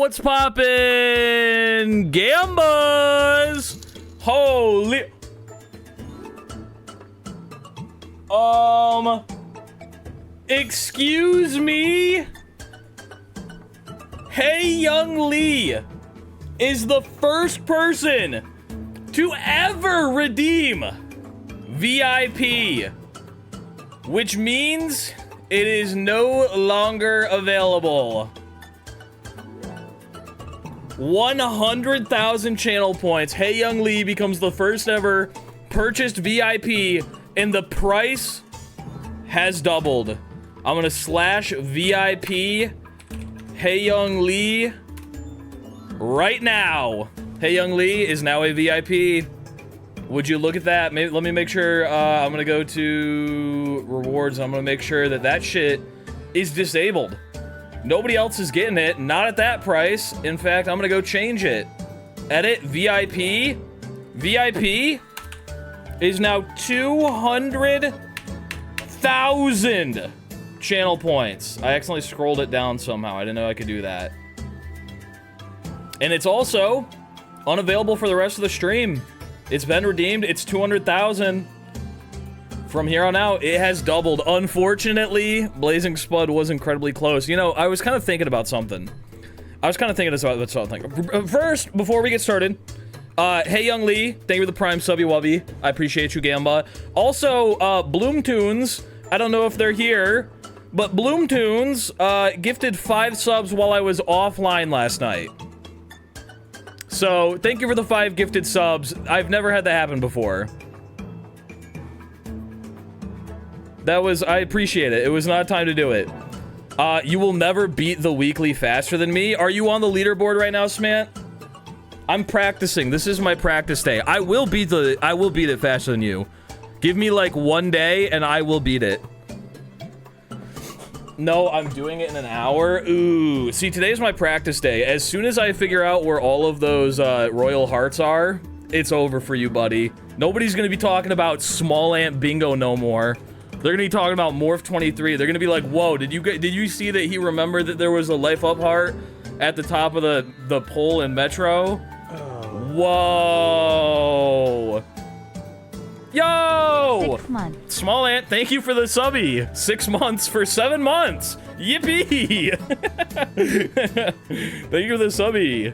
what's poppin'? Gambas! Holy... Excuse me? Hey Young Lee is the first person to ever redeem VIP, which means it is no longer available. 100,000 channel points. Hey Young Lee becomes the first ever purchased VIP, and the price has doubled. I'm gonna slash VIP Hey Young Lee right now. Hey Young Lee is now a VIP. Would you look at that? Maybe, let me make sure. I'm gonna go to rewards. I'm gonna make sure that that shit is disabled. Nobody else is getting it. Not at that price. In fact, I'm gonna go change it. Edit VIP. VIP is now 200,000 channel points. I accidentally scrolled it down somehow. I didn't know I could do that. And it's also unavailable for the rest of the stream. It's been redeemed. It's 200,000. From here on out, it has doubled. Unfortunately, Blazing Spud was incredibly close. You know, I was kind of thinking about something. First, before we get started, hey Young Lee, thank you for the Prime Subby Wubby. I appreciate you, Gamba. Also, Bloomtoons, I don't know if they're here, but Bloomtoons gifted 5 subs while I was offline last night. So, thank you for the 5 gifted subs. I've never had that happen before. I appreciate it. It was not time to do it. You will never beat the weekly faster than me. Are you on the leaderboard right now, Smant? I'm practicing. This is my practice day. I will beat it faster than you. Give me like 1 day and I will beat it. No, I'm doing it in an hour. Ooh, see, today's my practice day. As soon as I figure out where all of those royal hearts are, it's over for you, buddy. Nobody's gonna be talking about Smallant bingo no more. They're gonna be talking about Morph 23. They're gonna be like, whoa, did you see that he remembered that there was a life up heart at the top of the pole in Metro? Whoa. Yo! 6 months. Smallant, thank you for the subby. 6 months for 7 months. Yippee! Thank you for the subby.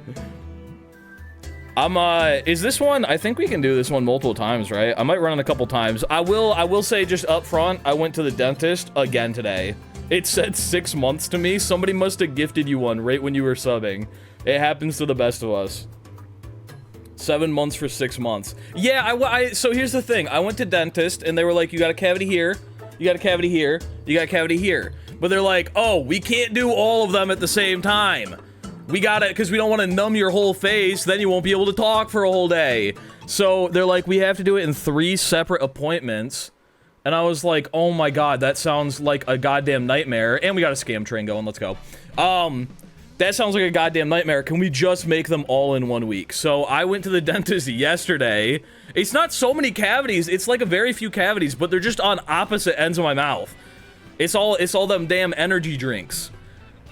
Is this one? I think we can do this one multiple times, right? I might run it a couple times. I will say just up front, I went to the dentist again today. It said 6 months to me. Somebody must have gifted you one right when you were subbing. It happens to the best of us. 7 months for 6 months. Yeah, so here's the thing. I went to dentist and they were like, you got a cavity here, you got a cavity here, you got a cavity here. But they're like, oh, we can't do all of them at the same time. We got it because we don't want to numb your whole face, then you won't be able to talk for a whole day. So they're like, we have to do it in 3 separate appointments. And I was like, oh my god, that sounds like a goddamn nightmare. And we got a scam train going, let's go. That sounds like a goddamn nightmare. Can we just make them all in 1 week? So I went to the dentist yesterday. It's not so many cavities. It's like a very few cavities, but they're just on opposite ends of my mouth. It's all them damn energy drinks.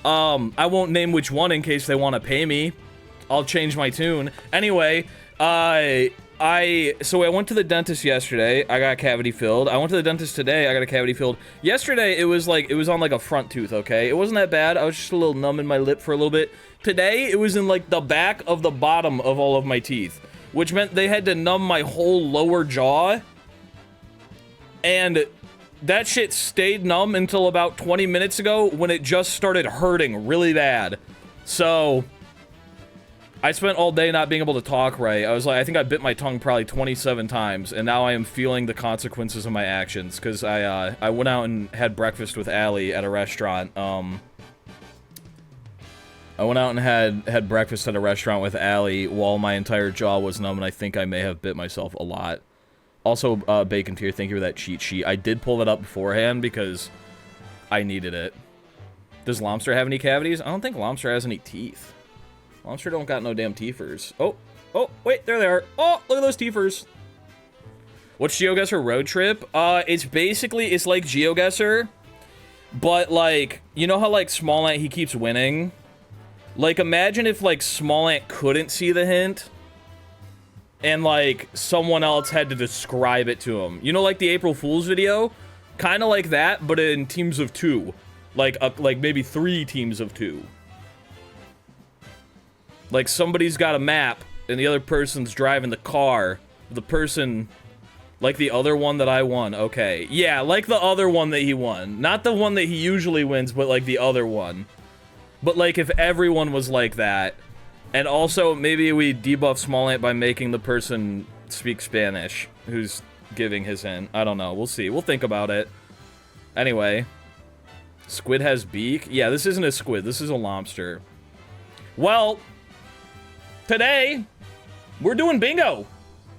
I won't name which one in case they want to pay me. I'll change my tune. Anyway, so I went to the dentist yesterday. I got a cavity filled. I went to the dentist today. I got a cavity filled. Yesterday, it was on like a front tooth, okay? It wasn't that bad. I was just a little numb in my lip for a little bit. Today, it was in like the back of the bottom of all of my teeth, which meant they had to numb my whole lower jaw. And that shit stayed numb until about 20 minutes ago when it just started hurting really bad. So I spent all day not being able to talk right. I was like, I think I bit my tongue probably 27 times, and now I am feeling the consequences of my actions, because I went out and had breakfast with Allie at a restaurant. I went out and had breakfast at a restaurant with Allie while my entire jaw was numb, and I think I may have bit myself a lot. Also, Bacon Tier, thank you for that cheat sheet. I did pull it up beforehand because I needed it. Does Lobster have any cavities? I don't think Lobster has any teeth. Lobster don't got no damn teethers. Oh, wait, there they are. Oh, look at those teethers. What's GeoGuessr Road Trip? It's like GeoGuessr, but like, you know how like Smallant, he keeps winning? Like, imagine if, like, Smallant couldn't see the hint, and, like, someone else had to describe it to him. You know, like the April Fool's video? Kind of like that, but in teams of 2. Like maybe 3 teams of 2. Like, somebody's got a map, and the other person's driving the car. The person... Like the other one that I won. Okay. Yeah, like the other one that he won. Not the one that he usually wins, but like the other one. But like if everyone was like that. And also, maybe we debuff Smallant by making the person speak Spanish who's giving his hint. I don't know. We'll see. We'll think about it. Anyway. Squid has beak? Yeah, this isn't a squid. This is a lobster. Well, today, we're doing bingo.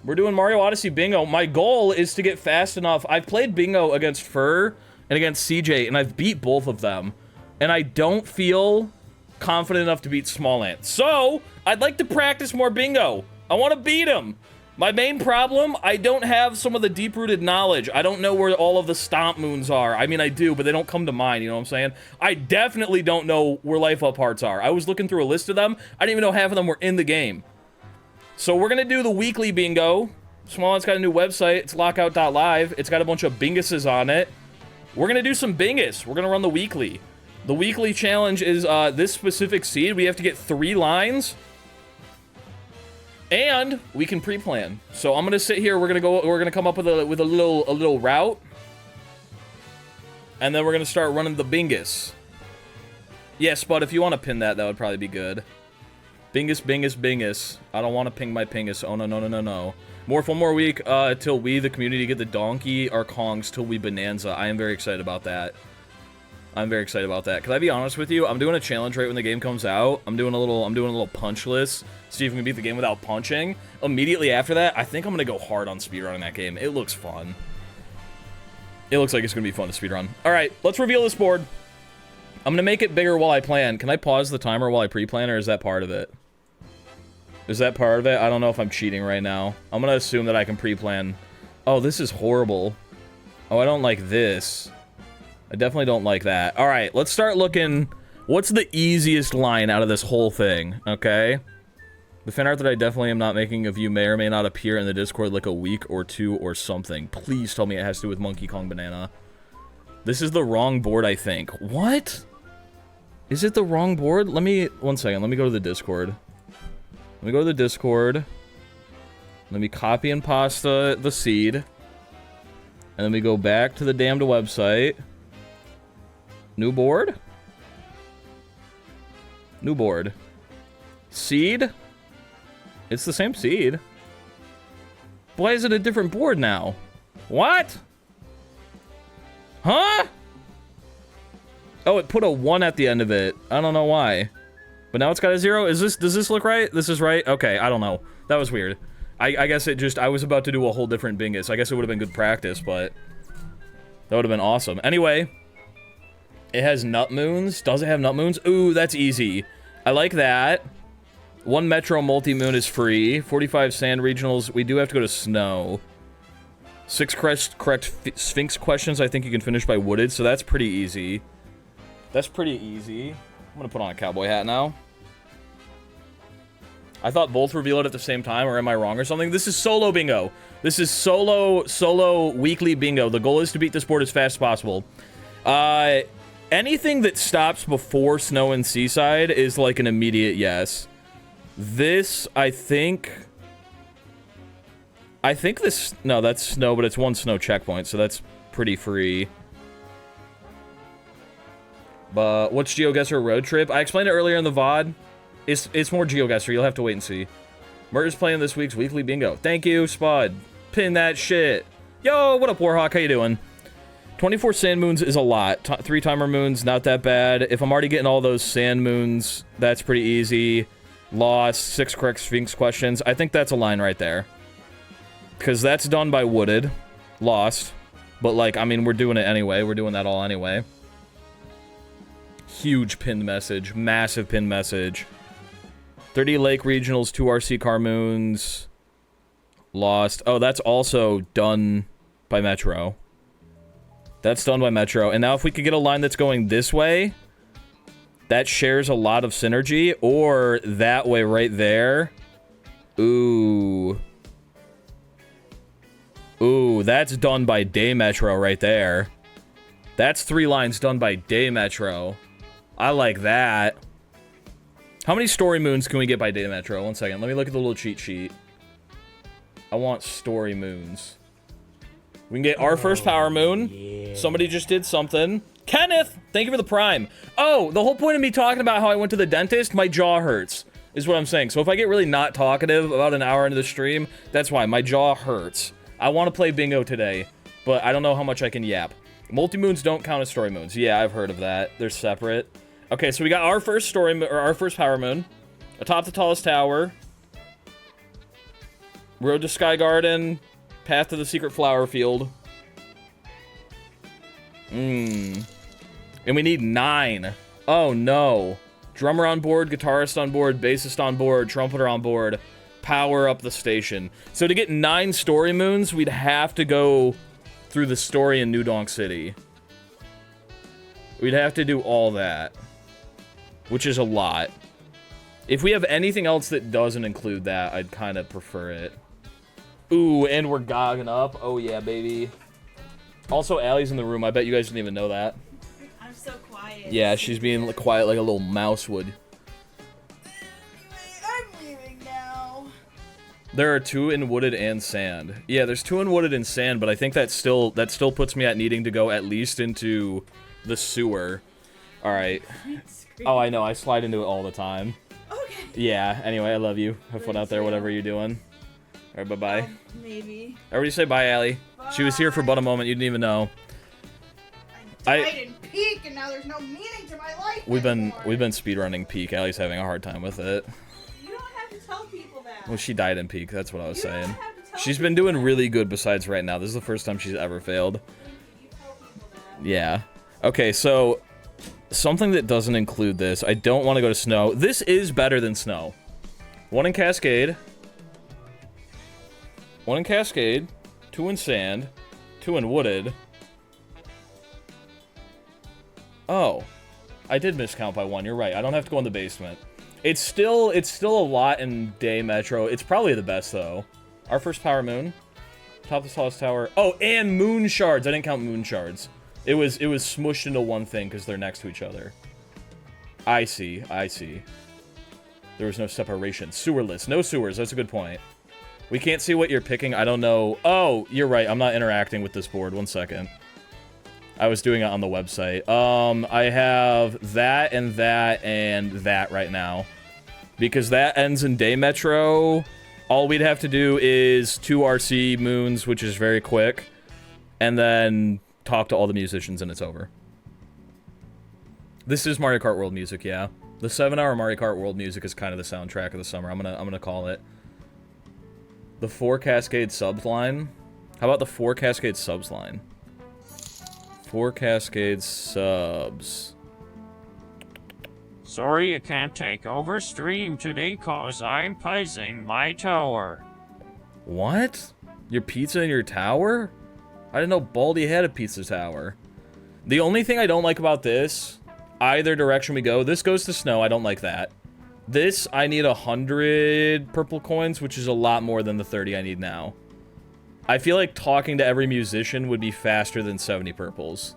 We're doing Mario Odyssey bingo. My goal is to get fast enough. I've played bingo against Fur and against CJ, and I've beat both of them. And I don't feel confident enough to beat Smallant. So, I'd like to practice more bingo. I want to beat him. My main problem, I don't have some of the deep-rooted knowledge. I don't know where all of the stomp moons are. I mean, I do, but they don't come to mind, you know what I'm saying? I definitely don't know where life up hearts are. I was looking through a list of them. I didn't even know half of them were in the game. So we're going to do the weekly bingo. Smallant's got a new website. It's lockout.live. It's got a bunch of binguses on it. We're going to do some bingus. We're going to run the weekly. The weekly challenge is this specific seed. We have to get 3 lines. And we can pre-plan. So I'm going to sit here. We're going to come up with a little route. And then we're going to start running the bingus. Yes, but if you want to pin that, that would probably be good. Bingus, bingus, bingus. I don't want to ping my pingus. Oh, no, no, no, no, no. More for 1 more week till we, the community, get the donkey or Kongs till we bonanza. I am very excited about that. I'm very excited about that. Can I be honest with you? I'm doing a challenge right when the game comes out. I'm doing a little punch list. See if we can beat the game without punching. Immediately after that, I think I'm going to go hard on speedrunning that game. It looks fun. It looks like it's going to be fun to speedrun. All right, let's reveal this board. I'm going to make it bigger while I plan. Can I pause the timer while I pre-plan, or is that part of it? Is that part of it? I don't know if I'm cheating right now. I'm going to assume that I can pre-plan. Oh, this is horrible. Oh, I don't like this. I definitely don't like that. All right, let's start looking. What's the easiest line out of this whole thing, okay? The fan art that I definitely am not making of you may or may not appear in the Discord like a week or 2 or something. Please tell me it has to do with Monkey Kong Banana. This is the wrong board, I think. What? Is it the wrong board? Let me... One second. Let me go to the Discord. Let me go to the Discord. Let me copy and paste the seed. And then we go back to the damned website. New board? New board. Seed? It's the same seed. Why is it a different board now? What? Huh? Oh, it put a 1 at the end of it. I don't know why. But now it's got a 0? Does this look right? This is right? Okay, I don't know. That was weird. I guess it just... I was about to do a whole different bingus. I guess it would have been good practice, but... That would have been awesome. Anyway. It has nut moons. Does it have nut moons? Ooh, that's easy. I like that. 1 Metro multi-moon is free. 45 sand regionals. We do have to go to snow. 6 correct Sphinx questions I think you can finish by wooded, so that's pretty easy. That's pretty easy. I'm gonna put on a cowboy hat now. I thought both revealed at the same time, or am I wrong or something? This is solo bingo. This is solo weekly bingo. The goal is to beat this board as fast as possible. Anything that stops before snow and seaside is like an immediate yes. This, I think this... No, that's snow, but it's 1 snow checkpoint, so that's pretty free. But what's GeoGuessr Road Trip? I explained it earlier in the VOD. It's more GeoGuessr. You'll have to wait and see. Mert is playing this week's weekly bingo. Thank you, Spud. Pin that shit. Yo, what up, Warhawk? How you doing? 24 sand moons is a lot. 3 timer moons, not that bad. If I'm already getting all those sand moons, that's pretty easy. Lost, 6 correct Sphinx questions. I think that's a line right there. Because that's done by wooded. Lost. But, like, I mean, we're doing it anyway. We're doing that all anyway. Huge pinned message. Massive pinned message. 30 Lake Regionals, 2 RC Car Moons. Lost. Oh, that's also done by Metro. That's done by Metro. And now if we could get a line that's going this way, That shares a lot of synergy, or that way right there. Ooh. Ooh, that's done by Day Metro right there. That's 3 lines done by Day Metro. I like that. How many story moons can we get by Day Metro? 1 second. Let me look at the little cheat sheet. I want story moons. We can get our first power moon. Yeah. Somebody just did something. Kenneth, thank you for the prime. Oh, the whole point of me talking about how I went to the dentist, my jaw hurts, is what I'm saying. So if I get really not talkative about an hour into the stream, that's why. My jaw hurts. I want to play bingo today, but I don't know how much I can yap. Multi-moons don't count as story moons. Yeah, I've heard of that. They're separate. Okay, so we got our first story, or our first power moon. Atop the tallest tower. Road to Sky Garden. Path to the secret flower field. And we need 9. Oh, no. Drummer on board, guitarist on board, bassist on board, trumpeter on board. Power up the station. So to get 9 story moons, we'd have to go through the story in New Donk City. We'd have to do all that. Which is a lot. If we have anything else that doesn't include that, I'd kind of prefer it. Ooh, and we're gogging up. Oh, yeah, baby. Also, Allie's in the room. I bet you guys didn't even know that. I'm so quiet. Yeah, she's being quiet like a little mouse would. I'm leaving now. There are 2 in wooded and sand. Yeah, there's 2 in wooded and sand, but I think that still puts me at needing to go at least into the sewer. All right. Oh, I know. I slide into it all the time. Okay. Yeah. Anyway, I love you. Have fun out there, whatever you're doing. All right, bye-bye. Maybe. Everybody say bye, Allie. Bye. She was here for but a moment. You didn't even know. I died in Peak, and now there's no meaning to my life We've been anymore. speedrunning Peak. Allie's having a hard time with it. You don't have to tell people that. Well, she died in Peak. That's what I was You saying. don't have to tell She's people been doing that. really good besides right now. This is the first time she's ever failed. You tell people that. Yeah. Okay, so something that doesn't include this. I don't want to go to snow. This is better than snow. 1 in Cascade. 1 in Cascade. 2 in sand. 2 in wooded. Oh. I did miscount by 1. You're right. I don't have to go in the basement. It's still a lot in Day Metro. It's probably the best, though. Our first power moon. Top of the tallest tower. Oh, and moon shards. I didn't count moon shards. It was smushed into one thing because they're next to each other. I see. There was no separation. Sewerless. No sewers. That's a good point. We can't see what you're picking. I don't know. Oh, you're right. I'm not interacting with this board. 1 second. I was doing it on the website. I have that and that and that right now. Because that ends in Day Metro. All we'd have to do is 2 RC moons, which is very quick. And then talk to all the musicians and it's over. This is Mario Kart World music, yeah. The 7-hour Mario Kart World music is kind of the soundtrack of the summer. I'm gonna call it. The 4 Cascade subs line. How about the 4 Cascade subs line? 4 Cascade subs. Sorry I can't take over stream today cause I'm pizzing my tower. What? Your pizza in your tower? I didn't know Baldy had a pizza tower. The only thing I don't like about this, either direction we go, this goes to snow, I don't like that. This, I need 100 purple coins, which is a lot more than the 30 I need now. I feel like talking to every musician would be faster than 70 purples.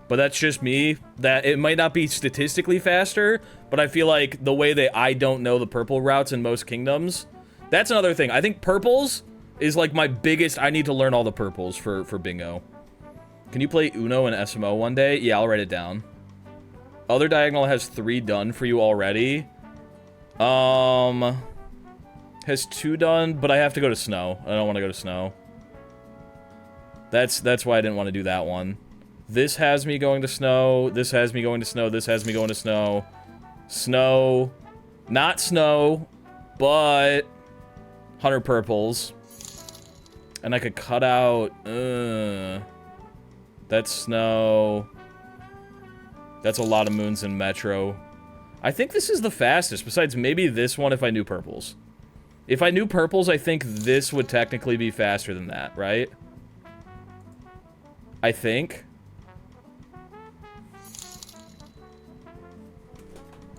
But that's just me. That it might not be statistically faster, but I feel like the way that I don't know the purple routes in most kingdoms, that's another thing. I think purples is like my biggest, I need to learn all the purples for bingo. Can you play Uno and SMO one day? Yeah, I'll write it down. Other diagonal has 3 done for you already. Has 2 done, but I have to go to snow. I don't want to go to snow. That's why I didn't want to do that one. This has me going to snow. This has me going to snow. This has me going to snow. Snow. Not snow, but 100 purples. And I could cut out... that's snow. That's a lot of moons in Metro. I think this is the fastest, besides maybe this one if I knew purples. If I knew purples, I think this would technically be faster than that, right? I think.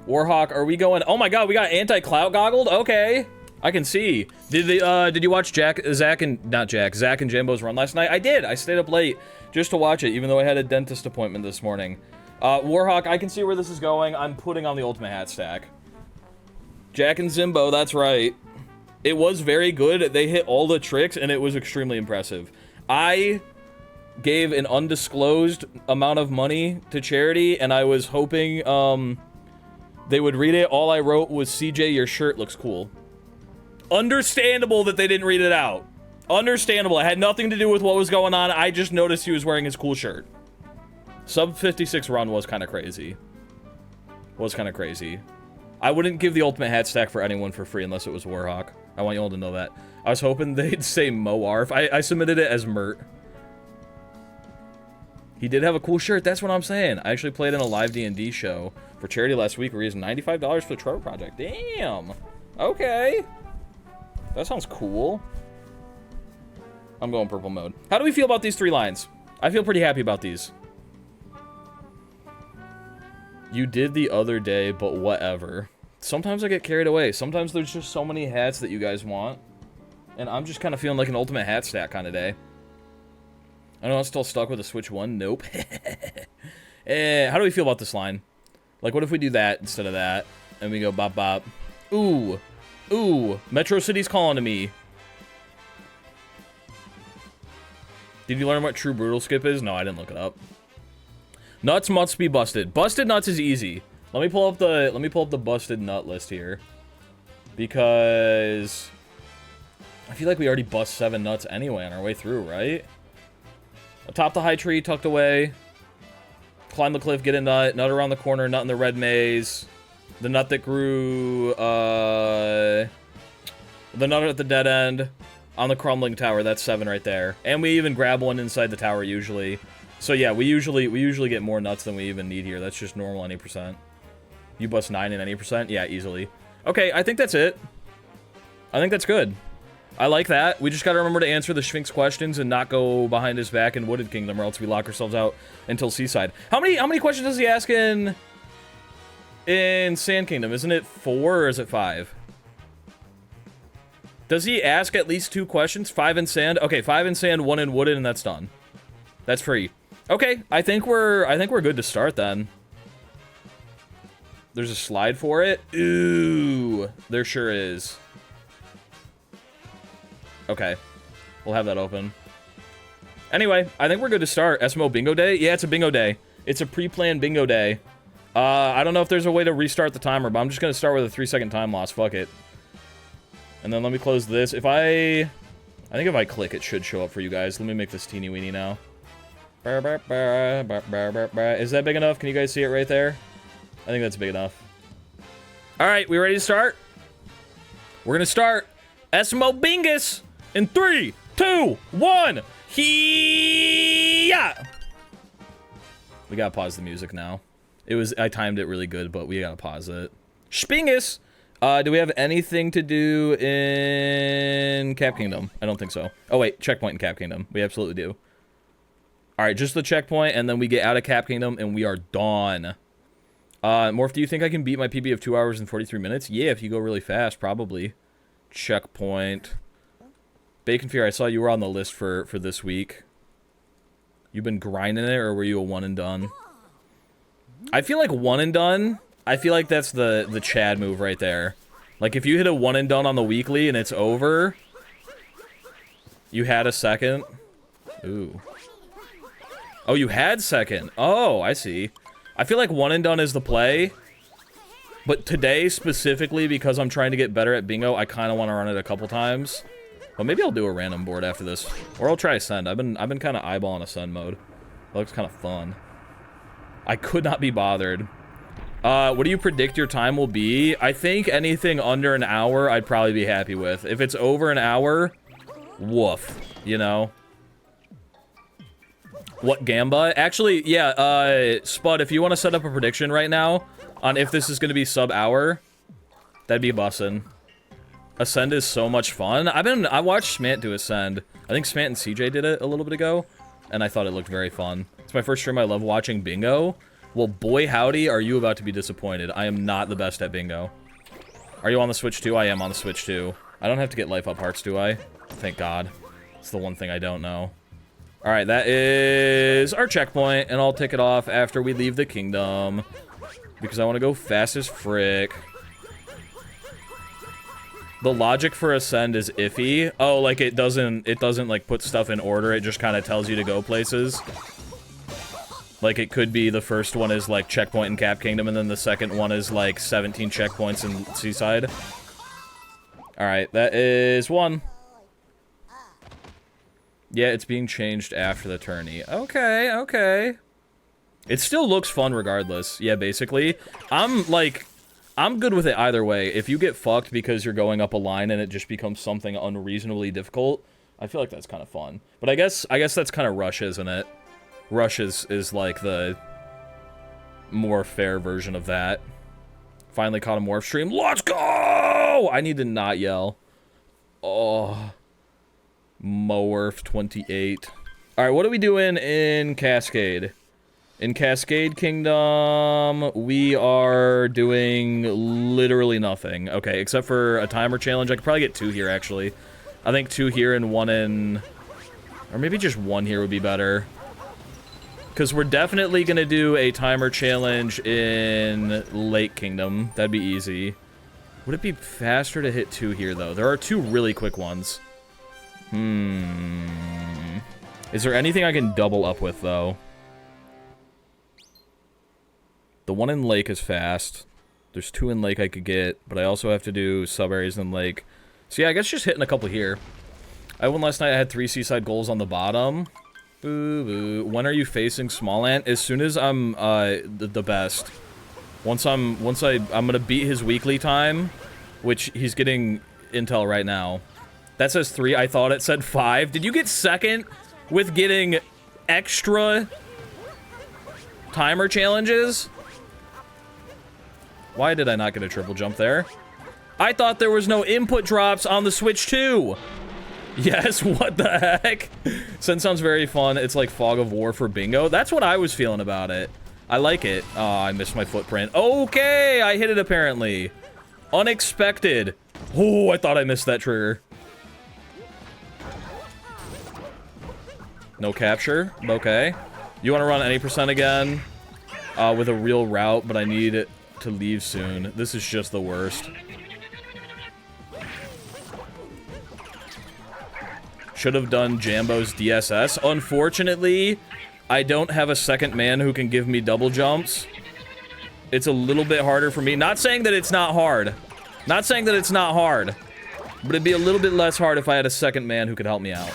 Warhawk, are we going? Oh my god, we got anti-clout goggled? Okay. I can see. Did you watch Zach and Jambo's run last night? I did. I stayed up late just to watch it, even though I had a dentist appointment this morning. Warhawk, I can see where this is going. I'm putting on the ultimate hat stack. Jack and Zimbo, that's right. It was very good. They hit all the tricks, and it was extremely impressive. I gave an undisclosed amount of money to charity, and I was hoping they would read it. All I wrote was, CJ, your shirt looks cool. Understandable that they didn't read it out. Understandable. It had nothing to do with what was going on. I just noticed he was wearing his cool shirt. Sub 56 run was kind of crazy. I wouldn't give the ultimate hat stack for anyone for free unless it was Warhawk. I want you all to know that. I was hoping they'd say Moarf. I submitted it as Mert. He did have a cool shirt. That's what I'm saying. I actually played in a live D&D show for charity last week. We raised $95 for the Trevor Project. Damn. Okay. That sounds cool. I'm going purple mode. How do we feel about these 3 lines? I feel pretty happy about these. You did the other day, but whatever. Sometimes I get carried away. Sometimes there's just so many hats that you guys want. And I'm just kind of feeling like an ultimate hat stack kind of day. I know I'm still stuck with a Switch 1. Nope. How do we feel about this line? Like, what if we do that instead of that? And we go bop bop. Ooh. Ooh. Metro City's calling to me. Did you learn what true brutal skip is? No, I didn't look it up. Nuts must be busted. Busted nuts is easy. Let me pull up the busted nut list here. Because I feel like we already bust 7 nuts anyway on our way through, right? Atop the high tree, tucked away. Climb the cliff, get a nut. Nut around the corner, nut in the red maze. The nut that grew, the nut at the dead end. On the crumbling tower, that's 7 right there. And we even grab one inside the tower usually. So yeah, we usually get more nuts than we even need here. That's just normal any percent. You bust 9 in any percent? Yeah, easily. Okay, I think that's it. I think that's good. I like that. We just gotta remember to answer the Sphinx questions and not go behind his back in Wooded Kingdom, or else we lock ourselves out until Seaside. How many questions does he ask in Sand Kingdom? Isn't it 4 or is it 5? Does he ask at least 2 questions? 5 in Sand? Okay, 5 in Sand, 1 in Wooded, and that's done. That's free. Okay, I think we're good to start then. There's a slide for it. Ooh, there sure is. Okay, we'll have that open. Anyway, I think we're good to start. SMO bingo day? Yeah, it's a bingo day. It's a pre-planned bingo day. I don't know if there's a way to restart the timer, but I'm just gonna start with a 3-second time loss. Fuck it. And then let me close this. I think if I click, it should show up for you guys. Let me make this teeny weeny now. Is that big enough? Can you guys see it right there? I think that's big enough. All right, we ready to start? We're gonna start SMO Bingus in 3, 2, 1. Hee-ya! We gotta pause the music now. I timed it really good, but we gotta pause it. Spingus! Do we have anything to do in Cap Kingdom? I don't think so. Oh wait, checkpoint in Cap Kingdom. We absolutely do. Alright, just the checkpoint, and then we get out of Cap Kingdom, and we are done. Morph, do you think I can beat my PB of 2 hours and 43 minutes? Yeah, if you go really fast, probably. Checkpoint. Bacon Fear, I saw you were on the list for this week. You've been grinding it, or were you a one and done? I feel like one and done, I feel like that's the Chad move right there. Like, if you hit a one and done on the weekly and it's over, you had a second. Ooh. Oh, you had second. Oh, I see. I feel like one and done is the play. But today, specifically, because I'm trying to get better at bingo, I kind of want to run it a couple times. But maybe I'll do a random board after this. Or I'll try Ascend. I've been kind of eyeballing Ascend mode. It looks kind of fun. I could not be bothered. What do you predict your time will be? I think anything under an hour, I'd probably be happy with. If it's over an hour, woof. You know? What, Gamba? Actually, yeah, Spud, if you want to set up a prediction right now on if this is going to be sub-hour, that'd be bussin'. Ascend is so much fun. I watched Smant do Ascend. I think Smant and CJ did it a little bit ago, and I thought it looked very fun. It's my first stream. I love watching bingo. Well, boy howdy, are you about to be disappointed. I am not the best at bingo. Are you on the Switch too? I am on the Switch too. I don't have to get life up hearts, do I? Thank God. It's the one thing I don't know. Alright, that is our checkpoint, and I'll tick it off after we leave the kingdom. Because I want to go fast as frick. The logic for Ascend is iffy. Oh, like it doesn't like put stuff in order, it just kind of tells you to go places. Like it could be the first one is like checkpoint in Cap Kingdom, and then the second one is like 17 checkpoints in Seaside. Alright, that is 1. Yeah, it's being changed after the tourney. Okay, okay. It still looks fun regardless. Yeah, basically. I'm good with it either way. If you get fucked because you're going up a line and it just becomes something unreasonably difficult, I feel like that's kind of fun. But I guess that's kind of Rush, isn't it? Rush is like the more fair version of that. Finally caught a morph stream. Let's go! I need to not yell. Oh. Morph 28. Alright, what are we doing in Cascade? In Cascade Kingdom, we are doing literally nothing. Okay, except for a timer challenge. I could probably get 2 here, actually. I think 2 here and 1 in... Or maybe just 1 here would be better. Because we're definitely going to do a timer challenge in Lake Kingdom. That'd be easy. Would it be faster to hit 2 here, though? There are 2 really quick ones. Is there anything I can double up with, though? The one in Lake is fast. There's 2 in Lake I could get, but I also have to do sub-areas in Lake. So yeah, I guess just hitting a couple here. I won last night, I had 3 Seaside goals on the bottom. Boo boo. When are you facing Smallant? As soon as I'm, the best. I'm gonna beat his weekly time, which he's getting intel right now. That says 3. I thought it said 5. Did you get second with getting extra timer challenges? Why did I not get a triple jump there? I thought there was no input drops on the Switch too. Yes, what the heck? Sen sounds very fun. It's like Fog of War for bingo. That's what I was feeling about it. I like it. Oh, I missed my footprint. Okay, I hit it apparently. Unexpected. Oh, I thought I missed that trigger. No capture. Okay. You want to run any percent again? With a real route, but I need to leave soon. This is just the worst. Should have done Jambo's DSS. Unfortunately, I don't have a second man who can give me double jumps. It's a little bit harder for me. Not saying that it's not hard. Not saying that it's not hard. But it'd be a little bit less hard if I had a second man who could help me out.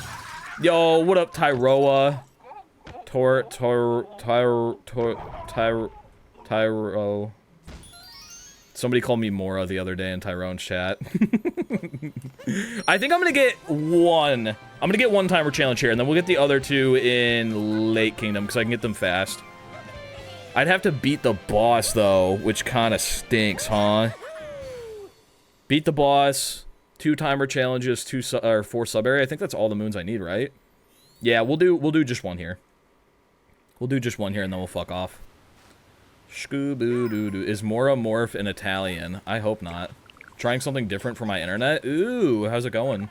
Yo, what up, Tyroa? Tyro. Somebody called me Mora the other day in Tyrone's chat. I think I'm gonna get 1. I'm gonna get 1 timer challenge here, and then we'll get the other 2 in Lake Kingdom, because I can get them fast. I'd have to beat the boss, though, which kind of stinks, huh? Beat the boss, 2 timer challenges, 4 sub area. I think that's all the moons I need, right? Yeah, we'll do just 1 here. We'll do just 1 here, and then we'll fuck off. Scoo-boo-doo-doo. Is Mora Morph in Italian? I hope not. Trying something different for my internet? Ooh, how's it going?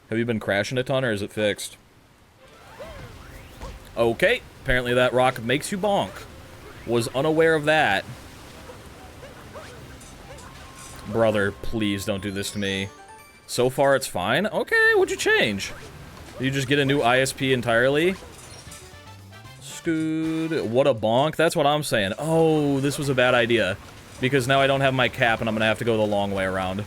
Have you been crashing a ton, or is it fixed? Okay, apparently that rock makes you bonk. Was unaware of that. Brother, please don't do this to me. So far, it's fine? Okay, what'd you change? Did you just get a new ISP entirely? Scoot. What a bonk. That's what I'm saying. Oh, this was a bad idea. Because now I don't have my cap, and I'm gonna have to go the long way around.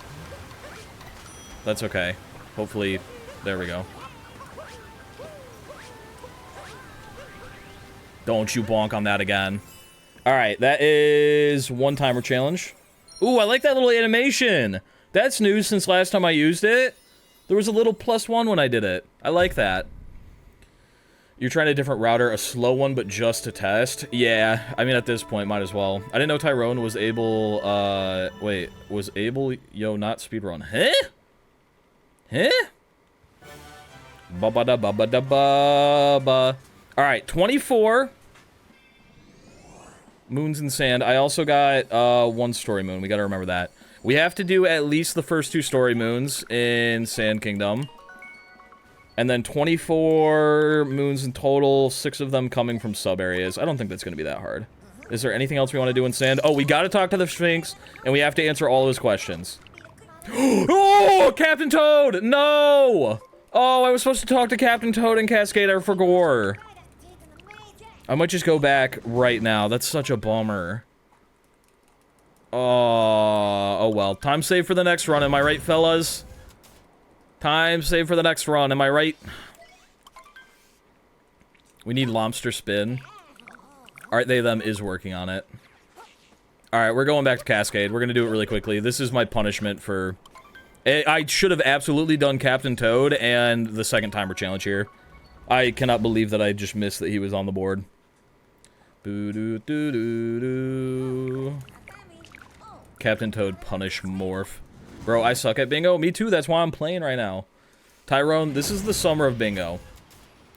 That's okay. Hopefully, there we go. Don't you bonk on that again. Alright, that is 1 timer challenge. Ooh, I like that little animation. That's new since last time I used it. There was a little +1 when I did it. I like that. You're trying a different router, a slow one, but just to test? Yeah, I mean, at this point, might as well. I didn't know Tyrone was able, wait, was able, not speedrun. Huh? Huh? Ba-ba-da-ba-ba-da-ba-ba. Alright, 24. Moons and sand. I also got 1 story moon. We gotta remember that. We have to do at least the first 2 story moons in Sand Kingdom. And then 24 moons in total, 6 of them coming from sub-areas. I don't think that's gonna be that hard. Is there anything else we want to do in sand? Oh, we gotta talk to the Sphinx, and we have to answer all his questions. Oh, Captain Toad! No! Oh, I was supposed to talk to Captain Toad and Cascade. I forgot. I might just go back right now. That's such a bummer. Oh well. Time saved for the next run. Am I right, fellas? Time saved for the next run. Am I right? We need lobster spin. Alright, them is working on it. Alright, we're going back to Cascade. We're gonna do it really quickly. This is my punishment for... I should have absolutely done Captain Toad and the second timer challenge here. I cannot believe that I just missed that he was on the board. Boo-doo-doo-doo-doo. Captain Toad punish morph. Bro, I suck at bingo. Me too, that's why I'm playing right now. Tyrone, this is the summer of bingo.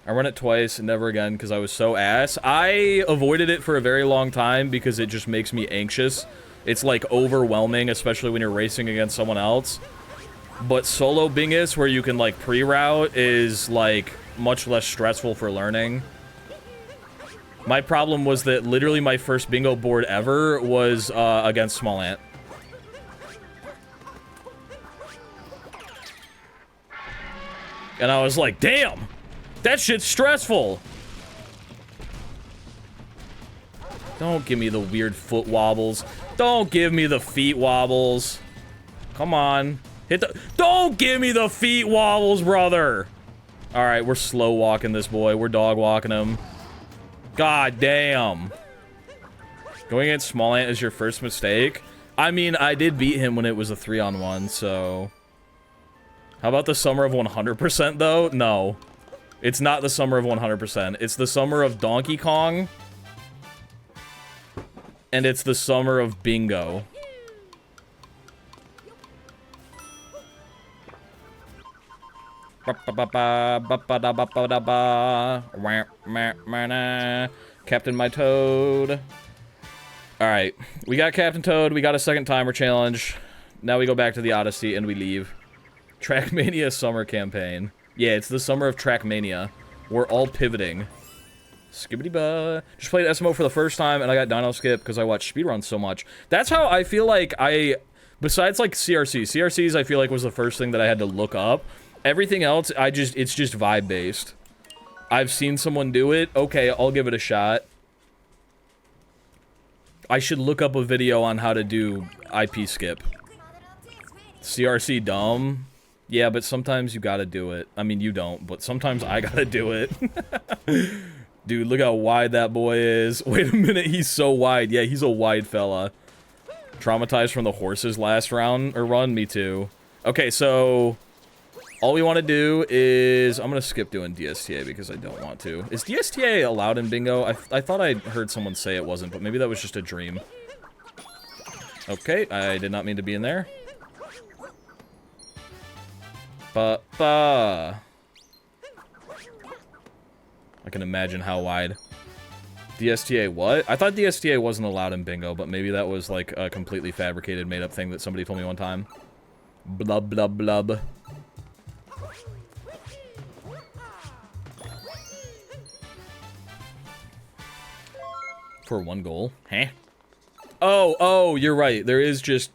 I run it twice and never again because I was so ass. I avoided it for a very long time because it just makes me anxious. It's like overwhelming, especially when you're racing against someone else. But solo bingus, where you can like pre-route, is like much less stressful for learning. My problem was that literally my first bingo board ever was against Smallant. And I was like, damn! That shit's stressful! Don't give me the weird foot wobbles. Don't give me the feet wobbles. Come on. Hit the... Don't give me the feet wobbles, brother! Alright, we're slow walking this boy. We're dog walking him. God damn. Going against Smallant is your first mistake? I mean, I did beat him when it was a 3-on-1, so... How about the summer of 100% though? No. It's not the summer of 100%. It's the summer of Donkey Kong. And it's the summer of bingo. Captain My Toad. Alright. We got Captain Toad. We got a second timer challenge. Now we go back to the Odyssey and we leave. Trackmania summer campaign. Yeah, it's the summer of Trackmania. We're all pivoting. Skibbity-ba. Just played SMO for the first time, and I got Dino Skip because I watched speedruns so much. That's how I feel like besides, like, CRCs, I feel like was the first thing that I had to look up. Everything else, it's just vibe-based. I've seen someone do it. Okay, I'll give it a shot. I should look up a video on how to do IP skip. CRC dumb. Yeah, but sometimes you gotta do it. I mean, you don't, but sometimes I gotta do it. Dude, look how wide that boy is. Wait a minute, he's so wide. Yeah, he's a wide fella. Traumatized from the horses last round, or run? Me too. Okay, so... all we want to do is... I'm gonna skip doing DSTA because I don't want to. Is DSTA allowed in bingo? I thought I heard someone say it wasn't, but maybe that was just a dream. Okay, I did not mean to be in there. I can imagine how wide. DSTA what? I thought DSTA wasn't allowed in bingo, but maybe that was like a completely fabricated, made-up thing that somebody told me one time. Blub, blub, blub. For 1 goal? Huh? Oh, you're right. There is just...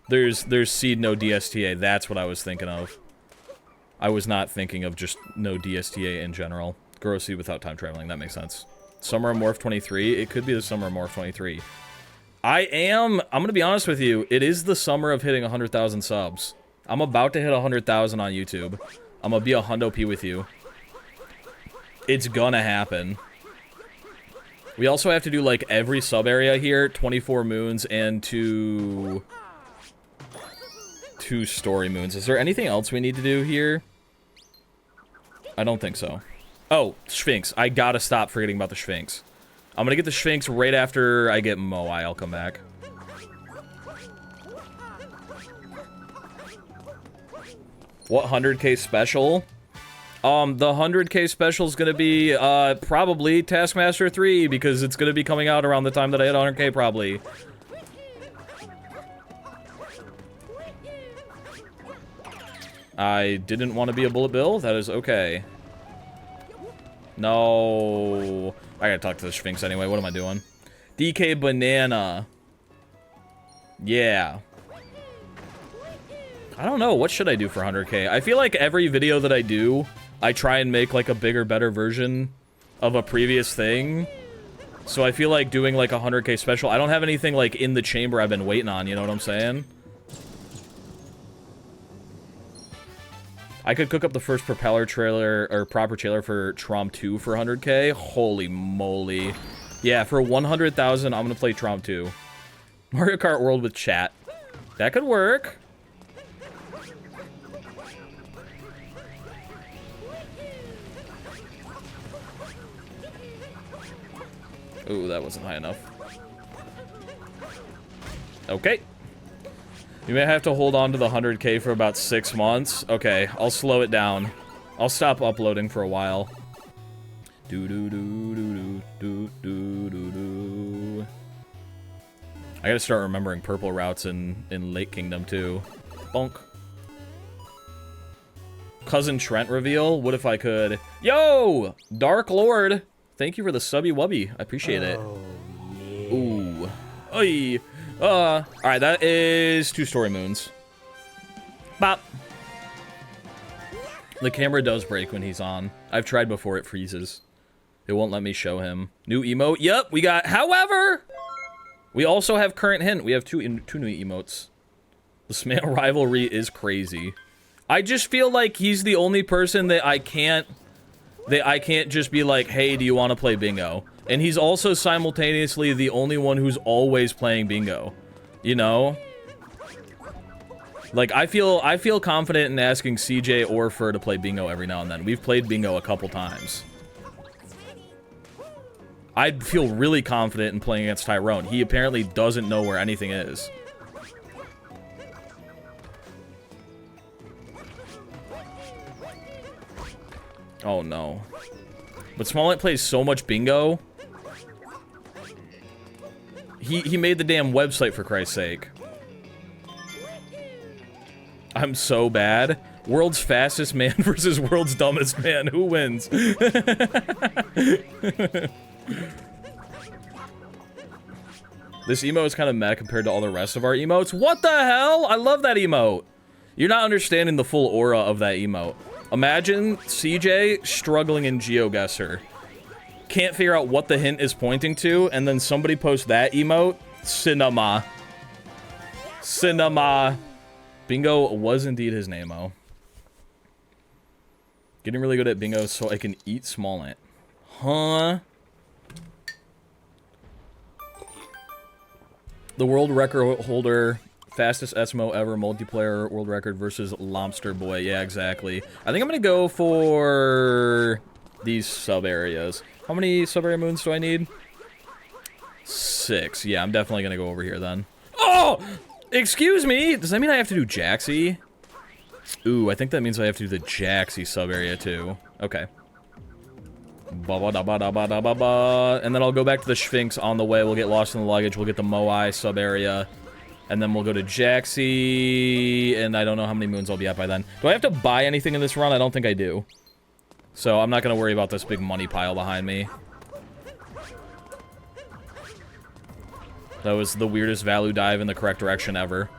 There's seed, no DSTA. That's what I was thinking of. I was not thinking of just no DSTA in general. Grow seed without time traveling. That makes sense. Summer of Morph 23. It could be the summer of Morph 23. I'm gonna be honest with you. It is the summer of hitting 100,000 subs. I'm about to hit 100,000 on YouTube. I'm gonna be a hundo P with you. It's gonna happen. We also have to do, like, every sub-area here. 24 moons and 2 story moons. Is there anything else we need to do here? I don't think so. Oh, Sphinx. I gotta stop forgetting about the Sphinx. I'm gonna get the Sphinx right after I get Moai. I'll come back. What 100K special? The 100K special is gonna be, probably Taskmaster 3, because it's gonna be coming out around the time that I hit 100K, probably. I didn't want to be a bullet bill. That is okay. No. I gotta talk to the Sphinx anyway. What am I doing? DK Banana. Yeah. I don't know. What should I do for 100K? I feel like every video that I do, I try and make, like, a bigger, better version of a previous thing. So I feel like doing, like, a 100K special. I don't have anything, like, in the chamber I've been waiting on. You know what I'm saying? I could cook up the first propeller trailer, or proper trailer for Trom 2 for 100K. Holy moly. Yeah, for 100,000, I'm gonna play Trom 2. Mario Kart World with chat. That could work. Ooh, that wasn't high enough. Okay. You may have to hold on to the 100K for about 6 months. Okay, I'll slow it down. I'll stop uploading for a while. I gotta start remembering purple routes in Lake Kingdom, too. Bonk. Cousin Trent reveal? What if I could? Yo! Dark Lord! Thank you for the subby wubby. I appreciate it. Yeah. Ooh. Oy. Alright, that is 2 story moons. Bop. The camera does break when he's on. I've tried before, it freezes. It won't let me show him. New emote? Yep, we got, however, we also have current hint. We have two new emotes. The Smallant rivalry is crazy. I just feel like he's the only person that I can't just be like, hey, do you want to play bingo? And he's also simultaneously the only one who's always playing bingo. You know? Like, I feel confident in asking CJ or Fur to play bingo every now and then. We've played bingo a couple times. I'd feel really confident in playing against Tyrone. He apparently doesn't know where anything is. Oh no. But Smallant plays so much bingo. He made the damn website, for Christ's sake. I'm so bad. World's fastest man versus world's dumbest man. Who wins? This emote is kind of meh compared to all the rest of our emotes. What the hell? I love that emote. You're not understanding the full aura of that emote. Imagine CJ struggling in GeoGuessr. Can't figure out what the hint is pointing to, and then somebody posts that emote. Cinema. Cinema. Bingo was indeed his name-o. Getting really good at bingo so I can eat Smallant. Huh? The world record holder, fastest SMO ever, multiplayer world record versus Lobster Boy. Yeah, exactly. I think I'm gonna go for these sub-areas. How many sub-area moons do I need? 6. Yeah, I'm definitely gonna go over here then. Oh! Excuse me! Does that mean I have to do Jaxie? Ooh, I think that means I have to do the Jaxie sub-area too. Okay. Ba-ba-da-ba-da-ba-da-ba-ba. And then I'll go back to the Sphinx on the way. We'll get lost in the luggage. We'll get the Moai sub-area. And then we'll go to Jaxie. And I don't know how many moons I'll be at by then. Do I have to buy anything in this run? I don't think I do. So I'm not going to worry about this big money pile behind me. That was the weirdest value dive in the correct direction ever.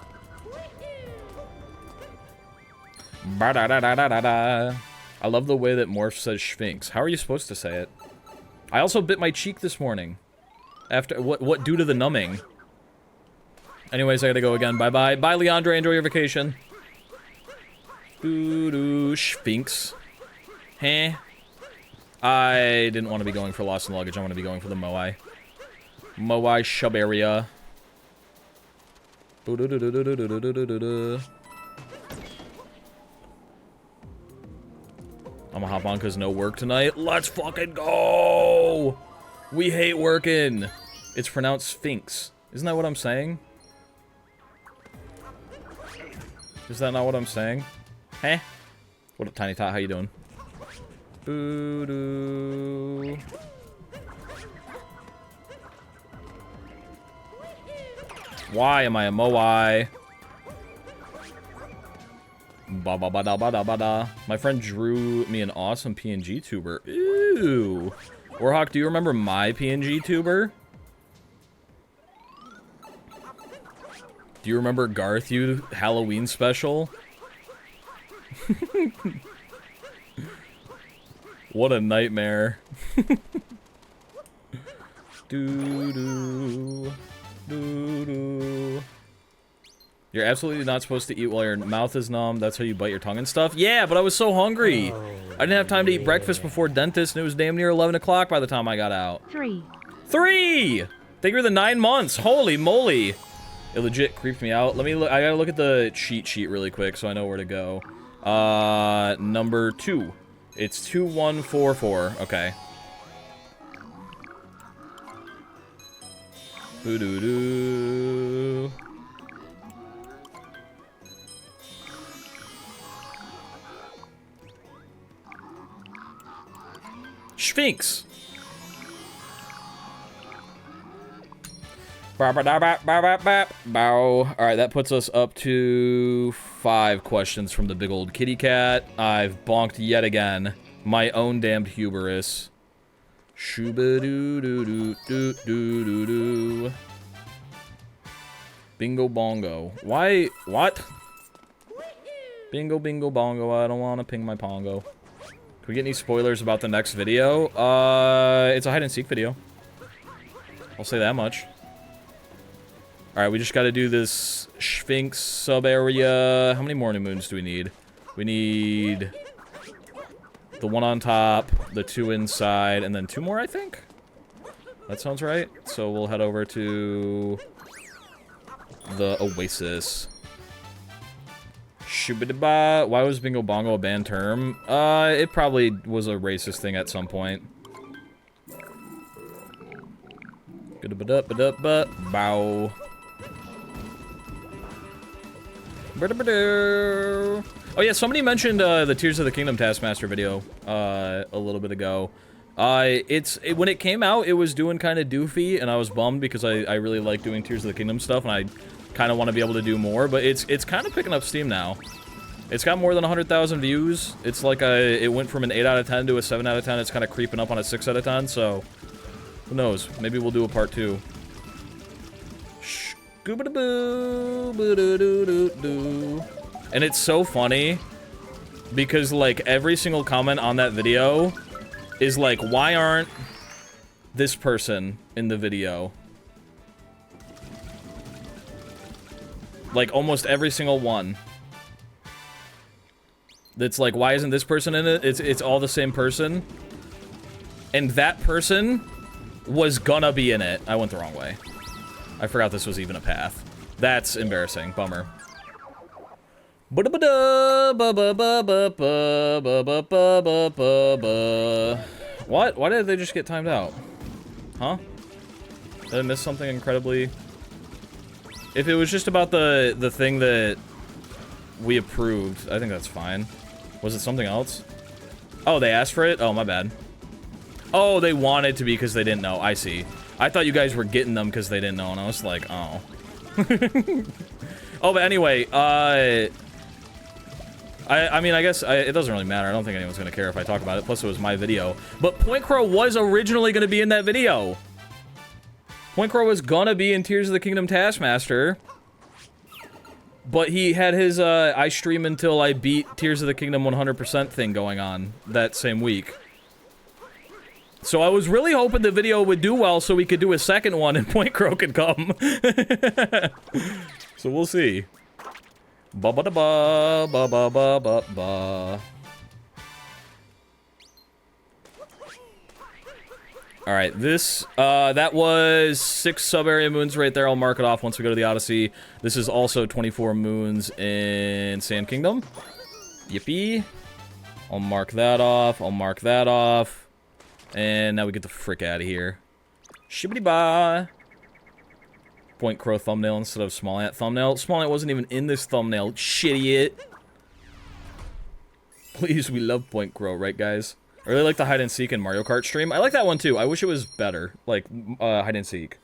Ba-da-da-da-da-da-da. I love the way that Morph says Sphinx. How are you supposed to say it? I also bit my cheek this morning. After what due to the numbing? Anyways, I gotta go again. Bye-bye. Bye, Leandre. Enjoy your vacation. Doo-doo. Sphinx. Heh. I didn't want to be going for Lost in Luggage. I want to be going for the Moai. Moai Shub area. I'm gonna hop on because no work tonight. Let's fucking go! We hate working. It's pronounced Sphinx. Isn't that what I'm saying? Is that not what I'm saying? Huh? What up, Tiny Tot? How you doing? Boo-doo. Why am I a Moai? Ba-ba-ba-da-ba-da-ba-da. My friend drew me an awesome PNG tuber. Ooh. Warhawk, do you remember my PNG tuber? Do you remember Garth, you Halloween special? What a nightmare. Doo-doo. Doo-doo. You're absolutely not supposed to eat while your mouth is numb. That's how you bite your tongue and stuff. Yeah, but I was so hungry. I didn't have time to eat breakfast before dentist, and it was damn near 11 o'clock by the time I got out. 3. 3! Thank you for the 9 months. Holy moly. It legit creeped me out. Let me look. I gotta look at the cheat sheet really quick so I know where to go. Number 2. It's 2144. Okay. Boo-doo-doo. Sphinx. Alright, that puts us up to 5 questions from the big old kitty cat. I've bonked yet again. My own damned hubris. Shooba-doo-doo-doo-doo-doo-doo. Bingo bongo. Why? What? Bingo bingo bongo. I don't want to ping my pongo. Can we get any spoilers about the next video? It's a hide and seek video. I'll say that much. Alright, we just gotta do this Sphinx sub-area. How many morning moons do we need? We need the one on top, the 2 inside, and then 2 more, I think? That sounds right. So we'll head over to the Oasis. Shubidaba. Why was Bingo Bongo a banned term? It probably was a racist thing at some point. Bow. Oh yeah, somebody mentioned the Tears of the Kingdom Taskmaster video a little bit ago. When it came out, it was doing kind of doofy, and I was bummed because I really like doing Tears of the Kingdom stuff, and I kind of want to be able to do more, but it's kind of picking up steam now. It's got more than 100,000 views. It's like it went from an 8 out of 10 to a 7 out of 10. It's kind of creeping up on a 6 out of 10, so who knows? Maybe we'll do a part 2. And it's so funny because like every single comment on that video is like, why aren't this person in the video? Like almost every single one. That's like, why isn't this person in it? It's all the same person. And that person was gonna be in it. I went the wrong way. I forgot this was even a path. That's embarrassing. Bummer. What? Why did they just get timed out? Huh? Did I miss something incredibly... If it was just about the thing that we approved, I think that's fine. Was it something else? Oh, they asked for it? Oh, my bad. Oh, they wanted to be because they didn't know. I see. I thought you guys were getting them because they didn't know, and I was like, oh. Oh, but anyway, I mean, I guess it doesn't really matter. I don't think anyone's going to care if I talk about it. Plus, it was my video. But Point Crow was originally going to be in that video. Point Crow was going to be in Tears of the Kingdom Taskmaster. But he had his, I stream until I beat Tears of the Kingdom 100% thing going on that same week. So I was really hoping the video would do well so we could do a second one and Point Crow could come. So we'll see. Ba-ba-da-ba, ba-ba-ba-ba-ba. Alright, this, that was 6 sub-area moons right there. I'll mark it off once we go to the Odyssey. This is also 24 moons in Sand Kingdom. Yippee. I'll mark that off. I'll mark that off. And now we get the frick out of here. Shibbity-ba. Point Crow thumbnail instead of Smallant thumbnail. Smallant wasn't even in this thumbnail. Shit. Please, we love Point Crow, right, guys? I really like the hide and seek in Mario Kart stream. I like that one too. I wish it was better, like hide and seek,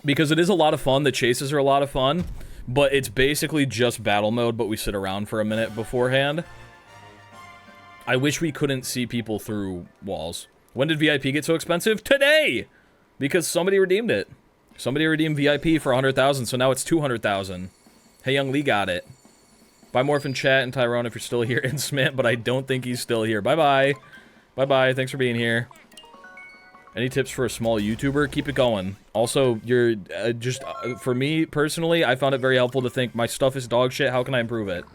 because it is a lot of fun. The chases are a lot of fun, but it's basically just battle mode. But we sit around for a minute beforehand. I wish we couldn't see people through walls. When did VIP get so expensive? Today, because somebody redeemed it. Somebody redeemed VIP for 100,000, so now it's 200,000. Hey, Young Lee got it. Bye, Morphin Chat and Tyrone if you're still here, and Smith, but I don't think he's still here. Bye-bye. Bye-bye. Thanks for being here. Any tips for a small YouTuber? Keep it going. Also, you're for me, personally, I found it very helpful to think, my stuff is dog shit, how can I improve it?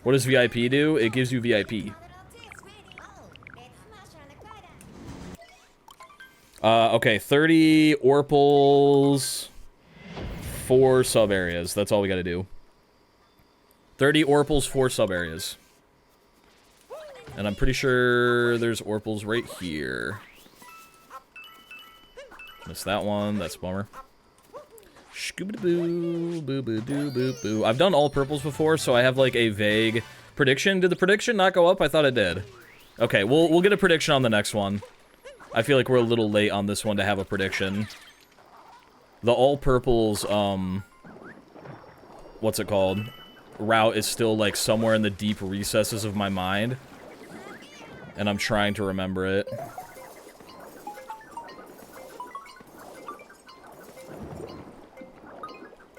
What does VIP do? It gives you VIP. Okay, 30 Orpals, 4 sub-areas. That's all we gotta do. 30 Orpals, 4 sub-areas. And I'm pretty sure there's Orpals right here. Missed that one. That's a bummer. Scooby-doo, boo-boo-doo-boo-boo. I've done all purples before, so I have, like, a vague prediction. Did the prediction not go up? I thought it did. Okay, we'll get a prediction on the next one. I feel like we're a little late on this one to have a prediction. The all purples, what's it called? Route is still, like, somewhere in the deep recesses of my mind. And I'm trying to remember it.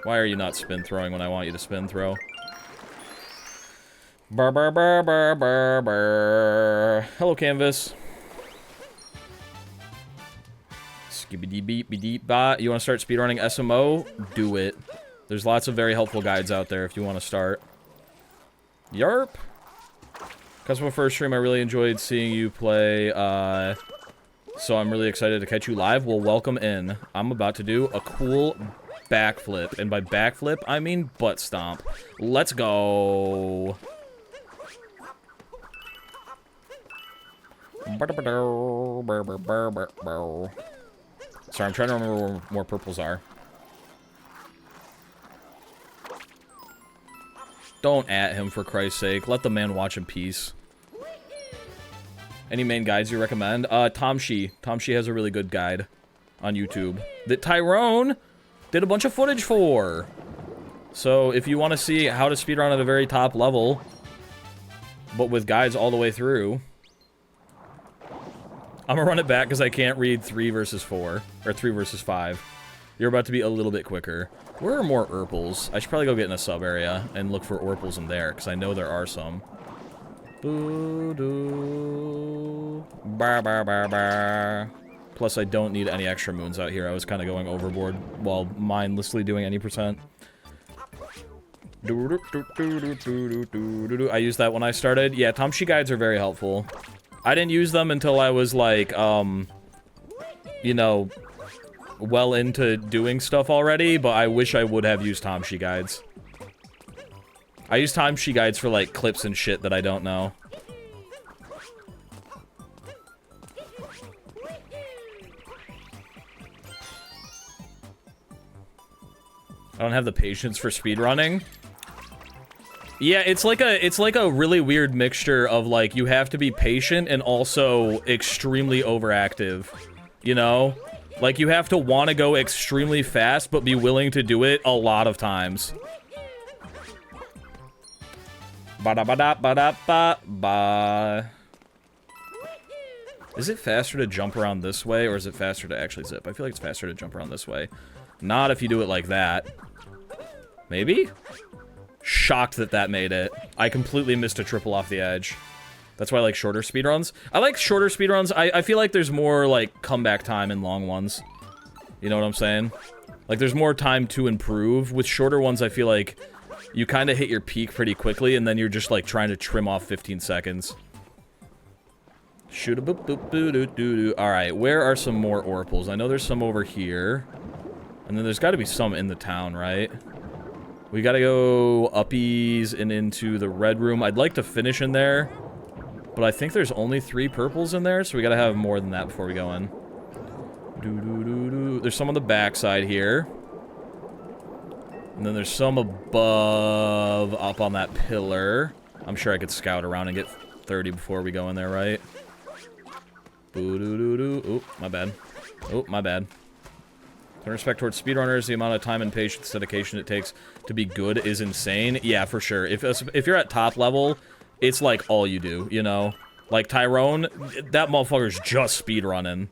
Why are you not spin throwing when I want you to spin throw? Brr, brr, brr, brr, brr, brr. Hello, Canvas. Skibbity-beep-be-deep-bot. You want to start speedrunning SMO? Do it. There's lots of very helpful guides out there if you want to start. Yarp. Because my first stream, I really enjoyed seeing you play, so I'm really excited to catch you live. Well, welcome in. I'm about to do a cool backflip, and by backflip, I mean butt stomp. Let's go. Sorry, I'm trying to remember where more purples are. Don't at him, for Christ's sake. Let the man watch in peace. Any main guides you recommend? Tom Shi. Tom Shi has a really good guide on YouTube that Tyrone did a bunch of footage for. So if you want to see how to speedrun at a very top level, but with guides all the way through, I'm gonna run it back because I can't read 3 versus 4, or 3 versus 5. You're about to be a little bit quicker. Where are more Urpals? I should probably go get in a sub area and look for Orpals in there, because I know there are some. Boo-doo. Bar bar bar bar. Plus, I don't need any extra moons out here. I was kind of going overboard while mindlessly doing any percent. I used that when I started. Yeah, Tom Shi guides are very helpful. I didn't use them until I was like, you know, well into doing stuff already, but I wish I would have used Tom Shi guides. I use Tom Shi guides for like clips and shit that I don't know. I don't have the patience for speedrunning. Yeah, it's like a really weird mixture of like you have to be patient and also extremely overactive. You know? Like you have to want to go extremely fast but be willing to do it a lot of times. Ba-da-ba-da-ba-da-ba-ba. Is it faster to jump around this way or is it faster to actually zip? I feel like it's faster to jump around this way. Not if you do it like that. Maybe? Shocked that that made it. I completely missed a triple off the edge. That's why I like shorter speedruns. I like shorter speedruns. I feel like there's more, like, comeback time in long ones. You know what I'm saying? Like, there's more time to improve. With shorter ones, I feel like you kind of hit your peak pretty quickly, and then you're just, like, trying to trim off 15 seconds. Shoot-a-boop-boop-boo-doo-doo-doo. Alright, where are some more Orpals? I know there's some over here. And then there's got to be some in the town, right? We gotta go uppies and into the red room. I'd like to finish in there, but I think there's only 3 purples in there, so we gotta have more than that before we go in. There's some on the backside here. And then there's some above, up on that pillar. I'm sure I could scout around and get 30 before we go in there, right? Boo-doo-doo-doo. Oop, my bad. Oh, my bad. In respect towards speedrunners, the amount of time and patience dedication it takes to be good is insane. Yeah, for sure. If you're at top level, it's like all you do, you know? Like Tyrone, that motherfucker's just speedrunning.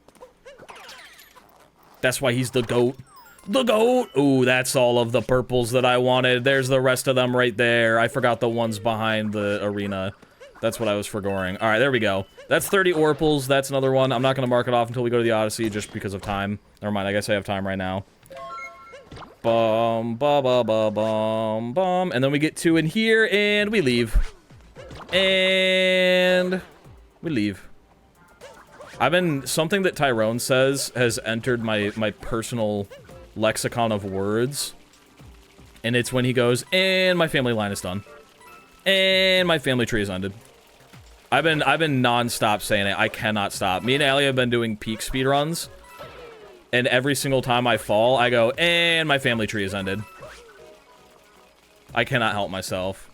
That's why he's the GOAT. The GOAT! Ooh, that's all of the purples that I wanted. There's the rest of them right there. I forgot the ones behind the arena. That's what I was forgoing. Alright, there we go. That's 30 Orpals. That's another one. I'm not going to mark it off until we go to the Odyssey just because of time. Never mind, I guess I have time right now. Bum, ba, ba, ba, bum, bum. And then we get 2 in here, and we leave. And we leave. Something that Tyrone says has entered my personal lexicon of words. And it's when he goes, and my family line is done. And my family tree is ended. I've been non-stop saying it. I cannot stop. Me and Allie have been doing peak speedruns. And every single time I fall, I go, and my family tree is ended. I cannot help myself.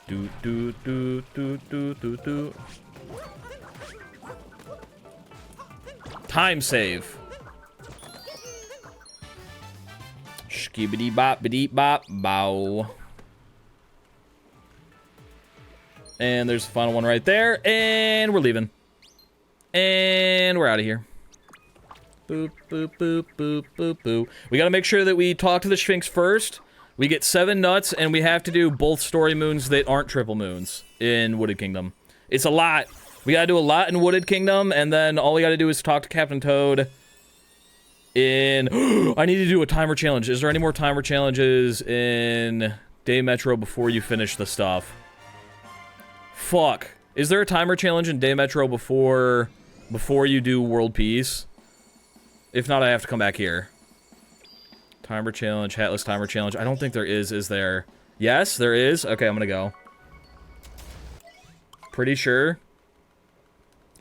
Do do do do do do do. Time save. Skibidi bop bidi bop bow. And there's the final one right there. And we're leaving. And we're out of here. Boop, boop, boop, boop, boop, boop. We gotta make sure that we talk to the Sphinx first. We get 7 nuts, and we have to do both story moons that aren't triple moons in Wooded Kingdom. It's a lot. We gotta do a lot in Wooded Kingdom, and then all we gotta do is talk to Captain Toad in... I need to do a timer challenge. Is there any more timer challenges in Day Metro before you finish the stuff? Fuck. Is there a timer challenge in Day Metro before you do World Peace? If not, I have to come back here. Timer challenge, hatless timer challenge. I don't think there is there? Yes, there is? Okay, I'm gonna go. Pretty sure.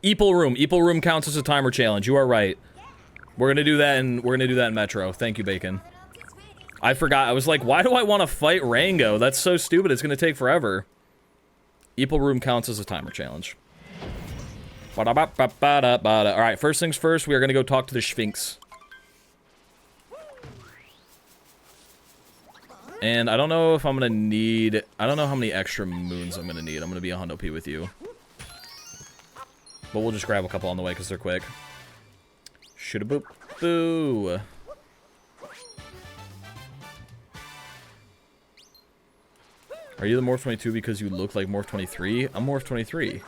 Eepal room. Eepal room counts as a timer challenge. You are right. We're gonna do that in Metro. Thank you, Bacon. I forgot. I was like, why do I want to fight Rango? That's so stupid. It's gonna take forever. Eepal room counts as a timer challenge. Alright, first things first, we are gonna go talk to the Sphinx. And I don't know if I'm gonna need... I don't know how many extra moons I'm gonna need. I'm gonna be a hundo P with you. But we'll just grab a couple on the way because they're quick. Shoulda boop boo. Are you the Morph 22 because you look like Morph 23? I'm Morph 23.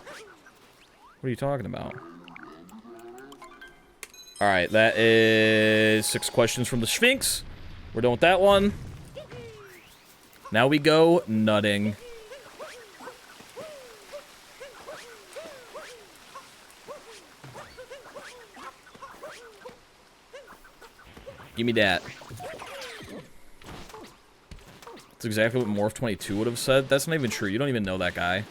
What are you talking about? Alright, that is 6 questions from the Sphinx. We're done with that one. Now we go nutting. Give me that. That's exactly what Morph 22 would have said. That's not even true. You don't even know that guy.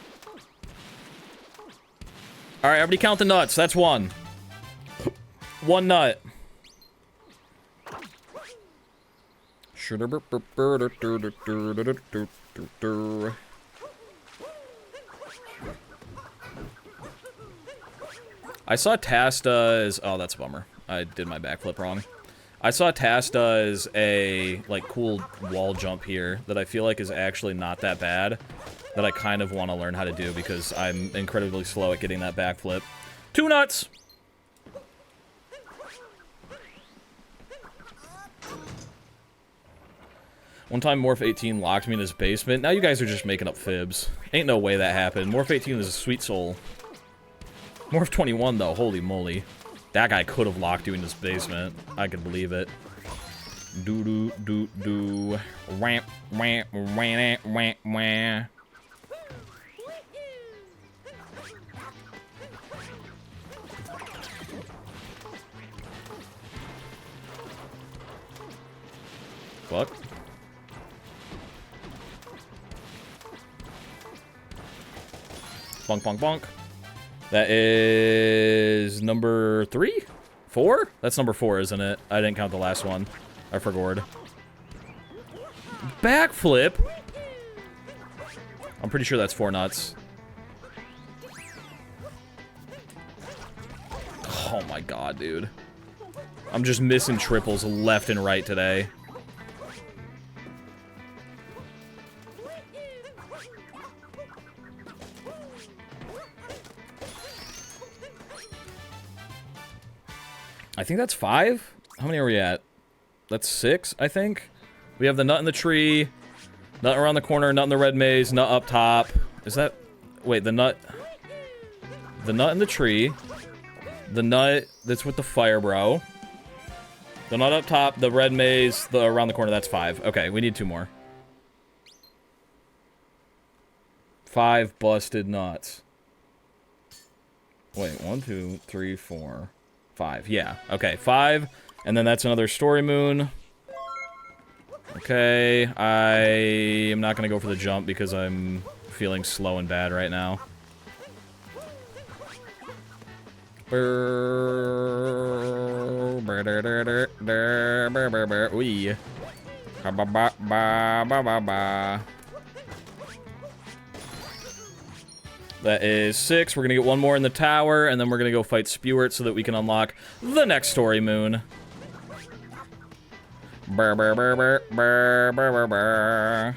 Alright, everybody count the nuts. That's 1. 1 nut. I saw Tass does... Oh, that's a bummer. I did my backflip wrong. I saw Tass does a, like, cool wall jump here that I feel like is actually not that bad, that I kind of want to learn how to do because I'm incredibly slow at getting that backflip. 2 nuts! One time Morph 18 locked me in his basement. Now you guys are just making up fibs. Ain't no way that happened. Morph 18 is a sweet soul. Morph 21, though. Holy moly. That guy could have locked you in his basement. I could believe it. Do-do-do-do. Wamp, wamp, wamp, wamp, wamp. Fuck. Bonk, bonk, bonk. That is number 3? 4? That's number 4, isn't it? I didn't count the last one. I forgot. Backflip? I'm pretty sure that's 4 nuts. my god, dude. I'm just missing triples left and right today. I think that's 5? How many are we at? That's 6, I think? We have the nut in the tree, nut around the corner, nut in the red maze, nut up top. Is that... Wait, the nut... The nut in the tree. The nut that's with the fire bro. The nut up top, the red maze, the around the corner, that's 5. Okay, we need 2 more. 5 busted nuts. Wait, 1, 2, 3, 4, 5. Yeah, okay, 5. And then that's another story moon. Okay, I am not going to go for the jump because I'm feeling slow and bad right now. Wee. That is 6. We're gonna get 1 more in the tower, and then we're gonna go fight Spewart so that we can unlock the next story moon. Brr, brr, brr, brr, brr, brr, brr, brr.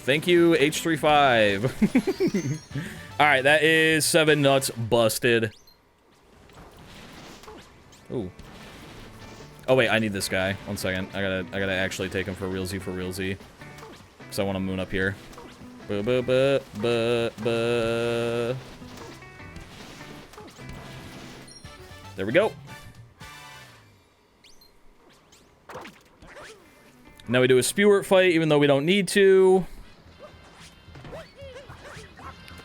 Thank you, H35. Alright, that is 7 nuts busted. Ooh. Oh wait, I need this guy. 1 second. I gotta actually take him for realsy for realsy. Because I want to moon up here. Buh, buh, buh, buh, buh. There we go. Now we do a Spewart fight, even though we don't need to.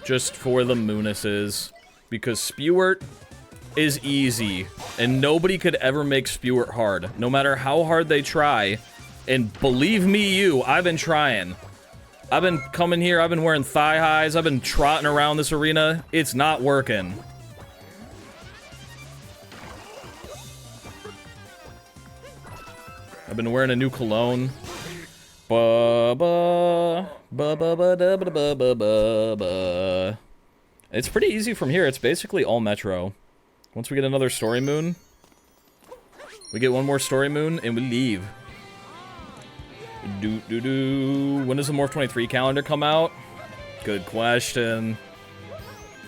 Just for the moonuses. Because Spewart is easy. And nobody could ever make Spewart hard. No matter how hard they try. And believe me you, I've been trying. I've been coming here, I've been wearing thigh highs, I've been trotting around this arena. It's not working. I've been wearing a new cologne. Ba-ba, ba-ba-ba-da-ba-ba-ba-ba. It's pretty easy from here. It's basically all Metro. Once we get another story moon, we get 1 more story moon, and we leave. When does the Morph 23 calendar come out? Good question.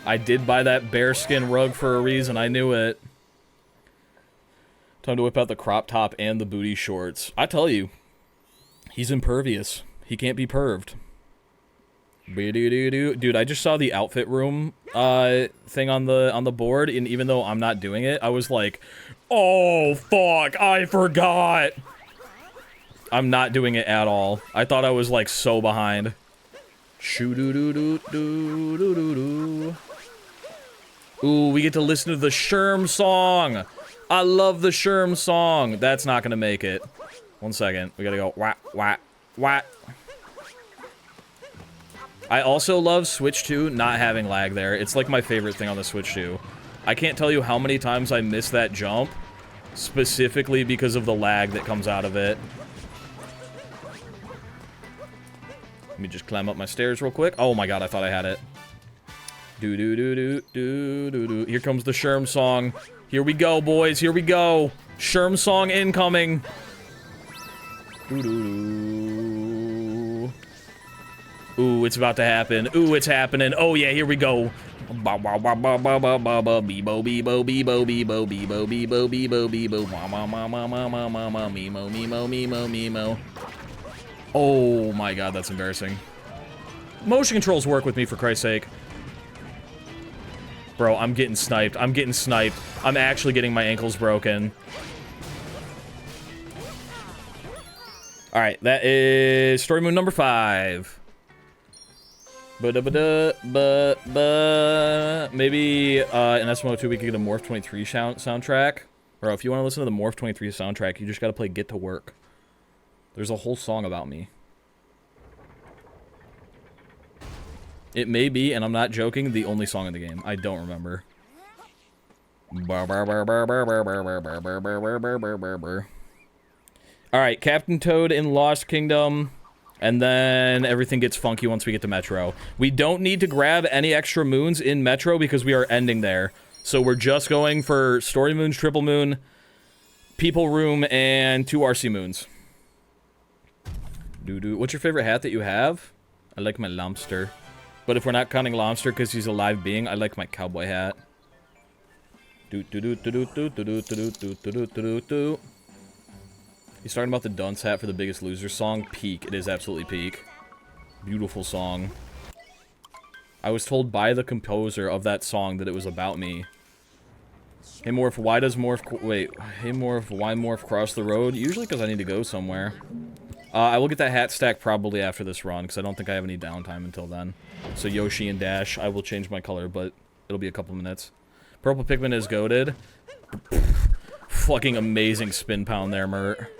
I did buy that bearskin rug for a reason. I knew it. Time to whip out the crop top and the booty shorts. I tell you, he's impervious. He can't be perved. Dude, I just saw the outfit room thing on the board, and even though I'm not doing it, I was like, oh fuck, I forgot. I'm not doing it at all. I thought I was like so behind. Shoo-doo-doo-doo-doo-doo-doo-doo. Ooh, we get to listen to the Sherm song. I love the Sherm song. That's not gonna make it. 1 second. We gotta go whack, whack, whack. I also love Switch 2 not having lag there. It's like my favorite thing on the Switch 2. I can't tell you how many times I miss that jump, specifically because of the lag that comes out of it. Let me just climb up my stairs real quick. Oh my god, I thought I had it. Do-do-do-do-do-do-do. Here comes the Sherm song. Here we go, boys. Here we go. Sherm song incoming. Do-do-do. Ooh, it's about to happen. Ooh, it's happening. Oh yeah, here we go. Ba ba ba ba ba ba ba ba beebo beebo beebo beebo beebo beebo beebo beebo ma ma ma ma ma ma ma ma memo memo memo memo. Oh my god, that's embarrassing. Motion controls work with me, for Christ's sake. Bro, I'm getting sniped. I'm getting sniped. I'm actually getting my ankles broken. Alright, that is story moon number 5. Maybe in SMO 2 we could get a Morph 23 soundtrack. Bro, if you want to listen to the Morph 23 soundtrack, you just gotta play Get to Work. There's a whole song about me. It may be, and I'm not joking, the only song in the game. I don't remember. Alright, Captain Toad in Lost Kingdom. And then everything gets funky once we get to Metro. We don't need to grab any extra moons in Metro because we are ending there. So we're just going for Story Moons, Triple Moon, People Room, and 2 RC Moons. What's your favorite hat that you have? I like my lobster. But if we're not counting lobster because he's a live being, I like my cowboy hat. He's talking about the dunce hat for the Biggest Loser song. Peak. It is absolutely peak. Beautiful song. I was told by the composer of that song that it was about me. Hey Morph, why does Morph... Wait. Hey Morph, why Morph cross the road? Usually because I need to go somewhere. I will get that hat stack probably after this run, because I don't think I have any downtime until then. So Yoshi and Dash, I will change my color, but it'll be a couple minutes. Purple Pikmin is goated. Fucking amazing spin pound there, Mert.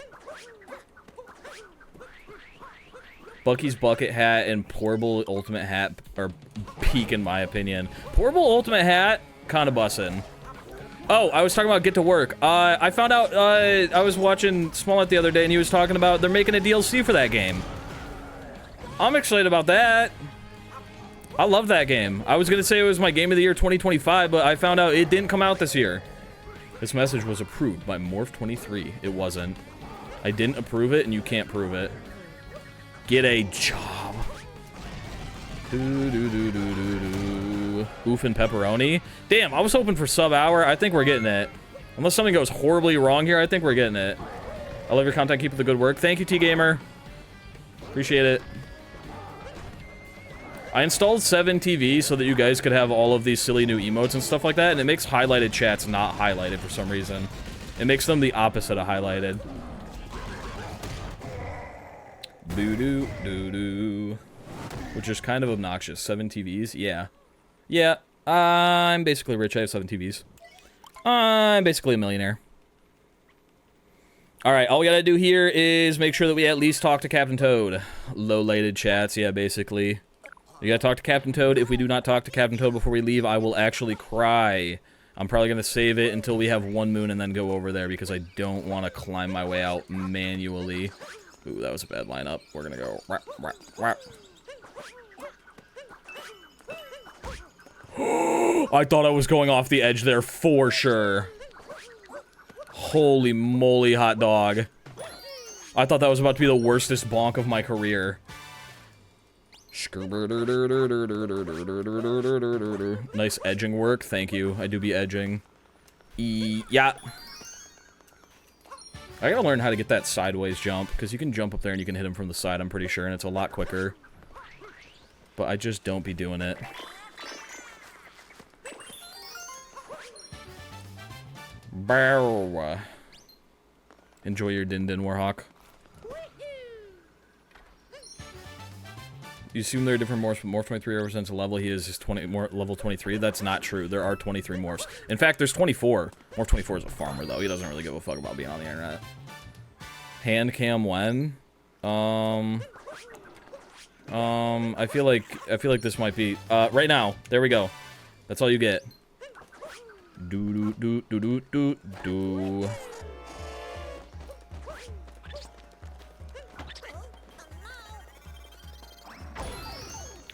Bucky's bucket hat and portable ultimate hat are peak in my opinion. Portable ultimate hat, kinda bussin'. Oh, I was talking about Get to Work. I found out, I was watching Smallant the other day and he was talking about they're making a DLC for that game. I'm excited about that. I love that game. I was gonna say it was my game of the year 2025, but I found out it didn't come out this year. This message was approved by Morph23. It wasn't. I didn't approve it and you can't prove it. Get a job. Oof and pepperoni. Damn, I was hoping for sub-hour. I think we're getting it. Unless something goes horribly wrong here, I think we're getting it. I love your content. Keep up the good work. Thank you, T-Gamer. Appreciate it. I installed 7 TV so that you guys could have all of these silly new emotes and stuff like that, and it makes highlighted chats not highlighted for some reason. It makes them the opposite of highlighted. Doo-doo, doo-doo. Which is kind of obnoxious. 7 TVs? Yeah. Yeah, I'm basically rich. I have 7 TVs. I'm basically a millionaire. Alright, all we gotta do here is make sure that we at least talk to Captain Toad. Low-lighted chats, yeah, basically. You gotta talk to Captain Toad. If we do not talk to Captain Toad before we leave, I will actually cry. I'm probably gonna save it until we have 1 moon and then go over there because I don't want to climb my way out manually. Ooh, that was a bad lineup. We're gonna go... Wah, wah, wah. I thought I was going off the edge there for sure. Holy moly, hot dog. I thought that was about to be the worstest bonk of my career. Nice edging work. Thank you. I do be edging. Yeah. I gotta learn how to get that sideways jump, because you can jump up there and you can hit him from the side, I'm pretty sure, and it's a lot quicker. But I just don't be doing it. Bow. Enjoy your Din Din Warhawk. You assume there are different morphs, but Morph 23 represents a level. He is just level 23. That's not true. There are 23 morphs. In fact, there's 24. Morph 24 is a farmer, though. He doesn't really give a fuck about being on the internet. Hand cam when? I feel like this might be right now. There we go. That's all you get. Do do do do do do.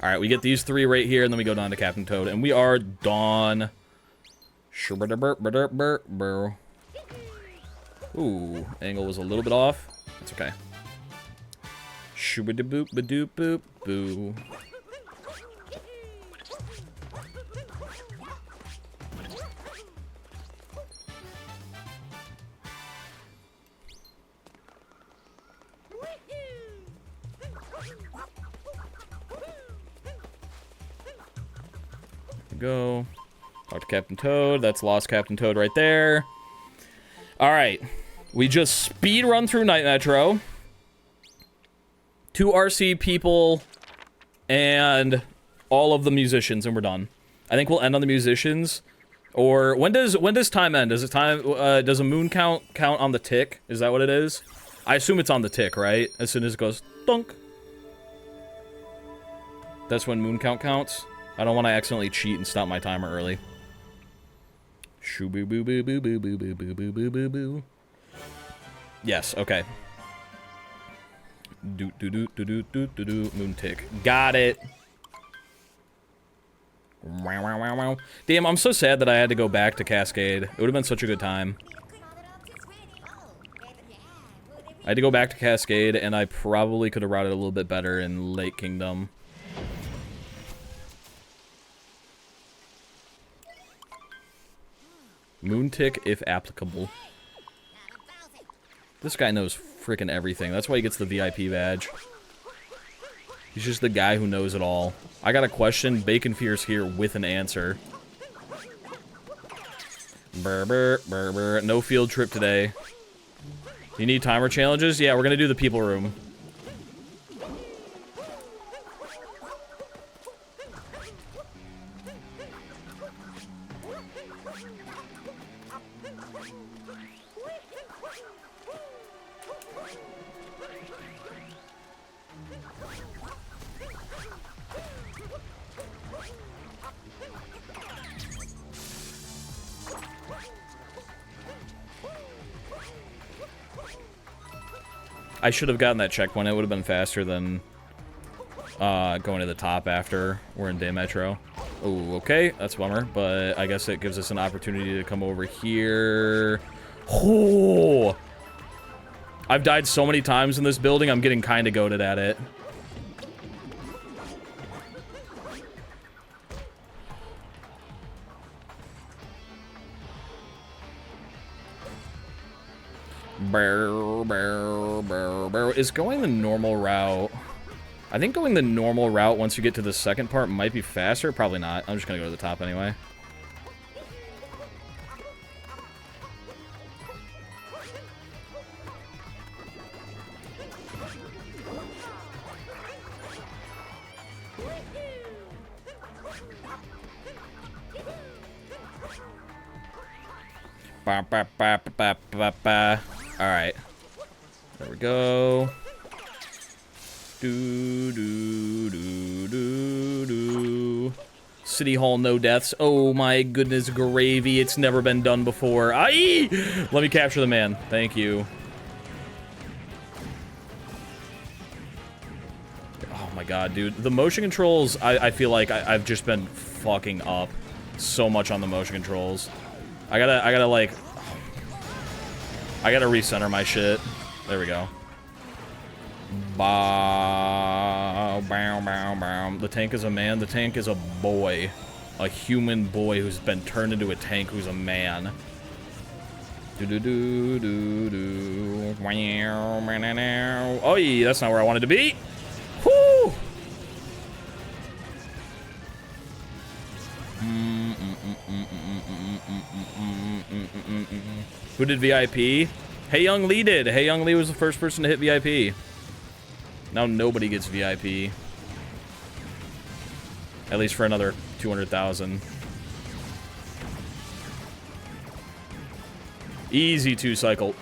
All right, we get these 3 right here, and then we go down to Captain Toad, and we are done. Ooh, angle was a little bit off. It's okay. Shoo-ba-da-boop, ba-doop, boop, boo. Go. Talk to Captain Toad. That's lost Captain Toad right there. Alright. We just speed run through Night Metro. 2 RC people. And all of the musicians, and we're done. I think we'll end on the musicians. Or when does time end? Does a moon count on the tick? Is that what it is? I assume it's on the tick, right? As soon as it goes dunk. That's when moon count counts. I don't want to accidentally cheat and stop my timer early. Shoo boo boo boo boo boo boo boo boo boo boo boo boo. Yes, okay. Do do do do do do do do. Moon tick. Got it. Wow, wow, wow, wow. Damn, I'm so sad that I had to go back to Cascade. It would have been such a good time. I had to go back to Cascade, and I probably could have routed a little bit better in Lake Kingdom. Moon tick, if applicable. This guy knows freaking everything. That's why he gets the VIP badge. He's just the guy who knows it all. I got a question. Bacon Fear's here with an answer. Brr, brr, brr, brr. No field trip today. You need timer challenges? Yeah, we're gonna do the people room. I should have gotten that checkpoint. It would have been faster than going to the top after we're in Day Metro. Oh, okay. That's a bummer, but I guess it gives us an opportunity to come over here. Oh! I've died so many times in this building, I'm getting kind of goated at it. Brr, brr, brr, brr. Is going the normal route... I think going the normal route once you get to the second part might be faster. Probably not. I'm just gonna go to the top anyway. Ba, ba, ba, ba, ba, ba. All right. There we go. Do, do, do, do, do. City Hall, no deaths. Oh my goodness, gravy. It's never been done before. Aye! Let me capture the man. Thank you. Oh my god, dude. The motion controls, I feel like I've just been fucking up so much on the motion controls. I gotta like... I gotta recenter my shit. There we go. Bow, bow, bow, bow. The tank is a man. The tank is a boy. A human boy who's been turned into a tank who's a man. Do do do do do. Oh, yeah, that's not where I wanted to be. Whoo! Who did VIP? Hey Young Lee did. Hey Young Lee was the first person to hit VIP. Now nobody gets VIP. At least for another 200,000. Easy 2-cycle.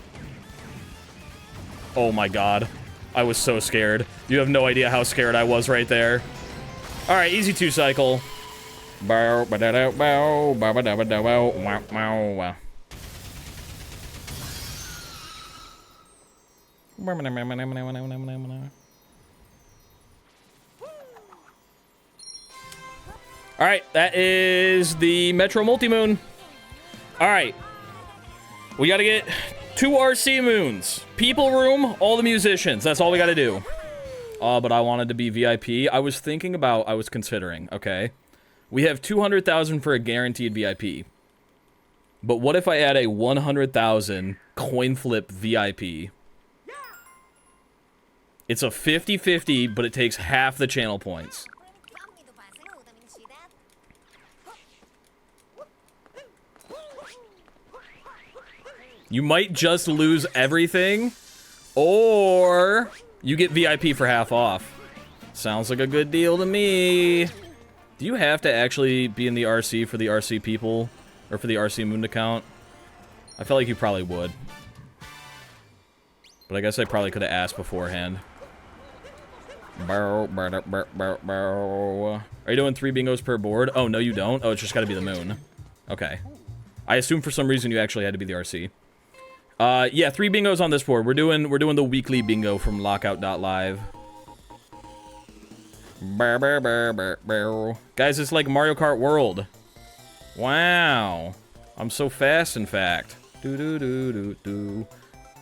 Oh my god. I was so scared. You have no idea how scared I was right there. Alright, easy 2-cycle. Bow, ba da da bow, ba ba da ba da bow, wow, wow, wow. Alright, that is the Metro Multi-Moon. Alright. We gotta get 2 RC moons. People room, all the musicians. That's all we gotta do. But I wanted to be VIP. I was considering, okay. We have 200,000 for a guaranteed VIP. But what if I add a 100,000 coin flip VIP? It's a 50-50, but it takes half the channel points. You might just lose everything, or you get VIP for half off. Sounds like a good deal to me. Do you have to actually be in the RC for the RC people, or for the RC Moon account? I feel like you probably would. But I guess I probably could have asked beforehand. Are you doing 3 bingos per board? Oh, no you don't? Oh, it's just gotta be the moon. Okay. I assume for some reason you actually had to be the RC. Yeah, 3 bingos on this board. We're doing the weekly bingo from Lockout.live. Guys, it's like Mario Kart World. Wow. I'm so fast, in fact. Do do do do do.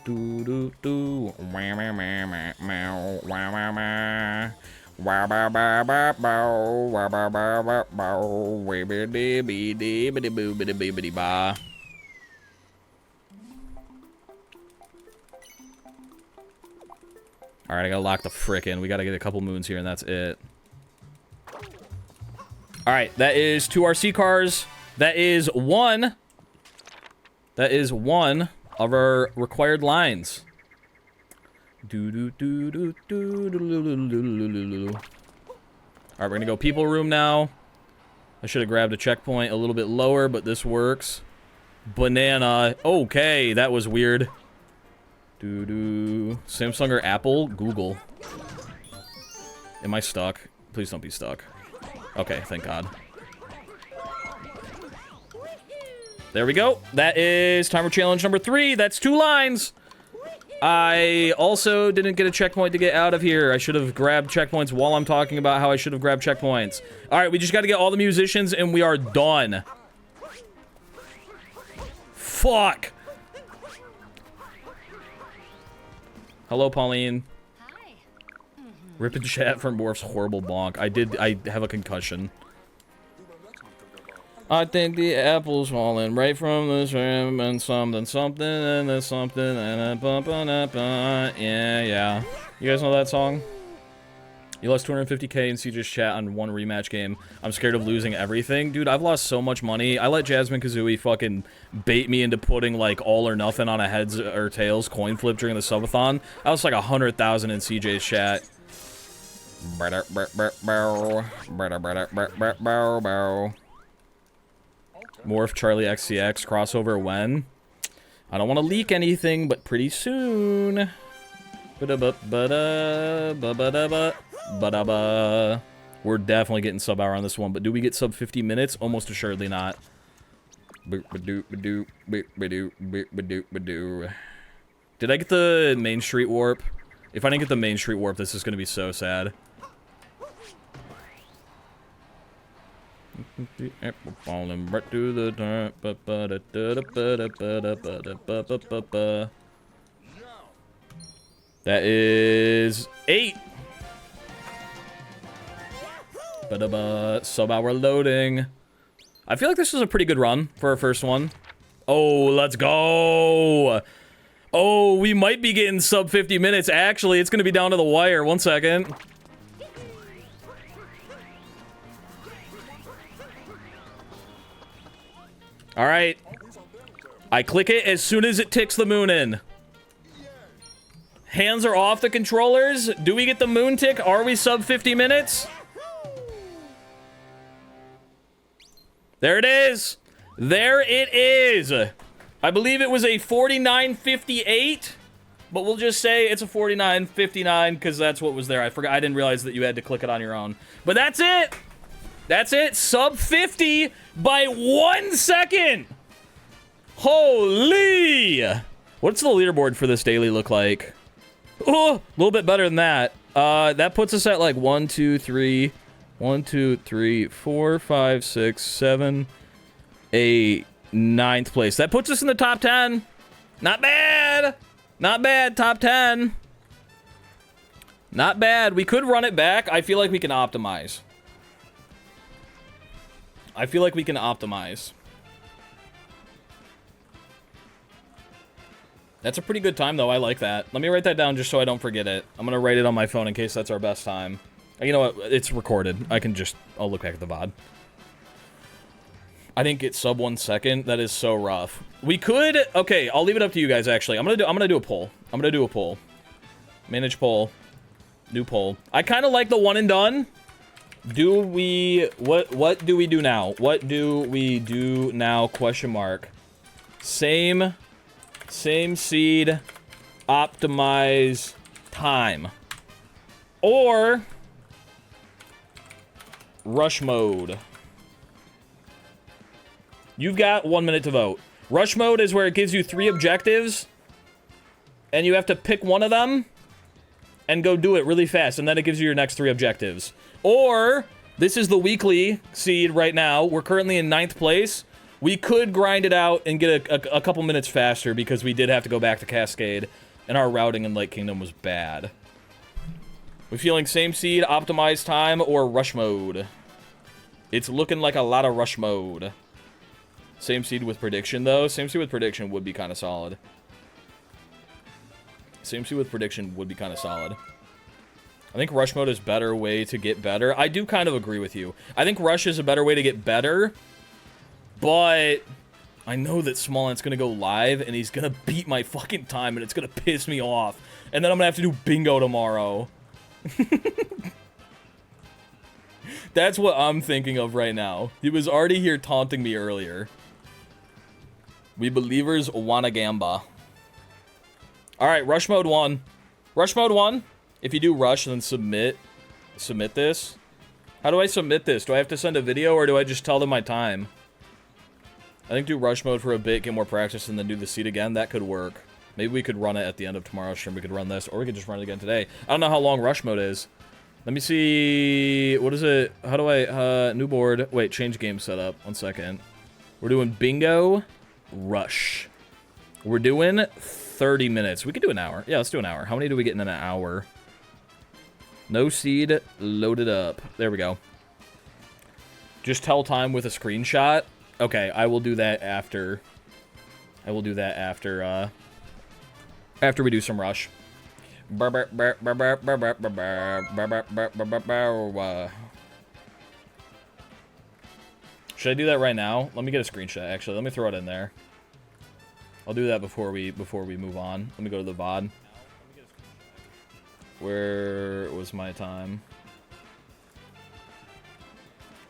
Do do do. Wah wah wah wah wah wah wah. Wah ba ba ba bow. Wah ba ba ba bow. Wibbidi bidi bidi boo bidi bidi ba. Alright, I gotta lock the frick in. We gotta get a couple moons here, and that's it. Alright, that is 2 RC cars. That is one. That is one of our required lines. Alright, we're gonna go people room now. I should have grabbed a checkpoint a little bit lower, but this works. Banana. Okay, that was weird. Samsung or Apple? Google. Am I stuck? Please don't be stuck. Okay, thank God. There we go. That is timer challenge number 3. That's 2 lines. I also didn't get a checkpoint to get out of here. I should have grabbed checkpoints while I'm talking about how I should have grabbed checkpoints. All right, we just got to get all the musicians and we are done. Fuck. Hello, Pauline. Hi. Rip in chat from Morph's horrible bonk. I have a concussion. I think the apple's falling right from the trim and something and there's something and a yeah. You guys know that song? You lost 250k in CJ's chat on one rematch game. I'm scared of losing everything. Dude, I've lost so much money. I let Jasmine Kazooie fucking bait me into putting like all or nothing on a heads or tails coin flip during the subathon. I was like 100,000 in CJ's chat. Morph Charlie XCX crossover when? I don't want to leak anything, but pretty soon. We're definitely getting sub hour on this one, but do we get sub 50 minutes? Almost assuredly not. Did I get the Main Street warp? If I didn't get the Main Street warp, this is going to be so sad. Falling right to the dirt. That is 8. Sub hour loading. I feel like this is a pretty good run for our first one. Oh, let's go. Oh, we might be getting sub 50 minutes. Actually, it's going to be down to the wire. 1 second. All right. I click it as soon as it ticks the moon in. Hands are off the controllers. Do we get the moon tick? Are we sub 50 minutes? There it is. There it is. I believe it was a 49.58, but we'll just say it's a 49.59 because that's what was there. I forgot. I didn't realize that you had to click it on your own. But that's it. That's it. Sub 50 by 1 second. Holy. What's the leaderboard for this daily look like? Oh, a little bit better than that. That puts us at like 1, 2, 3, 4, 5, 6, 7, 8, 9th place. That puts us in the top 10. Not bad. Not bad. Top 10. Not bad. We could run it back. I feel like we can optimize. I feel like we can optimize. That's a pretty good time, though. I like that. Let me write that down just so I don't forget it. I'm going to write it on my phone in case that's our best time. You know what? It's recorded. I'll look back at the VOD. I didn't get sub 1 second. That is so rough. We could... Okay, I'll leave it up to you guys, actually. I'm gonna do a poll. I'm gonna do a poll. Manage poll. New poll. I kind of like the one and done. Do we... What do we do now? What do we do now? Question mark. Same seed. Optimize time. Or... rush mode. You've got 1 minute to vote. Rush mode is where it gives you 3 objectives, and you have to pick one of them and go do it really fast, and then it gives you your next 3 objectives. Or, this is the weekly seed right now. We're currently in 9th place. We could grind it out and get a couple minutes faster because we did have to go back to Cascade, and our routing in Lake Kingdom was bad. We feeling same seed, optimized time, or rush mode? It's looking like a lot of rush mode. Same seed with prediction, though. Same seed with prediction would be kind of solid. Same seed with prediction would be kind of solid. I think rush mode is a better way to get better. I do kind of agree with you. I think rush is a better way to get better, but I know that Smallant's going to go live, and he's going to beat my fucking time, and it's going to piss me off. And then I'm going to have to do bingo tomorrow. That's what I'm thinking of right now. He was already here taunting me earlier. We believers wanna gamba. Alright, rush mode 1. Rush mode 1. If you do rush, then submit this. How do I submit this? Do I have to send a video, or do I just tell them my time? I think do rush mode for a bit, get more practice, and then do the seed again. That could work. Maybe we could run it at the end of tomorrow's stream. We could run this, or we could just run it again today. I don't know how long rush mode is. Let me see. What is it? How do I, new board. Wait, change game setup. 1 second. We're doing bingo, rush. We're doing 30 minutes. We could do an hour. Yeah, let's do an hour. How many do we get in an hour? No seed, loaded up. There we go. Just tell time with a screenshot. Okay, I will do that after. I will do that after, after we do some rush. Should I do that right now? Let me get a screenshot, actually. Let me throw it in there. I'll do that before we move on. Let me go to the VOD. Where was my time?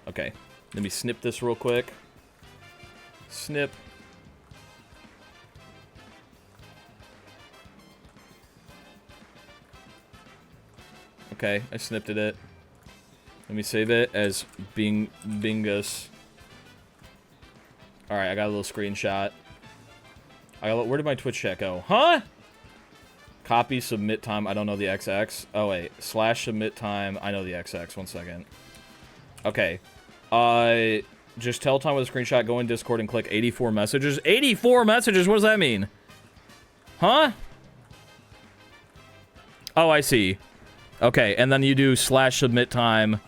Okay. Let me snip this real quick. Snip. Okay, I snipped it. Let me save it as Bingus. Alright, I got a little screenshot. Where did my Twitch chat go? Huh? Copy, submit time. I don't know the XX. Oh, wait. / submit time. I know the XX. 1 second. Okay. Just tell time with a screenshot. Go in Discord and click 84 messages. 84 messages? What does that mean? Huh? Oh, I see. Okay, and then you do / submit time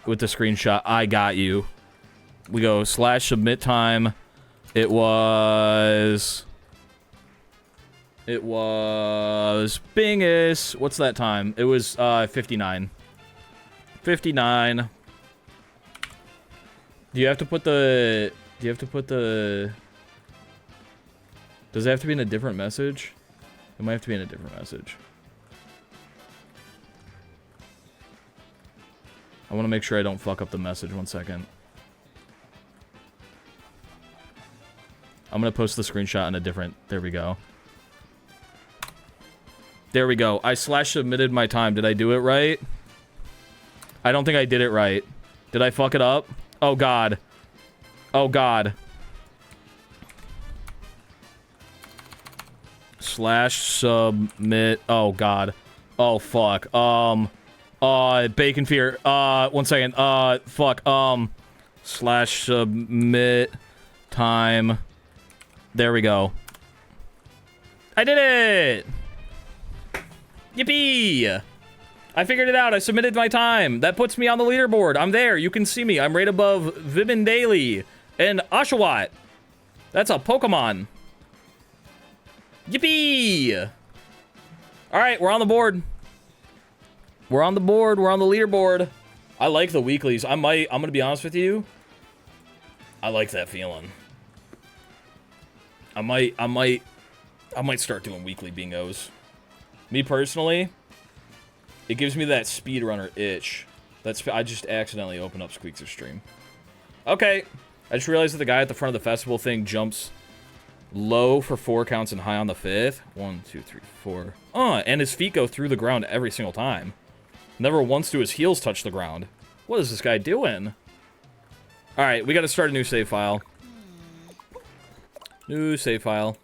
with the screenshot. I got you. We go / submit time. It was Bingus. What's that time? It was 59. 59. Do you have to put the Does it have to be in a different message? It might have to be in a different message. I want to make sure I don't fuck up the message. 1 second. I'm going to post the screenshot in a different... There we go. There we go. I / submitted my time. Did I do it right? I don't think I did it right. Did I fuck it up? Oh, God. Oh, God. / submit... Oh, God. Oh, fuck. Bacon fear. 1 second. Fuck. / submit time. There we go. I did it! Yippee! I figured it out. I submitted my time. That puts me on the leaderboard. I'm there. You can see me. I'm right above Vibin Daily and Oshawott. That's a Pokemon. Yippee! Alright, we're on the board. We're on the board. We're on the leaderboard. I like the weeklies. I'm gonna be honest with you. I like that feeling. I might start doing weekly bingos. Me personally, it gives me that speedrunner itch. I just accidentally opened up Squeaks' stream. Okay. I just realized that the guy at the front of the festival thing jumps low for 4 counts and high on the 5th. 1, 2, 3, 4. And his feet go through the ground every single time. Never once do his heels touch the ground. What is this guy doing? Alright, we gotta start a new save file. New save file.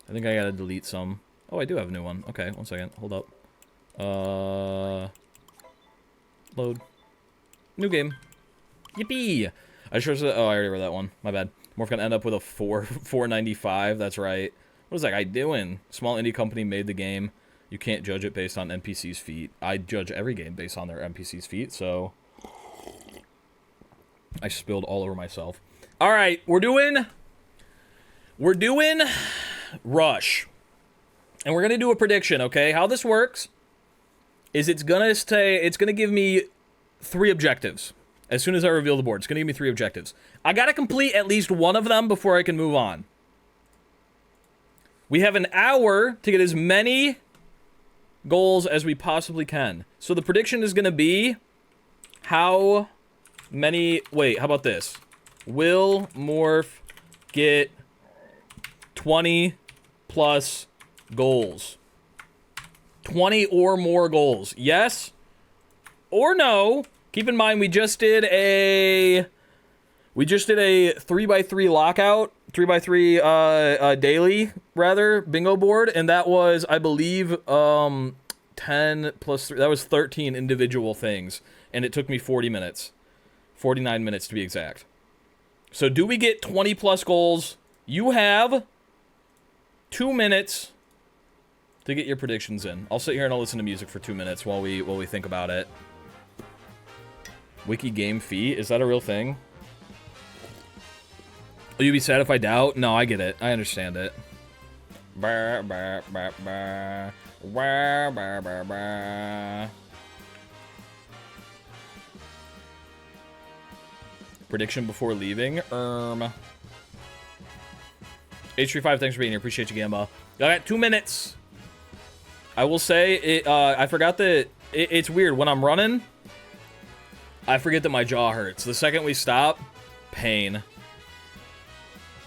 I think I gotta delete some. Oh, I do have a new one. Okay, one second. Hold up. Load. New game. Yippee! I sure said, oh, I already read that one. My bad. Morph gonna end up with a 495. That's right. What is that guy doing? Small indie company made the game. You can't judge it based on NPC's feet. I judge every game based on their NPC's feet, so... I spilled all over myself. Alright, we're doing Rush. And we're gonna do a prediction, okay? How this works is it's gonna give me 3 objectives. As soon as I reveal the board, it's gonna give me 3 objectives. I gotta complete at least one of them before I can move on. We have an hour to get as many goals as we possibly can. So the prediction is gonna be how many... Wait, how about this? Will Morph get 20 plus goals? 20 or more goals. Yes or no? Keep in mind, we just did a 3x3 lockout, 3x3 daily, rather, bingo board, and that was, I believe, 10 plus 3, that was 13 individual things, and it took me 40 minutes. 49 minutes to be exact. So do we get 20 plus goals? You have 2 minutes to get your predictions in. I'll sit here and I'll listen to music for 2 minutes while we think about it. Wiki game fee, is that a real thing? Will you be sad if I doubt? No, I get it. I understand it. Prediction before leaving? H35, thanks for being here. Appreciate you, Gamba. I got 2 minutes. I will say, it. I forgot that... It's weird. When I'm running, I forget that my jaw hurts. The second we stop, pain.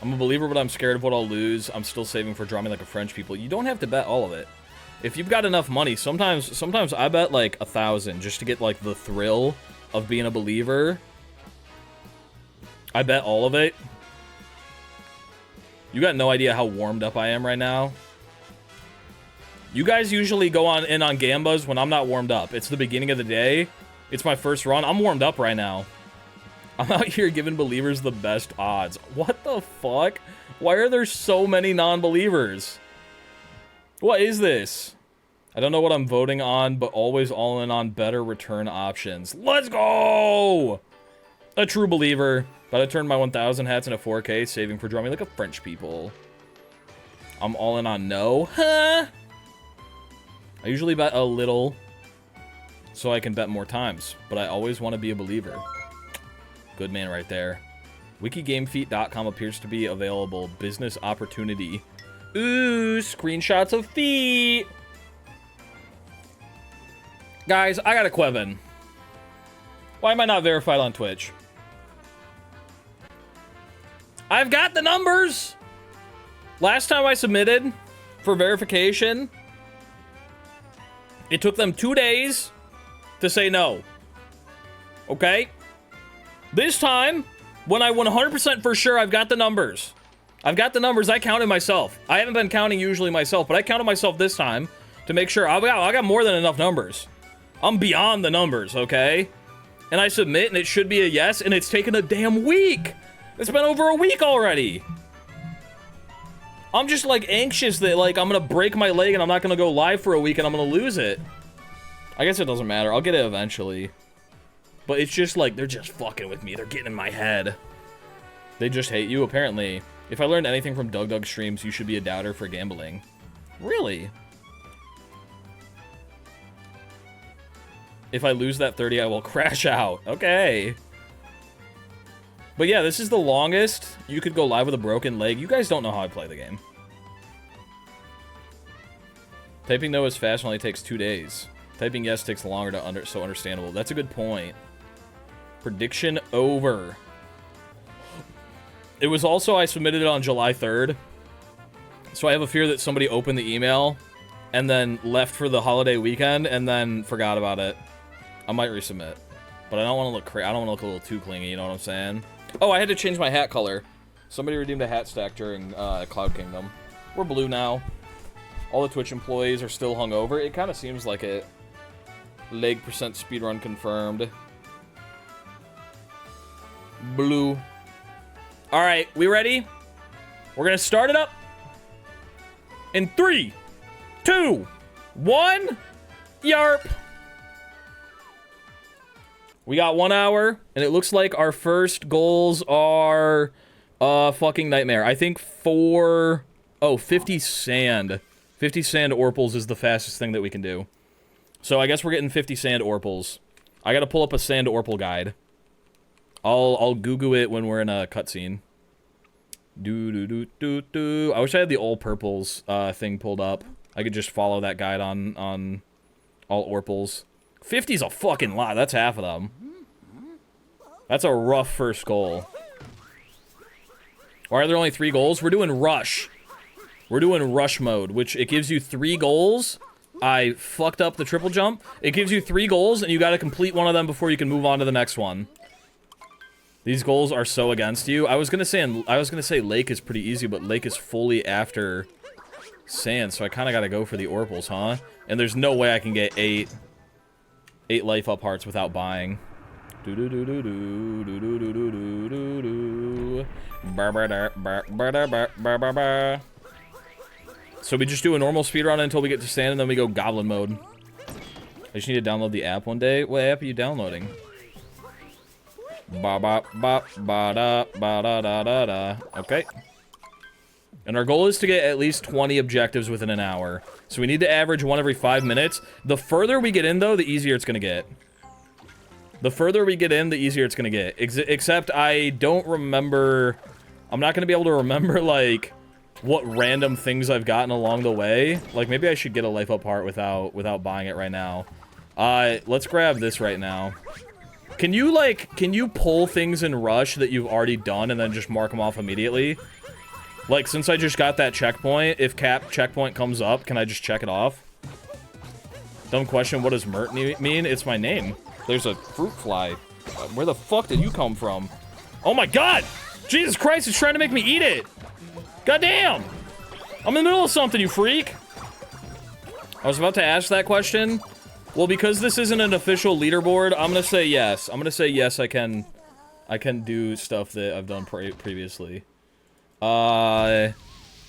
I'm a believer, but I'm scared of what I'll lose. I'm still saving for drumming like a French people. You don't have to bet all of it. If you've got enough money, sometimes I bet like 1,000 just to get like the thrill of being a believer. I bet all of it. You got no idea how warmed up I am right now. You guys usually go in on Gambas when I'm not warmed up. It's the beginning of the day. It's my first run. I'm warmed up right now. I'm out here giving believers the best odds. What the fuck? Why are there so many non-believers? What is this? I don't know what I'm voting on, but always all in on better return options. Let's go! A true believer. But I turned my 1,000 hats into 4K, saving for drumming like a French people. I'm all in on no. Huh? I usually bet a little so I can bet more times, but I always want to be a believer. Good man right there. Wikigamefeet.com appears to be available. Business opportunity. Ooh, screenshots of feet. Guys, I got a Quevin. Why am I not verified on Twitch? I've got the numbers. Last time I submitted for verification, it took them 2 days to say no. Okay? This time, when I 100% for sure, I've got the numbers. I've got the numbers. I counted myself. I haven't been counting usually myself, but I counted myself this time to make sure I got more than enough numbers. I'm beyond the numbers, okay? And I submit, and it should be a yes, and it's taken a damn week. It's been over a week already. I'm just, like, anxious that, like, I'm gonna break my leg and I'm not gonna go live for a week and I'm gonna lose it. I guess it doesn't matter. I'll get it eventually. But it's just, like, they're just fucking with me. They're getting in my head. They just hate you, apparently. If I learned anything from Doug streams, you should be a doubter for gambling. Really? If I lose that 30, I will crash out. Okay. But yeah, this is the longest you could go live with a broken leg. You guys don't know how I play the game. Typing no is fast and only takes 2 days. Typing yes takes longer to so understandable. That's a good point. Prediction over. It was also, I submitted it on July 3rd. So I have a fear that somebody opened the email and then left for the holiday weekend and then forgot about it. I might resubmit. But I don't want to look I don't want to look a little too clingy, you know what I'm saying? Oh, I had to change my hat color. Somebody redeemed a hat stack during Cloud Kingdom. We're blue now. All the Twitch employees are still hungover. It kind of seems like it. Leg percent speedrun confirmed. Blue. Alright, we ready? We're gonna start it up. In 3, 2, 1. Yarp. We got 1 hour, and it looks like our first goals are fucking nightmare. I think 50 sand. 50 sand orpals is the fastest thing that we can do. So I guess we're getting 50 sand orpals. I gotta pull up a sand orpal guide. I'll Google it when we're in a cutscene. I wish I had the all purples thing pulled up. I could just follow that guide on all orpals. 50's a fucking lot. That's half of them. That's a rough first goal. Why are there only 3 goals? We're doing rush. We're doing rush mode, which it gives you 3 goals. I fucked up the triple jump. It gives you 3 goals, and you gotta complete one of them before you can move on to the next one. These goals are so against you. I was gonna say lake is pretty easy, but lake is fully after sand, so I kind of gotta go for the orpals, huh? And there's no way I can get 8 life up hearts without buying. So we just do a normal speedrun until we get to sand, and then we go goblin mode. I just need to download the app one day. What app are you downloading? Okay. And our goal is to get at least 20 objectives within an hour. So we need to average 1 every 5 minutes. The further we get in, though, the easier it's gonna get. The further we get in, the easier it's gonna get. Except I don't remember... I'm not gonna be able to remember, like, what random things I've gotten along the way. Like, maybe I should get a life up heart without buying it right now. Let's grab this right now. Can you pull things in Rush that you've already done and then just mark them off immediately? Like, since I just got that checkpoint, if cap checkpoint comes up, can I just check it off? Dumb question, what does Mert mean? It's my name. There's a fruit fly. Where the fuck did you come from? Oh my god! Jesus Christ, it's trying to make me eat it! Goddamn! I'm in the middle of something, you freak! I was about to ask that question. Well, because this isn't an official leaderboard, I'm gonna say yes. I'm gonna say yes, I can do stuff that I've done previously.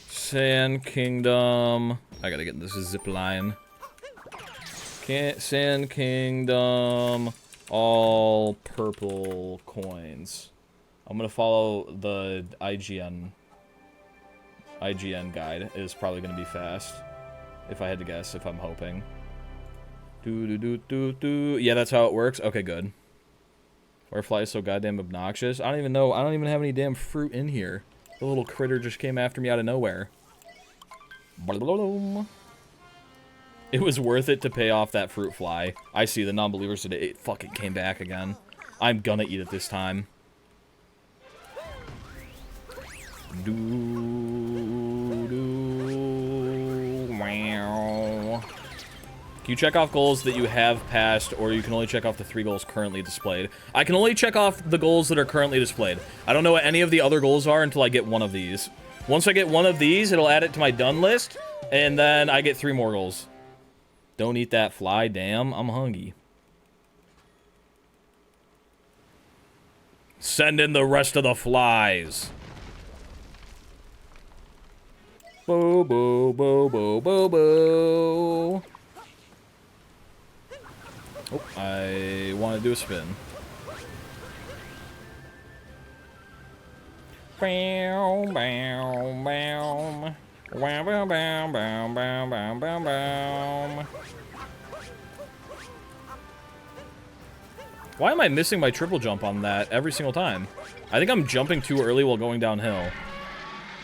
Sand Kingdom. I gotta get in this zip line. Sand Kingdom. All purple coins. I'm gonna follow the IGN guide. It is probably gonna be fast. If I had to guess, if I'm hoping. Yeah, that's how it works. Okay, good. Firefly is so goddamn obnoxious. I don't even know. I don't even have any damn fruit in here. The little critter just came after me out of nowhere. It was worth it to pay off that fruit fly. I see the non-believers today. It fucking came back again. I'm gonna eat it this time. Wow. You check off goals that you have passed, or you can only check off the 3 goals currently displayed. I can only check off the goals that are currently displayed. I don't know what any of the other goals are until I get one of these. Once I get one of these, it'll add it to my done list, and then I get 3 more goals. Don't eat that fly, damn. I'm hungry. Send in the rest of the flies. Bo, bo, bo, bo, bo, bo. Oh, I want to do a spin. Bow, bow, bow. Bow, bow, bow, bow, bow, bow, bow, bow. Why am I missing my triple jump on that every single time? I think I'm jumping too early while going downhill.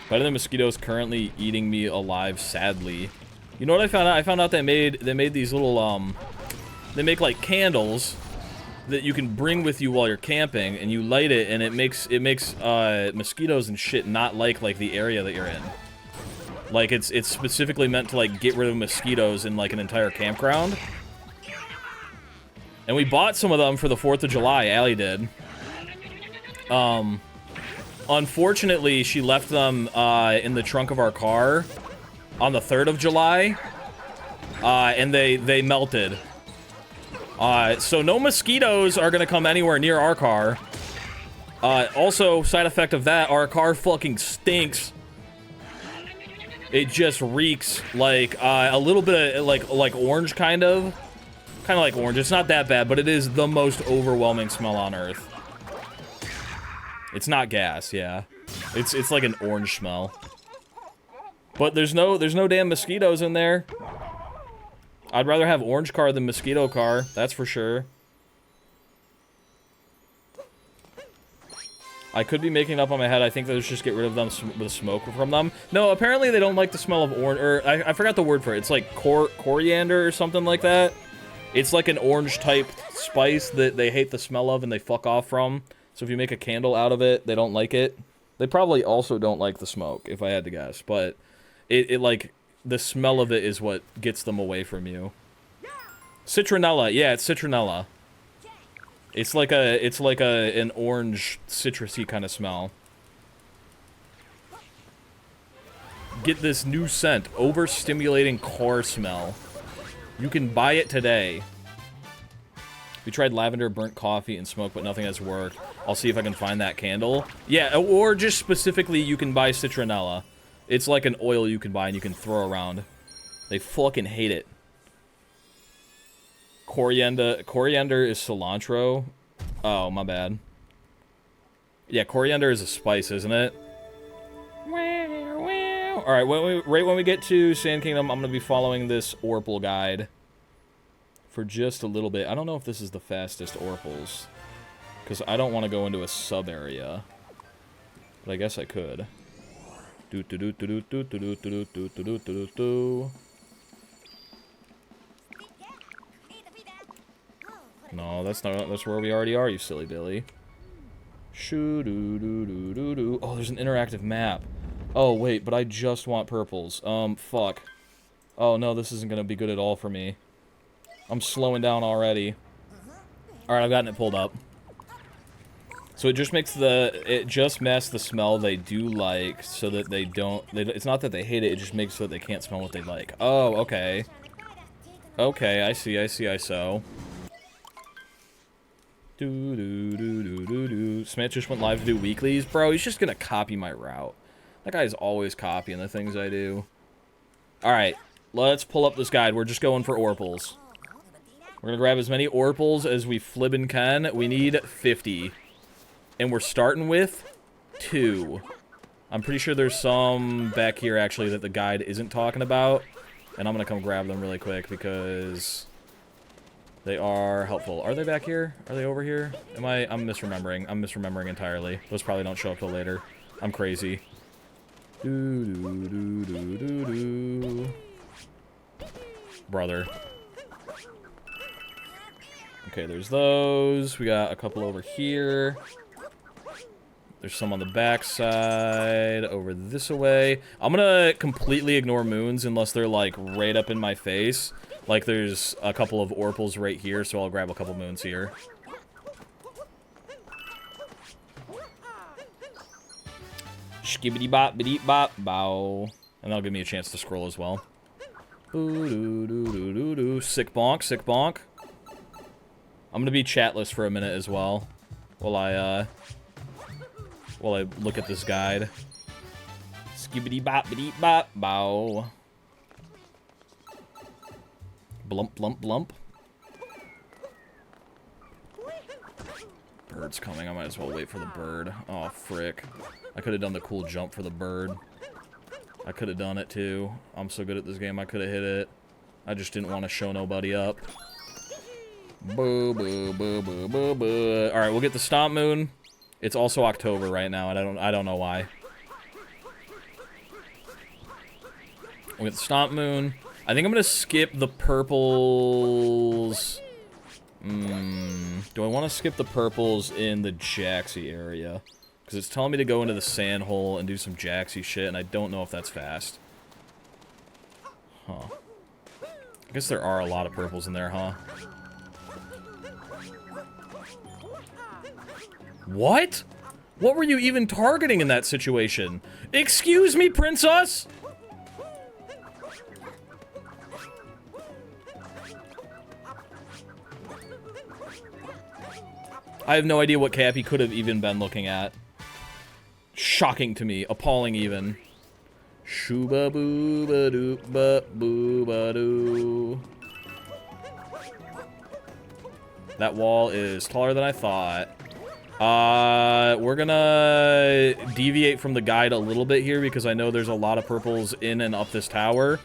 Better than mosquitoes currently eating me alive, sadly. You know what I found out? I found out they made these little, they make, like, candles that you can bring with you while you're camping, and you light it, and it makes mosquitoes and shit not like the area that you're in. Like, it's specifically meant to, like, get rid of mosquitoes in, like, an entire campground. And we bought some of them for the 4th of July, Allie did. Unfortunately, she left them in the trunk of our car on the 3rd of July, and they melted. So no mosquitoes are gonna come anywhere near our car. Also, side effect of that, our car fucking stinks. It just reeks like a little bit of like orange, kind of like orange. It's not that bad, but it is the most overwhelming smell on earth. It's not gas, yeah. It's like an orange smell. But there's no damn mosquitoes in there. I'd rather have orange car than mosquito car, that's for sure. I could be making it up on my head. I think let's just get rid of them with smoke from them. No, apparently they don't like the smell of orange, or I forgot the word for it. It's like coriander or something like that. It's like an orange type spice that they hate the smell of and they fuck off from. So if you make a candle out of it, they don't like it. They probably also don't like the smoke, if I had to guess. But it like, the smell of it is what gets them away from you. Citronella, yeah, it's citronella. It's like an orange citrusy kind of smell. Get this new scent, overstimulating car smell. You can buy it today. We tried lavender, burnt coffee, and smoke, but nothing has worked. I'll see if I can find that candle. Yeah, or just specifically, you can buy citronella. It's like an oil you can buy and you can throw around. They fucking hate it. Coriander is cilantro. Oh, my bad. Yeah, coriander is a spice, isn't it? Alright, right when we get to Sand Kingdom, I'm going to be following this Orpal guide for just a little bit. I don't know if this is the fastest Orpals, because I don't want to go into a sub-area. But I guess I could. No, that's not. That's where we already are, you silly Billy. Shoo-doo-doo-doo-doo-doo. Oh, there's an interactive map. Oh, wait, but I just want purples. Fuck. Oh, no, this isn't gonna be good at all for me. I'm slowing down already. Alright, I've gotten it pulled up. So it just makes it just masks the smell they do like, so that they don't, it's not that they hate it, it just makes so that they can't smell what they like. Oh, okay. Okay, I see, I so. Smallant just went live to do weeklies. Bro, he's just gonna copy my route. That guy's always copying the things I do. Alright, let's pull up this guide. We're just going for Orpals. We're gonna grab as many Orpals as we flibbin' can. We need 50. And we're starting with 2. I'm pretty sure there's some back here, actually, that the guide isn't talking about. And I'm gonna come grab them really quick, because they are helpful. Are they back here? Are they over here? I'm misremembering. I'm misremembering entirely. Those probably don't show up till later. I'm crazy. Brother. Okay, there's those. We got a couple over here. There's some on the back side, over this way. I'm gonna completely ignore moons unless they're, like, right up in my face. Like, there's a couple of Orpals right here, so I'll grab a couple moons here. Skibbity-bop-biddy-bop-bow. And that'll give me a chance to scroll as well. Ooh-doo-doo-doo-doo-doo. Sick bonk, sick bonk. I'm gonna be chatless for a minute as well, while I look at this guide. Skibbity-bop-biddy-bop-bow. Blump, blump, blump. Bird's coming. I might as well wait for the bird. Oh, frick. I could have done the cool jump for the bird. I could have done it, too. I'm so good at this game, I could have hit it. I just didn't want to show nobody up. Boo, boo, boo, boo, boo, boo. Alright, we'll get the Stomp Moon. It's also October right now, and I don't know why. We'll get the Stomp Moon. I think I'm gonna skip the purples. Do I want to skip the purples in the Jaxie area? Because it's telling me to go into the sand hole and do some Jaxie shit, and I don't know if that's fast. Huh. I guess there are a lot of purples in there, huh? What? What were you even targeting in that situation? Excuse me, princess? I have no idea what cap he could have even been looking at. Shocking to me. Appalling even. Shooba booba doo ba booba doo. That wall is taller than I thought. We're gonna deviate from the guide a little bit here because I know there's a lot of purples in and up this tower.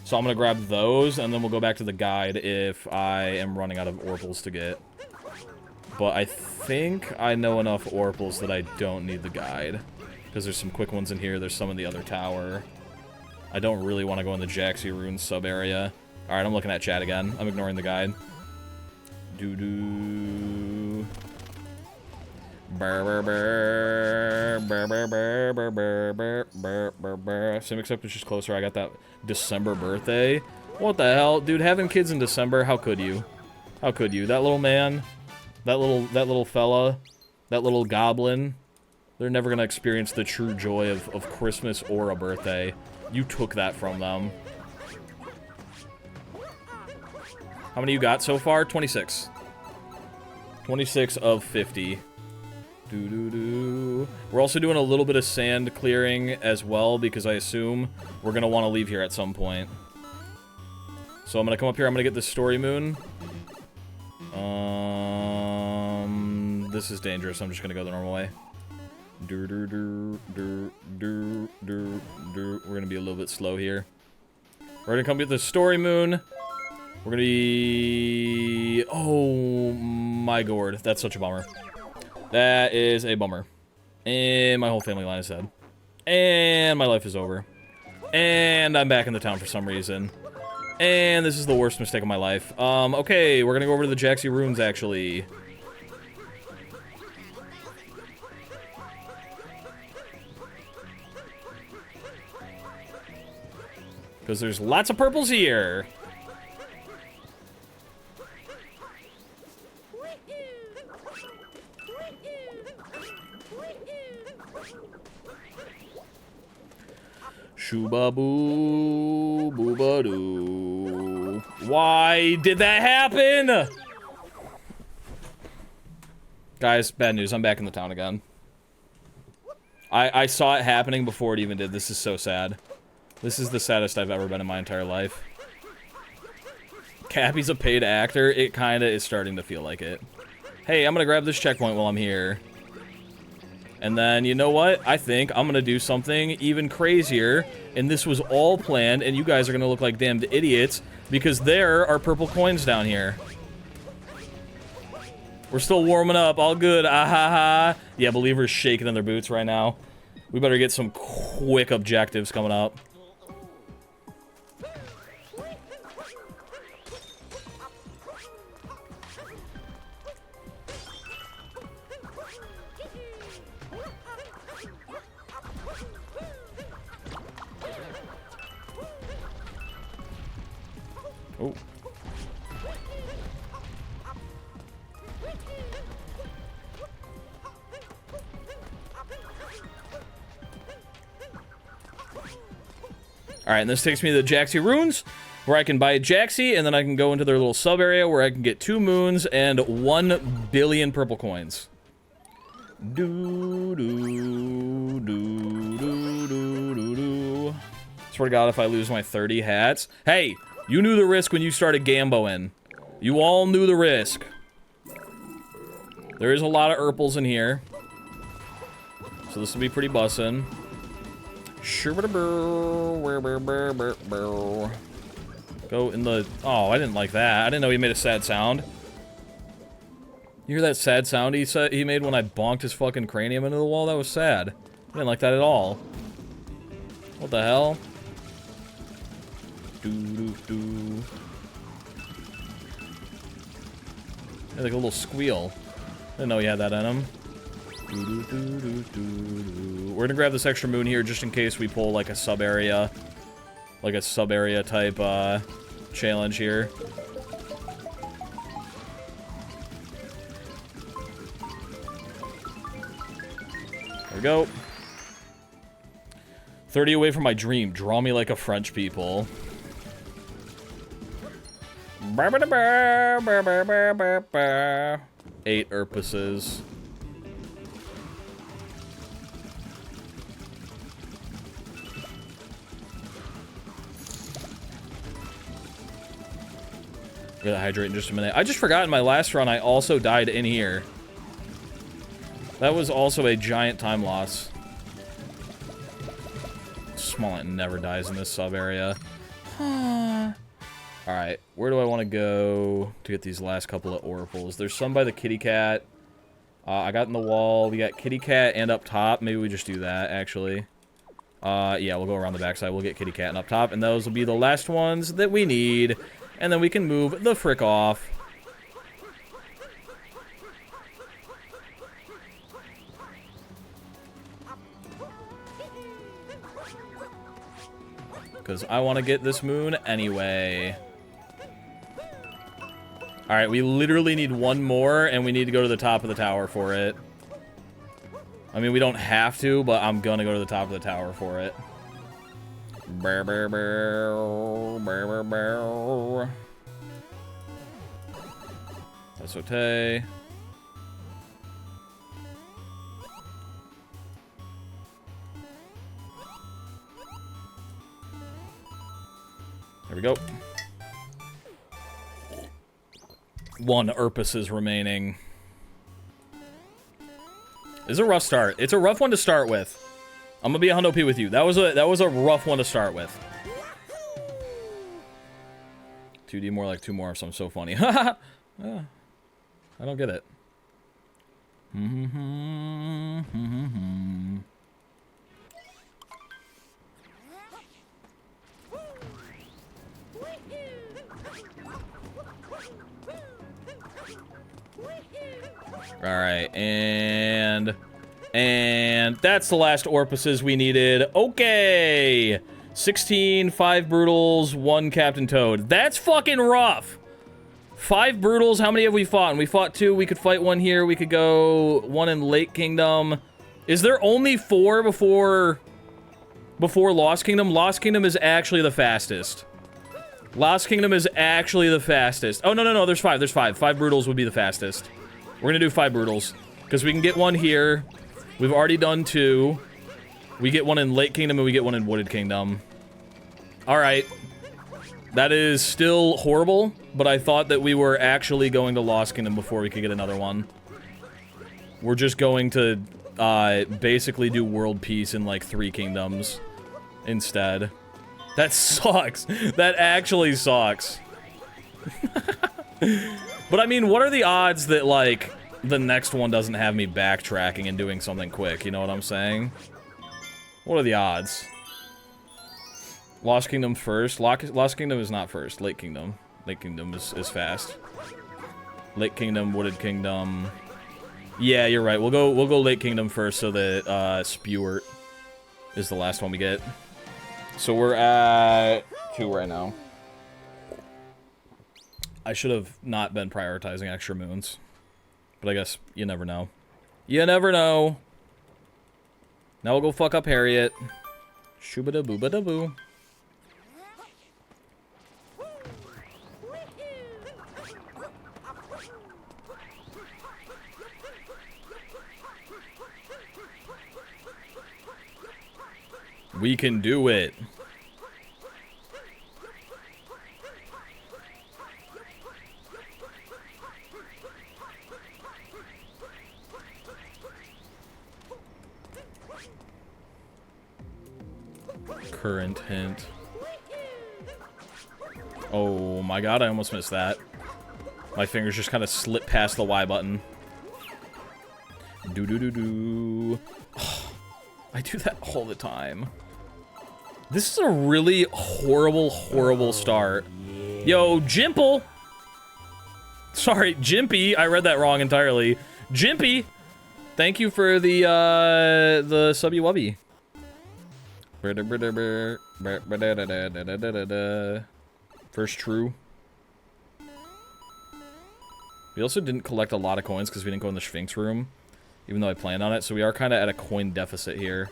So I'm gonna grab those and then we'll go back to the guide if I am running out of orpals to get. But I think I know enough orpals that I don't need the guide. Because there's some quick ones in here, there's some in the other tower. I don't really want to go in the Jaxi Ruins sub-area. Alright, I'm looking at chat again. I'm ignoring the guide. Doo-doo. Burr, burr, burr, burr, burr, burr, burr, burr, burr, burr, burr. Sim acceptance is closer. I got that December birthday. What the hell? Dude, having kids in December, how could you? How could you? That little man, that little fella, that little goblin, they're never gonna experience the true joy of Christmas or a birthday. You took that from them. How many you got so far? 26. 26 of 50. Doo-doo-doo. We're also doing a little bit of sand clearing as well because I assume we're going to want to leave here at some point. So I'm going to come up here. I'm going to get this story moon. This is dangerous. I'm just going to go the normal way. We're going to be a little bit slow here. We're going to come get the story moon. We're going to be... Oh, my gourd. That's such a bummer. That is a bummer. And my whole family line is dead. And my life is over. And I'm back in the town for some reason. And this is the worst mistake of my life. Okay, we're going to go over to the Jaxi Ruins, actually. Because there's lots of purples here. Shooba-boo, booba-doo. Why did that happen? Guys, bad news. I'm back in the town again. I saw it happening before it even did. This is so sad. This is the saddest I've ever been in my entire life. Cappy's a paid actor. It kinda is starting to feel like it. Hey, I'm gonna grab this checkpoint while I'm here. And then, you know what? I think I'm gonna do something even crazier. And this was all planned, and you guys are gonna look like damned idiots, because there are purple coins down here. We're still warming up, all good, ah-ha-ha. Yeah, believers shaking in their boots right now. We better get some quick objectives coming up. Oh. Alright, and this takes me to the Jaxi Ruins, where I can buy a Jaxi, and then I can go into their little sub-area where I can get 2 moons and 1 billion purple coins. Do-do-do-do-do-do-do. Swear to God, if I lose my 30 hats... Hey! You knew the risk when you started Gamboing. You all knew the risk. There is a lot of Urpals in here. So this will be pretty bussin'. Go in the... Oh, I didn't like that. I didn't know he made a sad sound. You hear that sad sound he made when I bonked his fucking cranium into the wall? That was sad. I didn't like that at all. What the hell? Do-do-do. Had like a little squeal. Didn't know he had that in him. Do-do-do-do-do-do. We're gonna grab this extra moon here just in case we pull like a sub-area. Like a sub-area type challenge here. we go. 30 away from my dream. Draw me like a French people. 8 Urpuses. We're gonna hydrate in just a minute. I just forgot in my last run I also died in here. That was also a giant time loss. Smallant never dies in this sub area. Alright, where do I want to go to get these last couple of oracles? There's some by the kitty cat. I got in the wall. We got kitty cat and up top. Maybe we just do that, actually. Yeah, we'll go around the backside. We'll get kitty cat and up top, and those will be the last ones that we need. And then we can move the frick off. Because I want to get this moon anyway. Alright, we literally need one more, and we need to go to the top of the tower for it. I mean, we don't have to, but I'm gonna go to the top of the tower for it. Brr, brr, brr, brr, brr, brr. That's okay. There we go. 1 Urpus is remaining. It's a rough start. It's a rough one to start with. I'm gonna be 100p with you. That was a rough one to start with. 2D more like 2 more, so I'm so funny. Yeah, I don't get it. Alright, and that's the last Orpuses we needed. Okay! 16, 5 Brutals, 1 Captain Toad. That's fucking rough! 5 Brutals, how many have we fought? And we fought 2, we could fight 1 here, we could go 1 in Lake Kingdom. Is there only 4 before Lost Kingdom? Lost Kingdom is actually the fastest. Lost Kingdom is actually the fastest. Oh, no, there's 5, there's 5. 5 Brutals would be the fastest. We're gonna do 5 Brutals. Because we can get 1 here. We've already done 2. We get 1 in Lake Kingdom and we get 1 in Wooded Kingdom. Alright. That is still horrible, but I thought that we were actually going to Lost Kingdom before we could get another one. We're just going to, basically do world peace in, like, 3 kingdoms instead. That sucks. That actually sucks. But, I mean, what are the odds that, like, the next one doesn't have me backtracking and doing something quick, you know what I'm saying? What are the odds? Lost Kingdom first. Lost Kingdom is not first. Lake Kingdom. Lake Kingdom is fast. Lake Kingdom, Wooded Kingdom. Yeah, you're right. We'll go Lake Kingdom first so that Spewart is the last one we get. So we're at 2 right now. I should have not been prioritizing extra moons. But I guess you never know. You never know. Now we'll go fuck up Harriet. Shooba-da-boo-ba-da-boo. We can do it. Current hint. Oh my god, I almost missed that. My fingers just kind of slipped past the Y button. Do-do-do-do. Oh, I do that all the time. This is a really horrible, horrible start. Yo, Jimple! Sorry, Jimpy. I read that wrong entirely. Jimpy! Thank you for the subby wubby. First true. We also didn't collect a lot of coins because we didn't go in the Sphinx room. even though I planned on it. So we are kind of at a coin deficit here.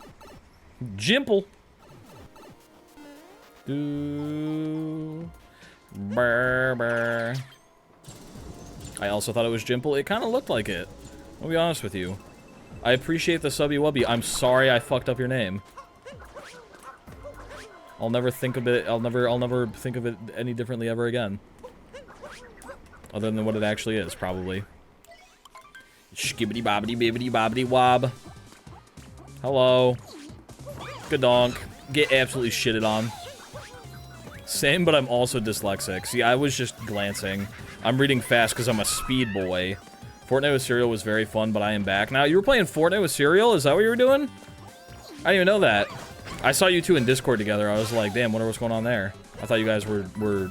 Jimple. Brr. I also thought it was Jimple. It kind of looked like it. I'll be honest with you. I appreciate the subby wubby. I'm sorry I fucked up your name. I'll never think of it. I'll never think of it any differently ever again. Other than what it actually is, probably. Skibbity bobbity bibbity bobbity wob. Hello. Good donk. Get absolutely shitted on. Same, but I'm also dyslexic. See, I was just glancing. I'm reading fast because I'm a speed boy. Fortnite with cereal was very fun, but I am back now. You were playing Fortnite with cereal? Is that what you were doing? I didn't even know that. I saw you two in Discord together. I was like, damn, wonder what's going on there. I thought you guys were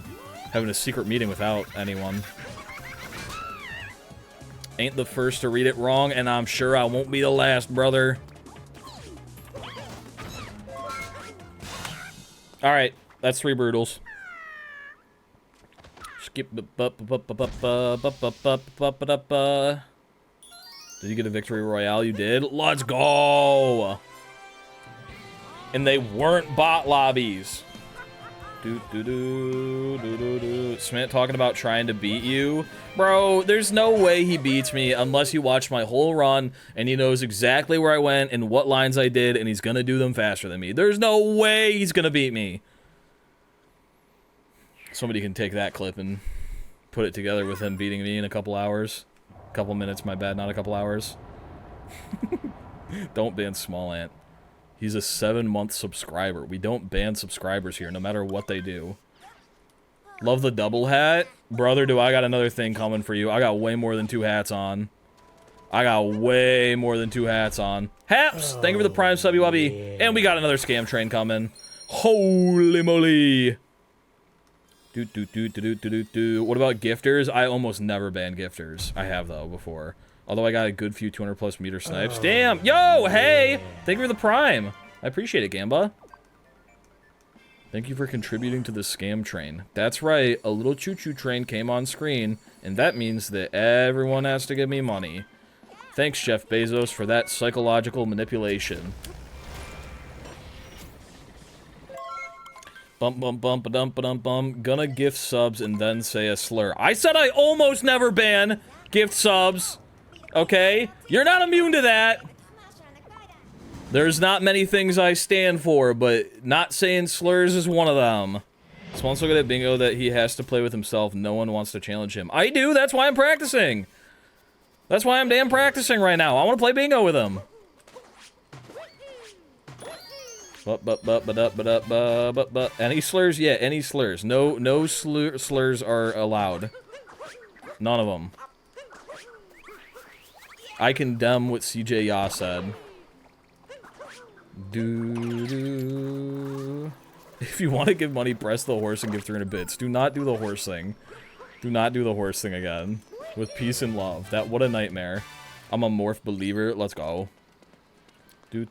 having a secret meeting without anyone. Ain't the first to read it wrong, and I'm sure I won't be the last, brother. Alright, that's 3 brutals. Skip. Did you get a victory royale? You did? Let's go! And they weren't bot lobbies. Smith talking about trying to beat you. Bro, there's no way he beats me unless he watched my whole run and he knows exactly where I went and what lines I did and he's gonna do them faster than me. There's no way he's gonna beat me. Somebody can take that clip and put it together with him beating me in a couple hours. A couple minutes, my bad, not a couple hours. Don't ban Smallant. He's a 7-month subscriber. We don't ban subscribers here, no matter what they do. Love the double hat. Brother, do I got another thing coming for you. I got way more than 2 hats on. I got way more than 2 hats on. Haps! Thank you for the Prime Subby Wubby. And we got another scam train coming. Holy moly! What about gifters? I almost never ban gifters. I have, though, before. Although I got a good few 200+ meter snipes. Damn! Yo! Hey! Thank you for the Prime. I appreciate it, Gamba. Thank you for contributing to the scam train. That's right, a little choo-choo train came on screen, and that means that everyone has to give me money. Thanks, Jeff Bezos, for that psychological manipulation. Bump, bump, bump, ba-dum, ba-dum, bum. Gonna gift subs and then say a slur. I said I almost never ban gift subs. Okay? You're not immune to that. There's not many things I stand for, but not saying slurs is one of them. Smallant so good at bingo that he has to play with himself. No one wants to challenge him. I do. That's why I'm practicing. That's why I'm damn practicing right now. I want to play bingo with him. Any slurs? Yeah, any slurs. No slurs are allowed. None of them. I condemn what CJ Ya said. If you want to give money, press the horse and give 300 bits. Do not do the horse thing. Do not do the horse thing again. With peace and love. What a nightmare. I'm a morph believer. Let's go. Just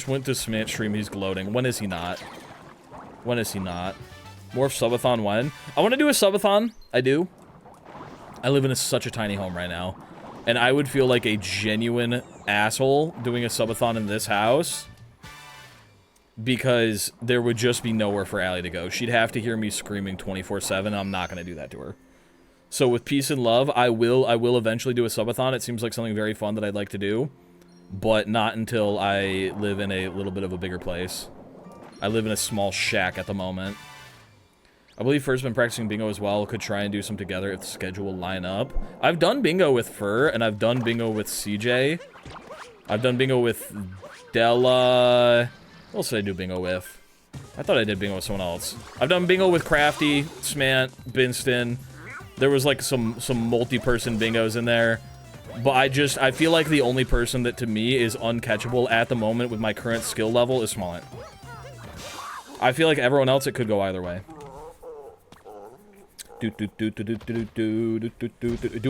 went to Smant stream. He's gloating. When is he not? When is he not? Morph subathon when? I want to do a subathon. I do. I live in such a tiny home right now. And I would feel like a genuine asshole doing a subathon in this house. Because there would just be nowhere for Allie to go. She'd have to hear me screaming 24/7. I'm not going to do that to her. So with peace and love, I will eventually do a subathon. It seems like something very fun that I'd like to do. But not until I live in a little bit of a bigger place. I live in a small shack at the moment. I believe Fur's been practicing bingo as well. Could try and do some together if the schedule will line up. I've done bingo with Fur, and I've done bingo with CJ. I've done bingo with Della. What else did I do bingo with? I thought I did bingo with someone else. I've done bingo with Crafty, Smant, Binston. There was like some multi-person bingos in there. But I feel like the only person that to me is uncatchable at the moment with my current skill level is Smallant. I feel like everyone else, it could go either way. Do a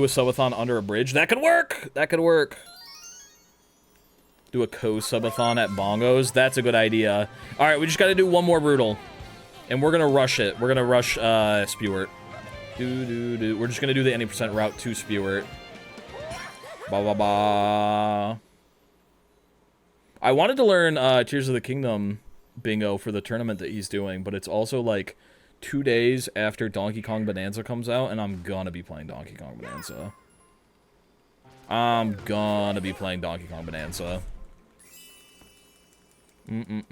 subathon under a bridge. That could work! That could work. Do a co-subathon at Bongos. That's a good idea. Alright, we just gotta do one more brutal. And we're gonna rush it. We're gonna rush Spewert. We're just gonna do the any % route to Spewert. Ba ba ba. I wanted to learn Tears of the Kingdom bingo for the tournament that he's doing, but it's also like 2 days after Donkey Kong Bonanza comes out, and I'm gonna be playing Donkey Kong Bonanza. I'm gonna be playing Donkey Kong Bonanza. I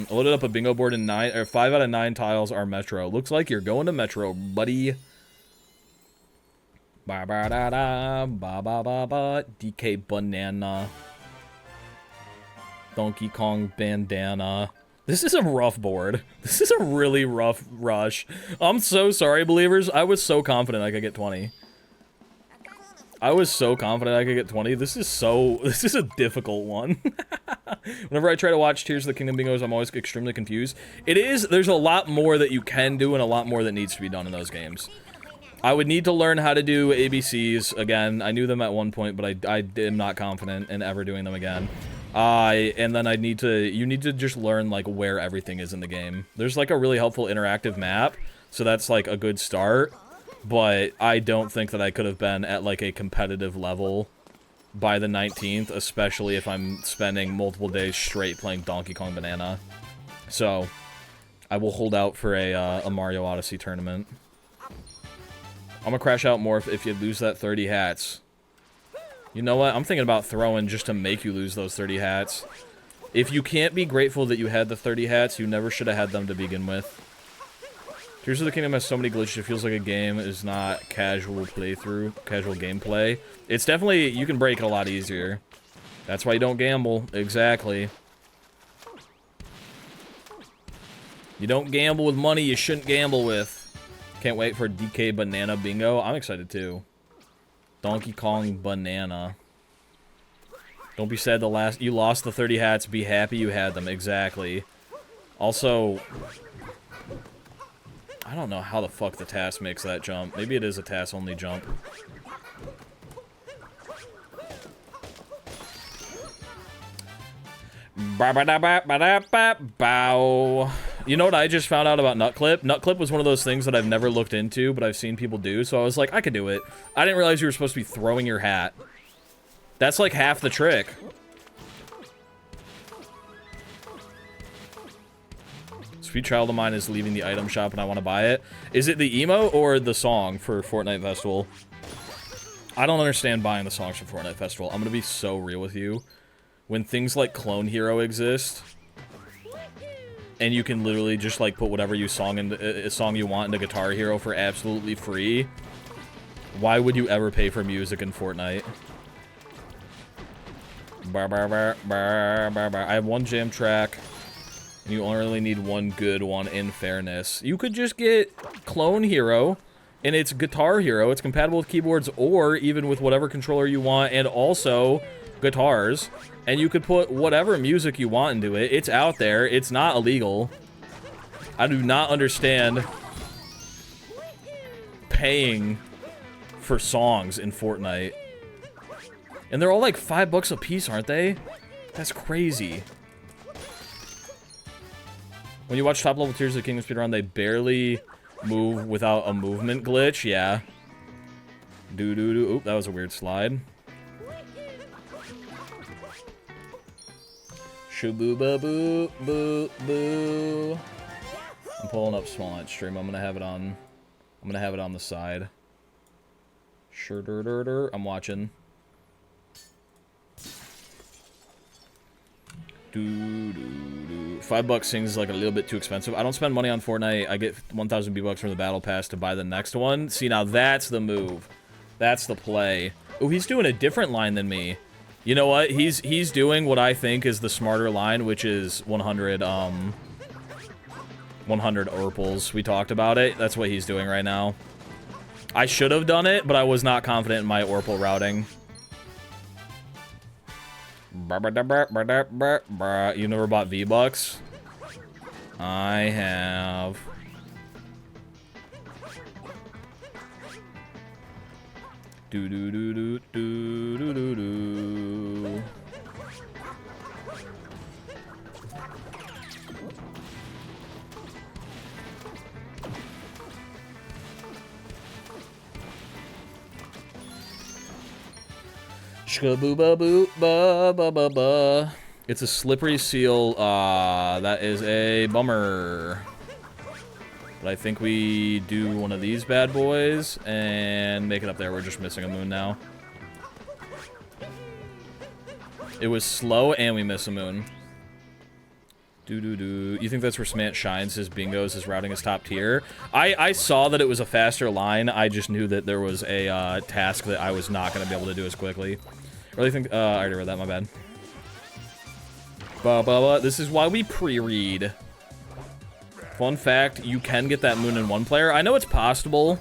loaded up a bingo board in 5 out of 9 tiles are Metro. Looks like you're going to Metro, buddy. Ba ba da da ba ba ba ba. DK Banana. Donkey Kong Bandana. This is a rough board. This is a really rough rush. I'm so sorry, believers. I was so confident I could get 20. I was so confident I could get 20. This is a difficult one. Whenever I try to watch Tears of the Kingdom bingos, I'm always extremely confused. There's a lot more that you can do and a lot more that needs to be done in those games. I would need to learn how to do ABCs again. I knew them at one point, but I am not confident in ever doing them again. And then you need to just learn, like, where everything is in the game. There's, like, a really helpful interactive map, so that's, like, a good start. But I don't think that I could have been at, like, a competitive level by the 19th, especially if I'm spending multiple days straight playing Donkey Kong Banana. So, I will hold out for a Mario Odyssey tournament. I'm gonna crash out more if you lose that 30 hats. You know what? I'm thinking about throwing just to make you lose those 30 hats. If you can't be grateful that you had the 30 hats, you never should have had them to begin with. Tears of the Kingdom has so many glitches, it feels like a game is not casual playthrough, casual gameplay. It's definitely, you can break it a lot easier. That's why you don't gamble. Exactly. You don't gamble with money you shouldn't gamble with. Can't wait for DK Banana Bingo. I'm excited too. Donkey Kong Banana. Don't be sad you lost the 30 hats. Be happy you had them. Exactly. Also, I don't know how the fuck the TAS makes that jump. Maybe it is a TAS only jump. Bow. You know what I just found out about Nutclip? Nutclip was one of those things that I've never looked into, but I've seen people do, so I was like, I could do it. I didn't realize you were supposed to be throwing your hat. That's like half the trick. Sweet child of mine is leaving the item shop and I want to buy it. Is it the emo or the song for Fortnite Festival? I don't understand buying the songs for Fortnite Festival. I'm going to be so real with you. When things like Clone Hero exist, and you can literally just like put whatever song you want into Guitar Hero for absolutely free, why would you ever pay for music in Fortnite? I have one jam track, and you only really need one good one in fairness. You could just get Clone Hero, and it's Guitar Hero. It's compatible with keyboards or even with whatever controller you want, and also guitars. And you could put whatever music you want into it. It's out there. It's not illegal. I do not understand paying for songs in Fortnite. And they're all like $5 a piece, aren't they? That's crazy. When you watch top level Tears of the Kingdom speedrun, they barely move without a movement glitch. Yeah. Doo-doo-doo. Oop, that was a weird slide. Shoo-boo-ba-boo-boo-boo. I'm pulling up Smallant stream. I'm gonna have it on the side. Sure, I'm watching. $5 seems like a little bit too expensive. I don't spend money on Fortnite. I get 1,000 V-Bucks from the Battle Pass to buy the next one. See, now that's the move. That's the play. Oh, he's doing a different line than me. You know what? He's doing what I think is the smarter line, which is 100 Orpals. We talked about it. That's what he's doing right now. I should have done it, but I was not confident in my Orpal routing. You never bought V-Bucks? I have. Do do do do do do do do. Shka-boo-ba-boo-ba-ba-ba-ba. It's a slippery seal. That is a bummer. But I think we do one of these bad boys and make it up there. We're just missing a moon now. It was slow and we miss a moon. Do-do-do. You think that's where Smallant shines his bingos, his routing is top tier? I saw that it was a faster line. I just knew that there was a task that I was not going to be able to do as quickly. I really think... I already read that, my bad. Ba-ba-ba. This is why we pre-read. Fun fact, you can get that moon in one player. I know it's possible.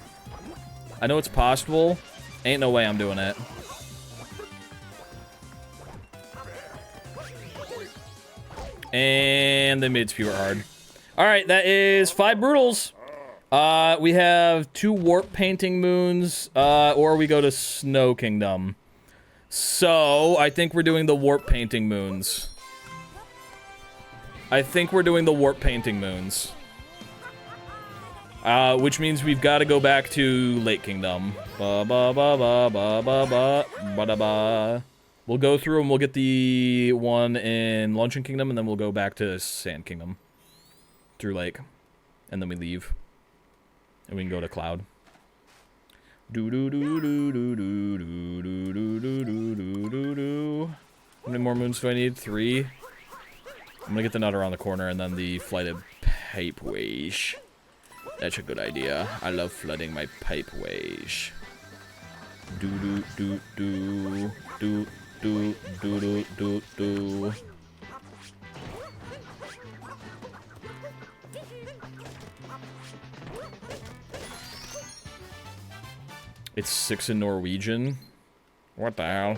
I know it's possible. Ain't no way I'm doing it. And they made Spewer hard. Alright, that is 5 Brutals. We have 2 Warp Painting Moons, or we go to Snow Kingdom. So, I think we're doing the Warp Painting Moons. Which means we've got to go back to Lake Kingdom. Ba-ba-ba-ba-ba-ba-ba-ba-ba-ba. We'll go through and we'll get the one in Luncheon Kingdom, and then we'll go back to Sand Kingdom. Through Lake. And then we leave. And we can go to Cloud. Do-do-do-do-do-do-do-do-do-do-do-do-do. How many more moons do I need? 3. I'm gonna get the nut around the corner and then the flighted pipeways. That's a good idea. I love flooding my pipeways. Do-do-do-do-do-do-do-do-do. It's 6 in Norwegian. What the hell?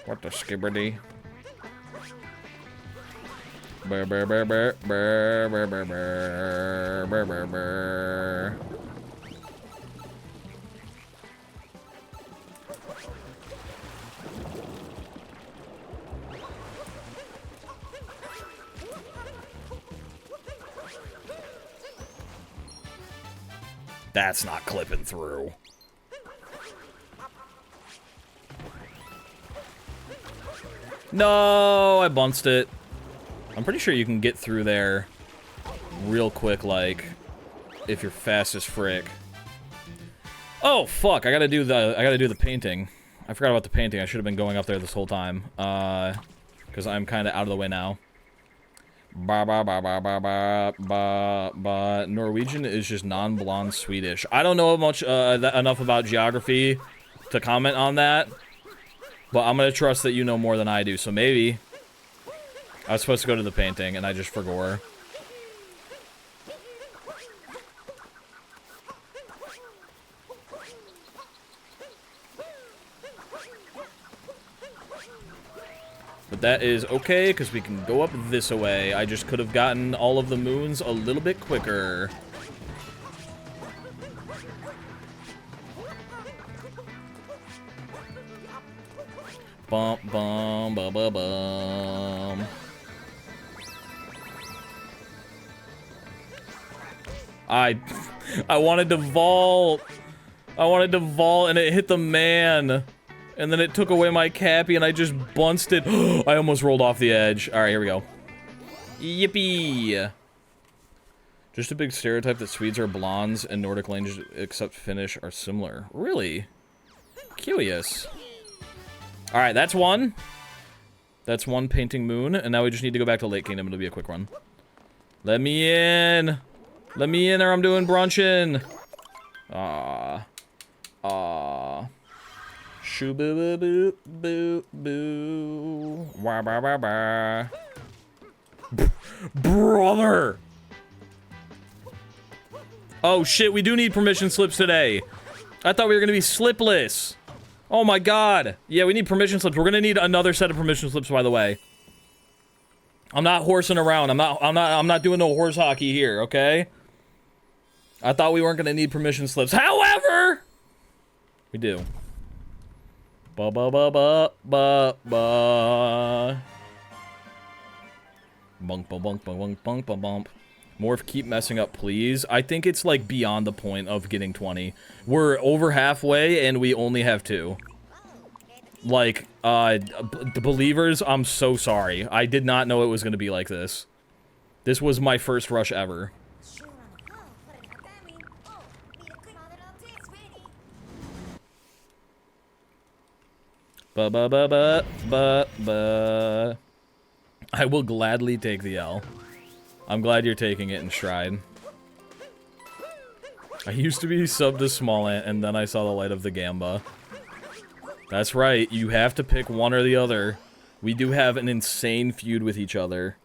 What the skibberdy? Burr, burr, burr, burr, burr, burr, burr, burr, burr, burr, burr. That's not clipping through. No, I bunched it. I'm pretty sure you can get through there real quick, like, if you're fast as frick. Oh, fuck, I gotta do the painting. I forgot about the painting. I should have been going up there this whole time. Because I'm kind of out of the way now. Ba ba ba ba ba ba ba ba. Norwegian is just non-blonde Swedish. I don't know much enough about geography to comment on that, but I'm gonna trust that you know more than I do. So maybe I was supposed to go to the painting and I just forgot. But that is okay, because we can go up this way. I just could have gotten all of the moons a little bit quicker. Bum, bum, bum, bum, bum. I wanted to vault. I wanted to vault, and it hit the man. And then it took away my cappy, and I just bunched it. I almost rolled off the edge. All right, here we go. Yippee! Just a big stereotype that Swedes are blondes and Nordic languages, except Finnish, are similar. Really? Curious. All right, that's one. That's one painting moon, and now we just need to go back to Lake Kingdom. It'll be a quick run. Let me in. Let me in, or I'm doing brunchin'. Shoo boo boo boo boo boo. Wah ba ba ba. Brother! Oh shit, we do need permission slips today. I thought we were gonna be slipless. Oh my god. Yeah, we need permission slips. We're gonna need another set of permission slips, by the way. I'm not horsing around. I'm not doing no horse hockey here, okay? I thought we weren't gonna need permission slips. However, we do. Ba ba ba ba ba ba. Bunk bunk bunk bunk bunk bunk bump. Morph, keep messing up, please. I think it's like beyond the point of getting 20. We're over halfway and we only have 2. Like, the believers, I'm so sorry. I did not know it was gonna be like this. This was my first rush ever. I will gladly take the L. I'm glad you're taking it in stride. I used to be subbed to Smallant, and then I saw the light of the Gamba. That's right, you have to pick one or the other. We do have an insane feud with each other.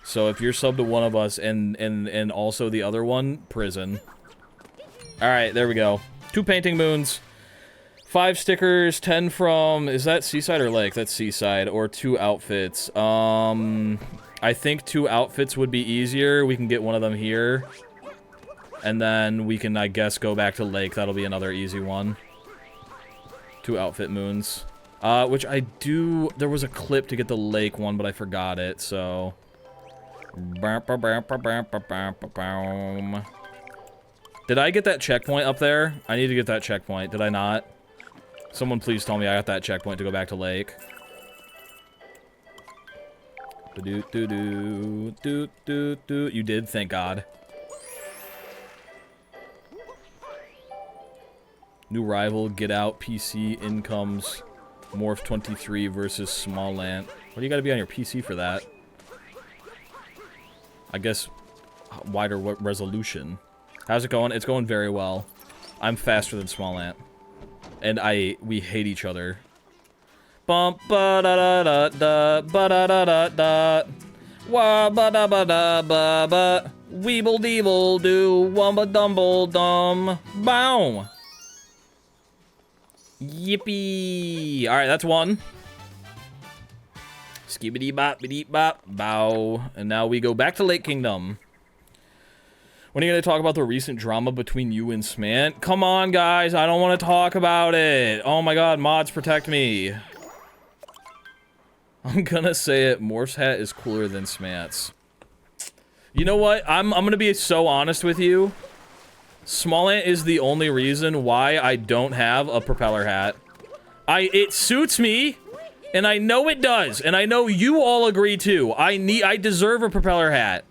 So if you're subbed to one of us and also the other one, prison. Alright, there we go. 2 painting moons. 5 stickers, 10 from... Is that Seaside or Lake? That's Seaside. Or 2 outfits. I think 2 outfits would be easier. We can get one of them here. And then we can, I guess, go back to Lake. That'll be another easy one. 2 outfit moons. Which I do... There was a clip to get the Lake one, but I forgot it, so... Did I get that checkpoint up there? I need to get that checkpoint. Did I not? Someone please tell me I got that checkpoint to go back to Lake. You did? Thank God. New rival, get out, PC, incomes, Morph 23 versus Smallant. What do you gotta be on your PC for that? I guess wider resolution. How's it going? It's going very well. I'm faster than Smallant. And we hate each other. Bump ba da da da da ba da da da da. Wa ba da ba da ba ba. Weeble deeble do wumba dumble dum. Bow. Yippee! Alright, that's one. Skibbity bop, biddy bop, bow. And now we go back to Lake Kingdom. When are you going to talk about the recent drama between you and Smant? Come on, guys, I don't want to talk about it. Oh my god, mods, protect me. I'm gonna say it, Morph's hat is cooler than Smant's. You know what? I'm gonna be so honest with you. Smallant is the only reason why I don't have a propeller hat. It suits me, and I know it does, and I know you all agree too. I deserve a propeller hat.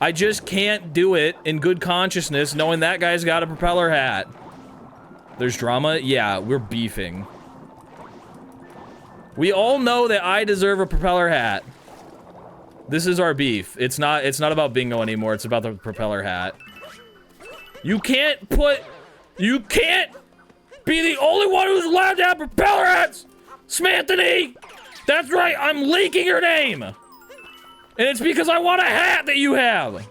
I just can't do it in good consciousness knowing that guy's got a propeller hat. There's drama? Yeah, we're beefing. We all know that I deserve a propeller hat. This is our beef. It's not about bingo anymore, it's about the propeller hat. You can't be the only one who's allowed to have propeller hats! Smanthony! That's right, I'm leaking your name! And it's because I want a hat that you have!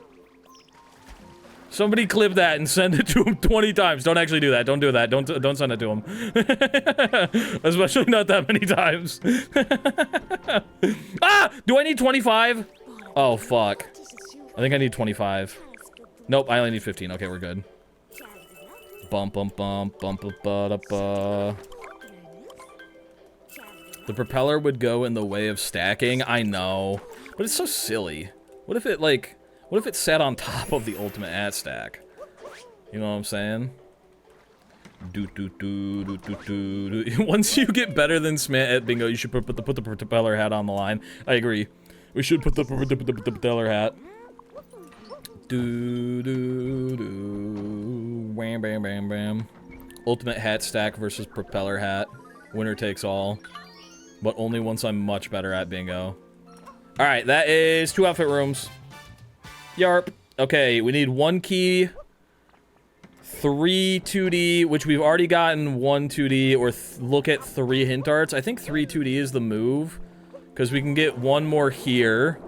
Somebody clip that and send it to him 20 times. Don't actually do that. Don't do that. Don't send it to him. Especially not that many times. Ah! Do I need 25? Oh, fuck. I think I need 25. Nope, I only need 15. Okay, we're good. Bump, bump, bump, bump, bump, ba, ba. The propeller would go in the way of stacking. I know. But it's so silly. What if it sat on top of the ultimate hat stack? You know what I'm saying? Once you get better than Smant at bingo, you should put the propeller hat on the line. I agree. We should put the propeller hat. Wham, bam, bam, bam. Ultimate hat stack versus propeller hat. Winner takes all. But only once I'm much better at bingo. Alright, that is 2 outfit rooms. Yarp. Okay, we need 1 key, 3 2D, which we've already gotten 1 2D, or look at 3 hint arts. I think 3 2D is the move, because we can get 1 more here.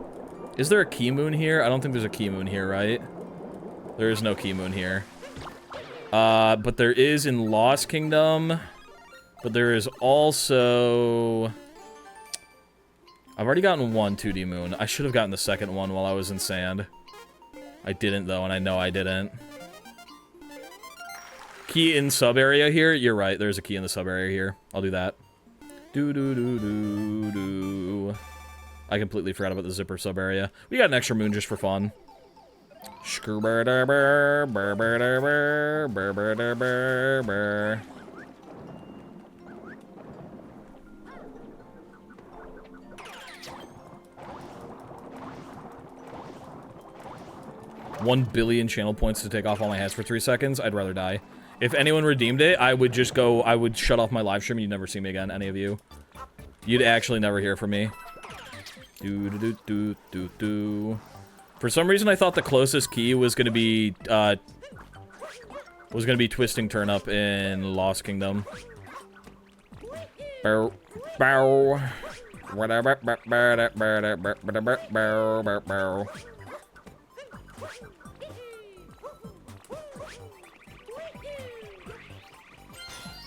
Is there a key moon here? I don't think there's a key moon here, right? There is no key moon here. But there is in Lost Kingdom. But there is also... I've already gotten 1 2D moon. I should have gotten the second one while I was in sand. I didn't, though, and I know I didn't. Key in sub area here? You're right, there's a key in the sub area here. I'll do that. Do. I completely forgot about the zipper sub area. We got an extra moon just for fun. 1 billion channel points to take off all my hats for 3 seconds. I'd rather die. If anyone redeemed it, I would just go, I would shut off my live stream and you'd never see me again, any of you. You'd actually never hear from me. For some reason, I thought the closest key was gonna be, Twisting Turnip in Lost Kingdom. Bow. Bow. There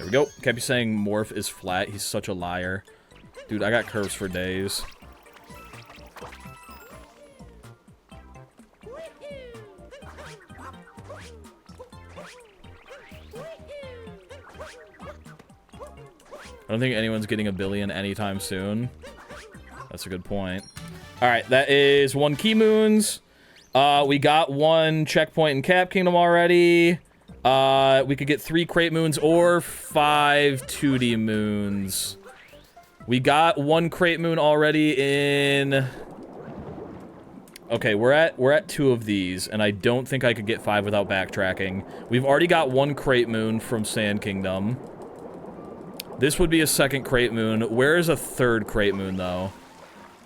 we go. Kept saying Morph is flat. He's such a liar. Dude, I got curves for days. I don't think anyone's getting a billion anytime soon. That's a good point. Alright, that is 1 Key Moons. We got 1 checkpoint in Cap Kingdom already. We could get 3 Crate Moons or 5 2D Moons. We got 1 Crate Moon already in... Okay, we're at 2 of these, and I don't think I could get 5 without backtracking. We've already got 1 Crate Moon from Sand Kingdom. This would be a 2nd Crate Moon. Where is a 3rd Crate Moon, though?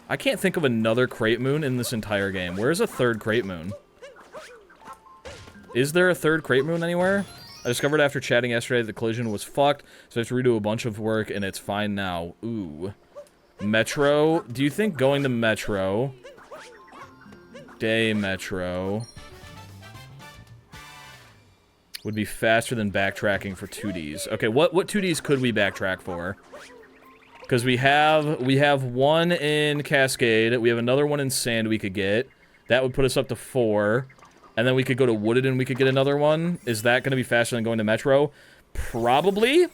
I can't think of another Crate Moon in this entire game. Where is a 3rd Crate Moon? Is there a 3rd Crate Moon anywhere? I discovered after chatting yesterday that the collision was fucked, so I have to redo a bunch of work, and it's fine now. Ooh. Metro? Do you think going to Metro... Day Metro... would be faster than backtracking for 2Ds. Okay, what 2Ds could we backtrack for? Because we have 1 in Cascade, we have another 1 in Sand we could get. That would put us up to 4. And then we could go to Wooded and we could get another 1. Is that going to be faster than going to Metro? Probably.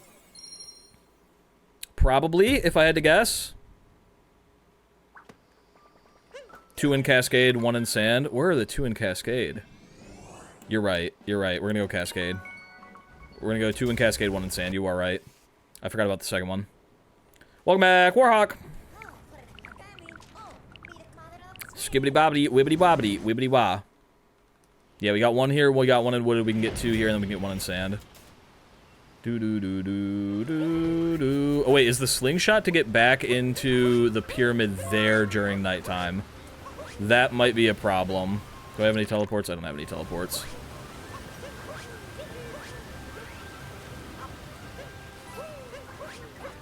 Probably, if I had to guess. 2 in Cascade, 1 in Sand. Where are the 2 in Cascade? You're right. You're right. We're gonna go Cascade. We're gonna go 2 in Cascade, 1 in Sand. You are right. I forgot about the second one. Welcome back, Warhawk! Skibbity bobbity, wibbity wobbity, wibbity wah. Yeah, we got 1 here, we got 1 in Wooded, we can get 2 here, and then we can get 1 in Sand. Do. Oh, wait, is the slingshot to get back into the pyramid there during nighttime? That might be a problem. Do I have any teleports? I don't have any teleports.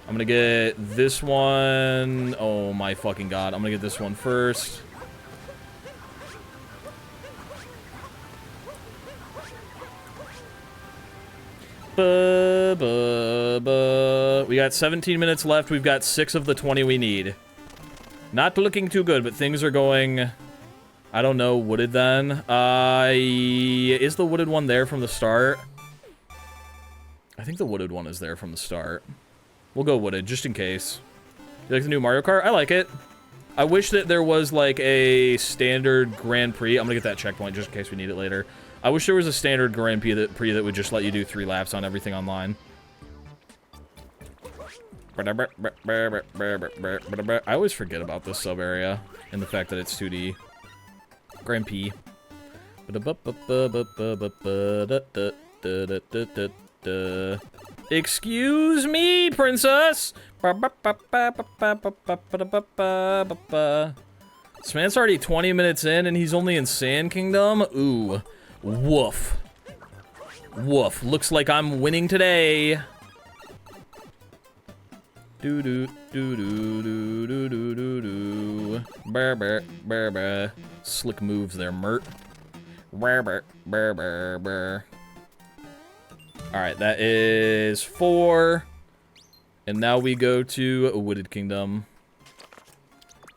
I'm gonna get this one. Oh my fucking god. I'm gonna get this one first. We got 17 minutes left. We've got 6 of the 20 we need. Not looking too good, but things are going... I don't know, Wooded then. Is the Wooded one there from the start? I think the Wooded one is there from the start. We'll go Wooded, just in case. You like the new Mario Kart? I like it. I wish that there was, like, a standard Grand Prix. I'm gonna get that checkpoint just in case we need it later. I wish there was a standard Grand Prix that would just let you do 3 laps on everything online. I always forget about this sub-area and the fact that it's 2D. Grand P. Excuse me, princess! This man's already 20 minutes in and he's only in Sand Kingdom? Ooh. Woof. Woof. Looks like I'm winning today. Do do do do do do do do do. Brr brr brr brr. Slick moves there, Mert. Brr brr brr brr brr. Alright, that is 4. And now we go to a Wooded Kingdom.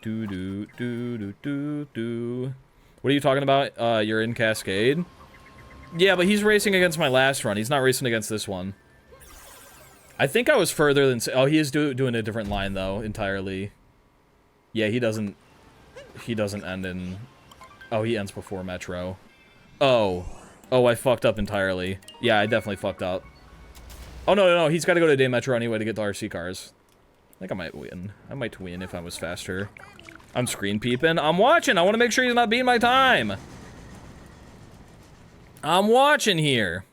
Do do do do do do. What are you talking about? You're in Cascade? Yeah, but he's racing against my last run. He's not racing against this one. I think I was further than... Oh, he is doing a different line, though, entirely. Yeah, he doesn't end in... Oh, he ends before Metro. Oh. Oh, I fucked up entirely. Yeah, I definitely fucked up. Oh, no, he's got to go to Day Metro anyway to get the RC cars. I think I might win. I might win if I was faster. I'm screen peeping. I'm watching. I want to make sure he's not beating my time. I'm watching here.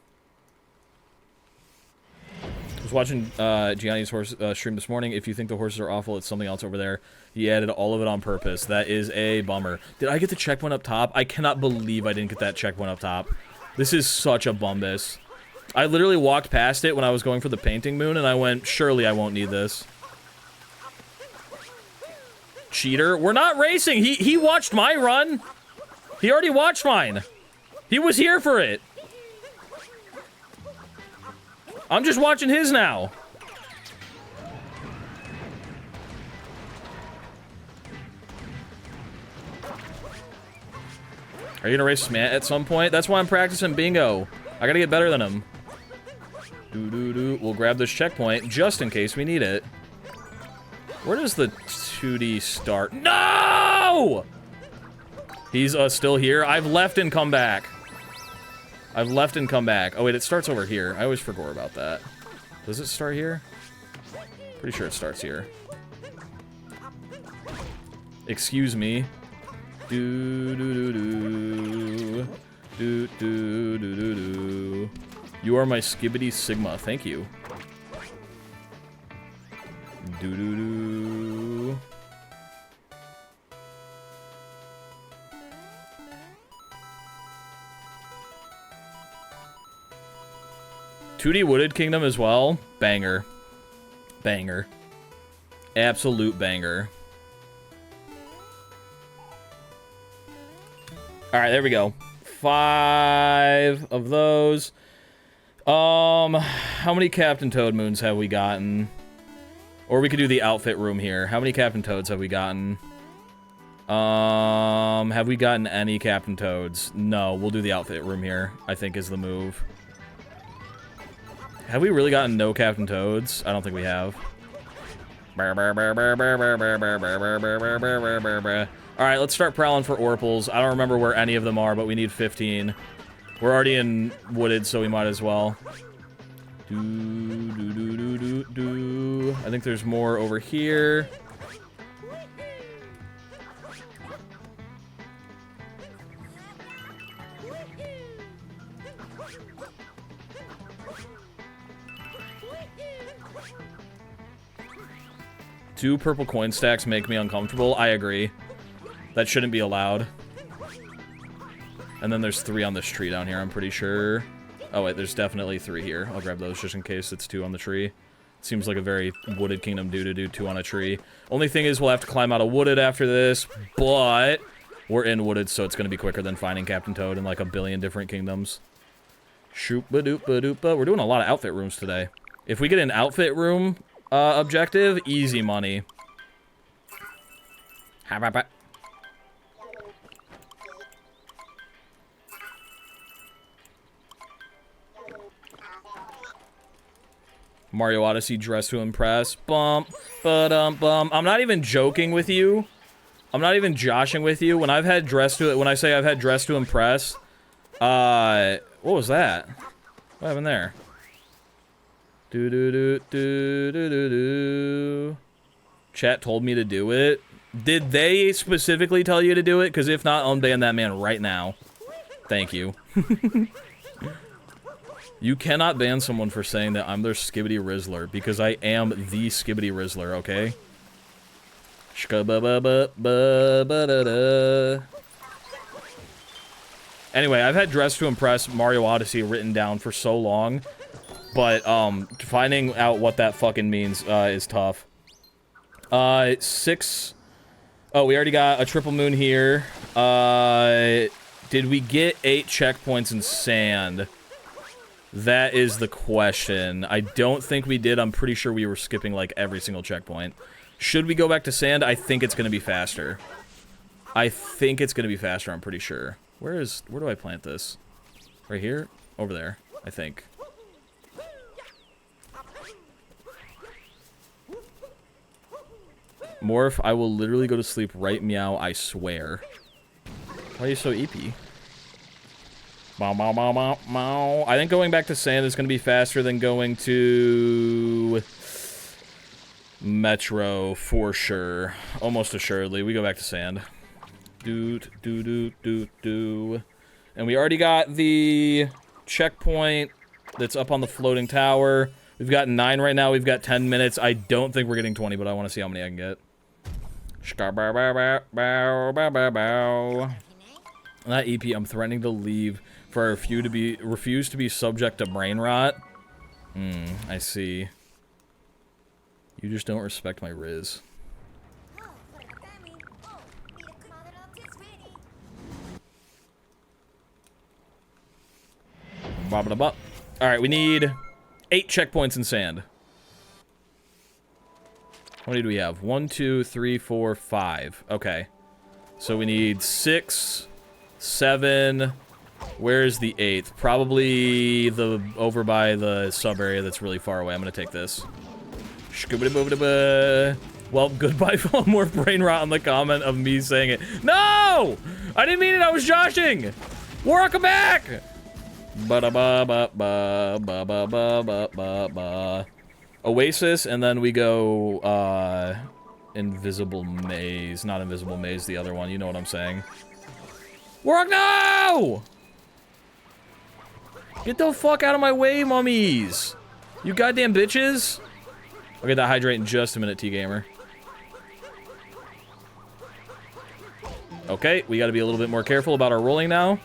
I was watching Gianni's horse stream this morning. If you think the horses are awful, it's something else over there. He added all of it on purpose. That is a bummer. Did I get the checkpoint up top? I cannot believe I didn't get that checkpoint up top. This is such a bumbus. I literally walked past it when I was going for the painting moon, and I went, surely I won't need this. Cheater. We're not racing. He watched my run. He already watched mine. He was here for it. I'm just watching his now. Are you gonna race Smallant at some point? That's why I'm practicing bingo. I gotta get better than him. We'll grab this checkpoint just in case we need it. Where does the 2D start? No! He's still here. I've left and come back. I've left and come back. Oh, wait, it starts over here. I always forgot about that. Does it start here? Pretty sure it starts here. Excuse me. You are my skibbity sigma. Thank you. 2D Wooded Kingdom as well. Banger. Banger. Absolute banger. Alright, there we go. 5 of those. How many Captain Toad moons have we gotten? Or we could do the outfit room here. How many Captain Toads have we gotten? Have we gotten any Captain Toads? No, we'll do the outfit room here, I think is the move. Have we really gotten no Captain Toads? I don't think we have. Alright, let's start prowling for Orpals. I don't remember where any of them are, but we need 15. We're already in Wooded, so we might as well. I think there's more over here. Two purple coin stacks make me uncomfortable. I agree. That shouldn't be allowed. And then there's 3 on this tree down here, I'm pretty sure. Oh, wait, there's definitely 3 here. I'll grab those just in case it's 2 on the tree. Seems like a very Wooded Kingdom to do 2 on a tree. Only thing is we'll have to climb out of Wooded after this, but we're in Wooded, so it's going to be quicker than finding Captain Toad in like a billion different kingdoms. Shoop-ba-doop-ba-doop-ba. We're doing a lot of outfit rooms today. If we get an outfit room objective, easy money. How about that? Mario Odyssey dress to impress. Bump, bum. I'm not even joking with you. I'm not even joshing with you. When I've had dress to when I say I've had dress to impress, what was that? What happened there? Chat told me to do it. Did they specifically tell you to do it? Because if not, unban that man right now. Thank you. You cannot ban someone for saying that I'm their Skibbity Rizzler, because I am the Skibbity Rizzler, okay? Anyway, I've had Dress to Impress Mario Odyssey written down for so long, but finding out what that fucking means is tough. 6... Oh, we already got a triple moon here. Did we get 8 checkpoints in sand? That is the question. I don't think we did. I'm pretty sure we were skipping, like, every single checkpoint. Should we go back to sand? I think it's going to be faster. I think it's going to be faster, I'm pretty sure. Where do I plant this? Right here? Over there, I think. Morph, I will literally go to sleep right meow, I swear. Why are you so eepy? Bow, bow, bow, bow, bow. I think going back to sand is going to be faster than going to Metro for sure. Almost assuredly. We go back to sand. Doot, doot, doot, doot, doot. And we already got the checkpoint that's up on the floating tower. We've got 9 right now. We've got 10 minutes. I don't think we're getting 20, but I want to see how many I can get. That EP, I'm threatening to leave for I refuse to be subject to brain rot. I see. You just don't respect my Riz. Alright, we need 8 checkpoints in sand. How many do we have? 1, 2, 3, 4, 5. Okay. So we need 6, 7. Where's the 8th? Probably over by the sub area that's really far away. I'm gonna take this. Well, goodbye for more brain rot on the comment of me saying it. No! I didn't mean it, I was joshing! Welcome back! Oasis, and then we go, Invisible Maze. Not Invisible Maze, the other one. You know what I'm saying. Warrock, no! Get the fuck out of my way, mummies! You goddamn bitches! I'll get that hydrate in just a minute, T-Gamer. Okay, we gotta be a little bit more careful about our rolling now.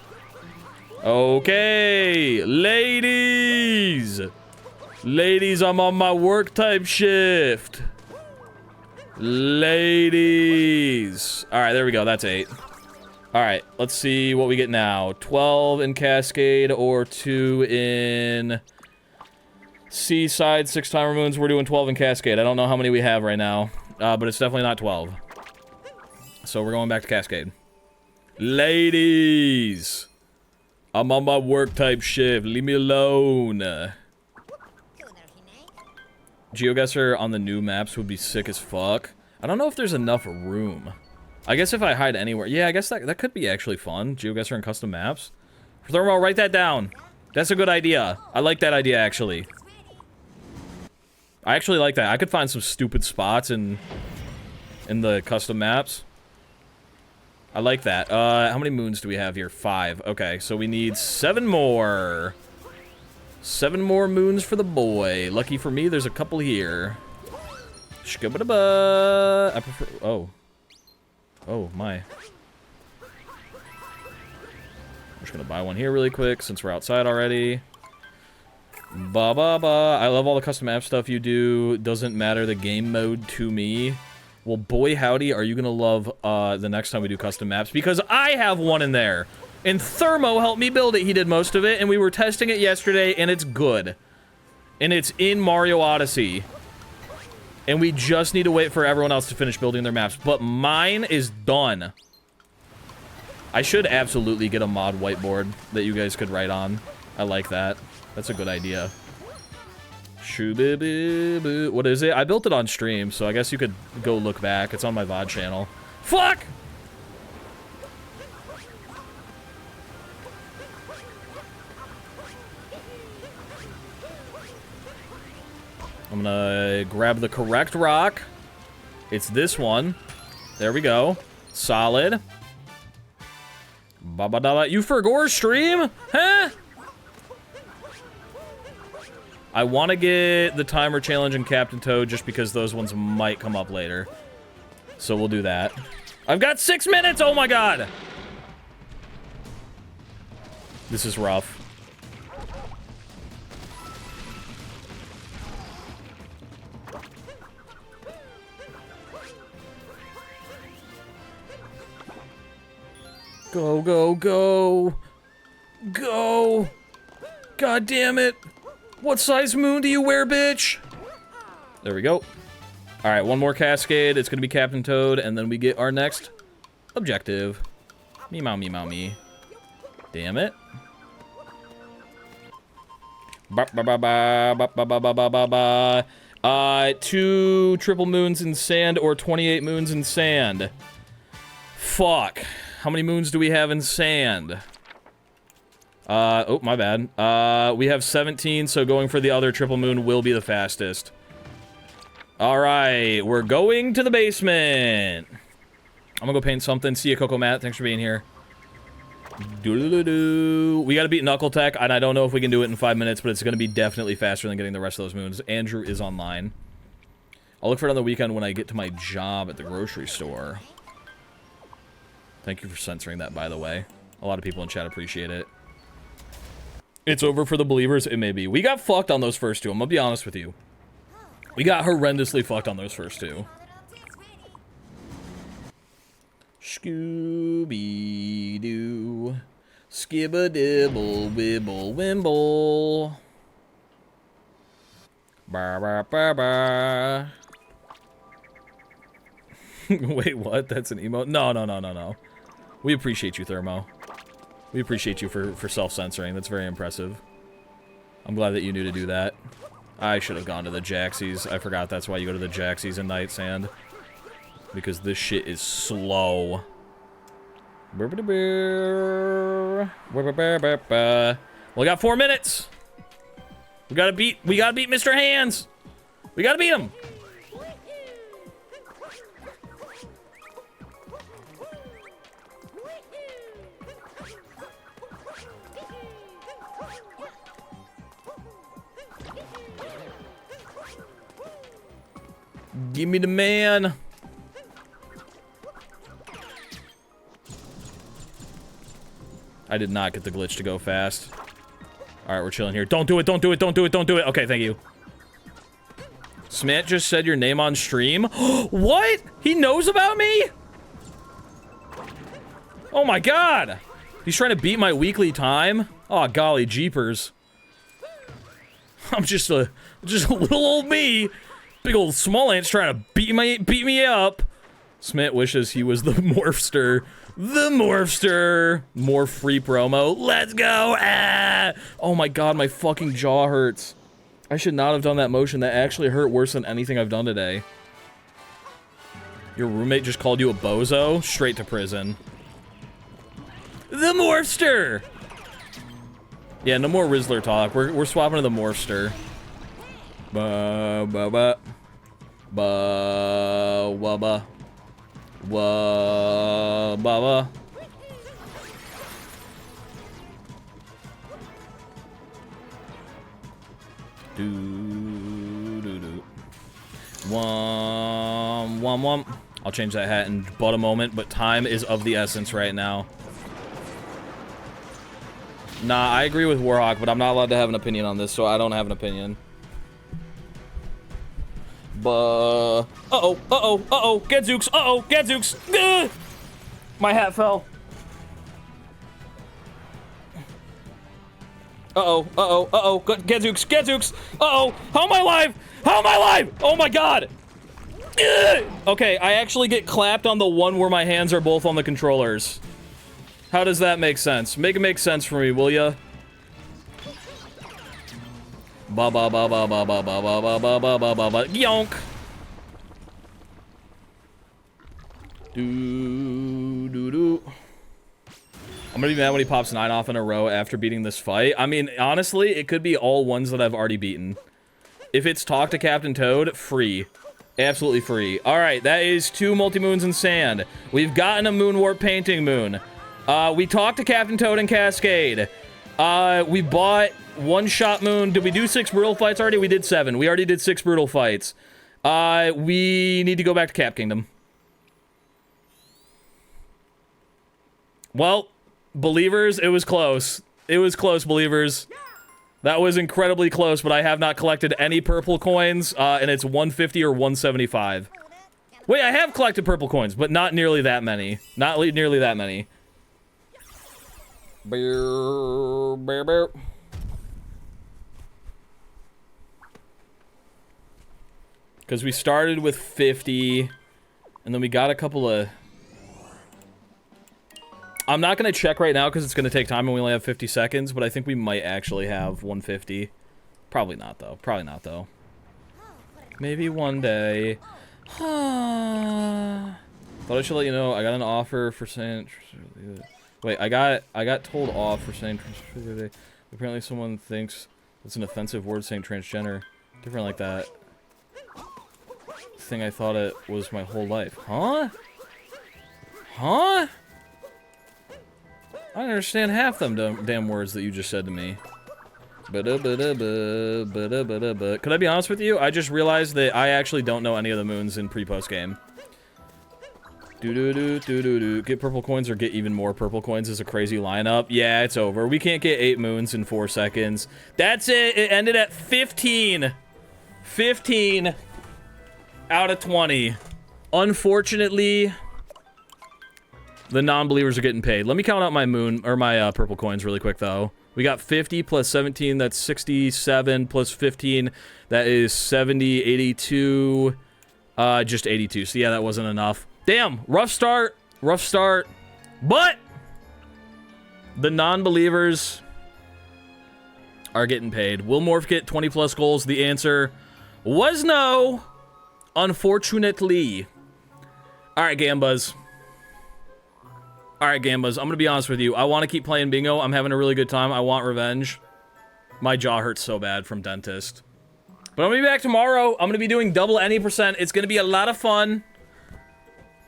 Okay, ladies! Ladies, I'm on my work type shift. Ladies. Alright, there we go, that's 8. Alright, let's see what we get now. 12 in Cascade or 2 in Seaside, 6 timer moons. We're doing 12 in Cascade. I don't know how many we have right now, but it's definitely not 12. So we're going back to Cascade. Ladies! I'm on my work type shift. Leave me alone. GeoGuessr on the new maps would be sick as fuck. I don't know if there's enough room. I guess if I hide anywhere. Yeah, I guess that could be actually fun. GeoGuessr and custom maps. Thermo, write that down. That's a good idea. I like that idea, actually. I actually like that. I could find some stupid spots in the custom maps. I like that. How many moons do we have here? 5. Okay, so we need 7 more. 7 more moons for the boy. Lucky for me, there's a couple here. Shkabadaba. I prefer... Oh. Oh, my. I'm just gonna buy one here really quick, since we're outside already. Ba-ba-ba. I love all the custom app stuff you do. Doesn't matter the game mode to me. Well, boy howdy, are you gonna love the next time we do custom maps, because I have one in there. And Thermo helped me build it. He did most of it, and we were testing it yesterday, and it's good. And it's in Mario Odyssey. And we just need to wait for everyone else to finish building their maps. But mine is done. I should absolutely get a mod whiteboard that you guys could write on. I like that. That's a good idea. What is it? I built it on stream, so I guess you could go look back. It's on my VOD channel. Fuck! I'm gonna grab the correct rock. It's this one. There we go. Solid. Ba-ba-da-da. You forgot stream? Huh? I want to get the timer challenge and Captain Toad just because those ones might come up later. So we'll do that. I've got 6 minutes! Oh my god! This is rough. Go, go, go! Go! God damn it! What size moon do you wear, bitch? There we go. Alright, one more cascade. It's gonna be Captain Toad, and then we get our next objective. Me-mow, me-mow, me. Damn it. Ba-ba-ba-ba, 2 triple moons in sand or 28 moons in sand. Fuck. How many moons do we have in sand? Oh, my bad. We have 17, so going for the other triple moon will be the fastest. Alright, we're going to the basement. I'm gonna go paint something. See you, Coco Matt. Thanks for being here. Doo-doo-doo-doo. We gotta beat Knuckle Tech, and I don't know if we can do it in 5 minutes, but it's gonna be definitely faster than getting the rest of those moons. Andrew is online. I'll look for it on the weekend when I get to my job at the grocery store. Thank you for censoring that, by the way. A lot of people in chat appreciate it. It's over for the believers. It may be. We got fucked on those first two. I'm gonna be honest with you. We got horrendously fucked on those first two. Scooby-Doo. Skibba-dibble-wibble-wimble. Ba-ba-ba-ba. Wait, what? That's an emote? No. We appreciate you, Thermo. We appreciate you for self-censoring. That's very impressive. I'm glad that you knew to do that. I should have gone to the Jaxies. I forgot that's why you go to the Jaxies in Night Sand. Because this shit is slow. We got 4 minutes. We gotta beat Mr. Hands. We gotta beat him. Give me the man. I did not get the glitch to go fast. Alright, we're chilling here. Don't do it, don't do it, don't do it, don't do it. Okay, thank you. Smant just said your name on stream. What? He knows about me? Oh my god. He's trying to beat my weekly time? Oh, golly jeepers. I'm just a little old me. Big old Smallant's trying to beat me up. Smith wishes he was the Morphster. The Morphster. More free promo. Let's go. Ah! Oh my god, my fucking jaw hurts. I should not have done that motion. That actually hurt worse than anything I've done today. Your roommate just called you a bozo? Straight to prison. The Morphster. Yeah, no more Rizzler talk. We're swapping to the Morphster. Ba ba ba ba wa ba wa ba ba. Do do do. Wom wom wom. I'll change that hat in but a moment, but time is of the essence right now. Nah, I agree with Warhawk, but I'm not allowed to have an opinion on this, so I don't have an opinion. Uh-oh, Gadzooks, Gadzooks! Ugh! My hat fell. Gadzooks! Uh-oh, how am I alive? How am I alive? Oh my god! Ugh! Okay, I actually get clapped on the one where my hands are both on the controllers. How does that make sense? Make it make sense for me, will ya? Ba ba ba ba ba ba ba ba ba ba ba ba ba ba yonk. Do do do. I'm gonna be mad when he pops 9 off in a row after beating this fight. I mean, honestly, it could be all ones that I've already beaten. If it's Talk to Captain Toad, free. Absolutely free. Alright, that is 2 multi-moons in sand. We've gotten a Moon Warp Painting Moon. We talked to Captain Toad and Cascade. We bought 1 Shot Moon. Did we do 6 brutal fights already? We did 7. We already did 6 brutal fights. We need to go back to Cap Kingdom. Well, believers, it was close. It was close, believers. That was incredibly close, but I have not collected any purple coins, and it's 150 or 175. Wait, I have collected purple coins, but not nearly that many. Not nearly that many. Bear, bear, bear. Because we started with 50, and then we got a couple of... I'm not going to check right now because it's going to take time and we only have 50 seconds, but I think we might actually have 150. Probably not, though. Probably not, though. Maybe one day. Thought I should let you know I got an offer for saying... Wait, I got told off for saying transgender the other day. Apparently someone thinks it's an offensive word saying transgender. Different like that. Thing I thought it was my whole life. Huh? Huh? I don't understand half them damn words that you just said to me. Could I be honest with you? I just realized that I actually don't know any of the moons in pre-post game. Get purple coins or get even more purple coins is a crazy lineup. Yeah, it's over. We can't get 8 moons in 4 seconds. That's it. It ended at 15. 15 out of 20. Unfortunately, the non-believers are getting paid. Let me count out my moon or my purple coins really quick though. We got 50 plus 17, that's 67 plus 15, that is 70, 82, just 82. So yeah, that wasn't enough. Damn, rough start, but the non-believers are getting paid. Will Morph get 20 plus goals? The answer was no, unfortunately. All right, Gambas. I'm gonna be honest with you. I want to keep playing bingo. I'm having a really good time. I want revenge. My jaw hurts so bad from dentist. But I'm gonna be back tomorrow. I'm gonna be doing double any %. It's gonna be a lot of fun.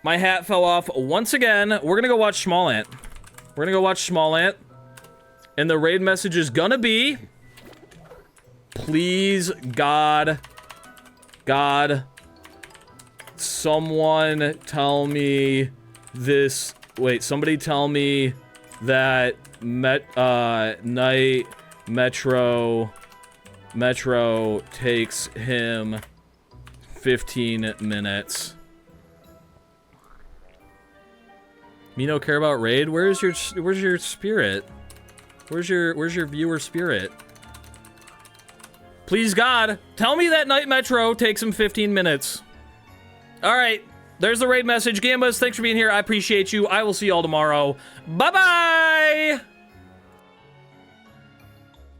My hat fell off once again. We're gonna go watch Smallant. And the raid message is gonna be... Please, God, someone tell me this... Wait, somebody tell me that Night Metro takes him 15 minutes. Me no care about raid? Where's your spirit? Where's your viewer spirit? Please God, tell me that Night Metro takes him 15 minutes. All right. There's the raid message. Gambas, thanks for being here. I appreciate you. I will see y'all tomorrow. Bye-bye!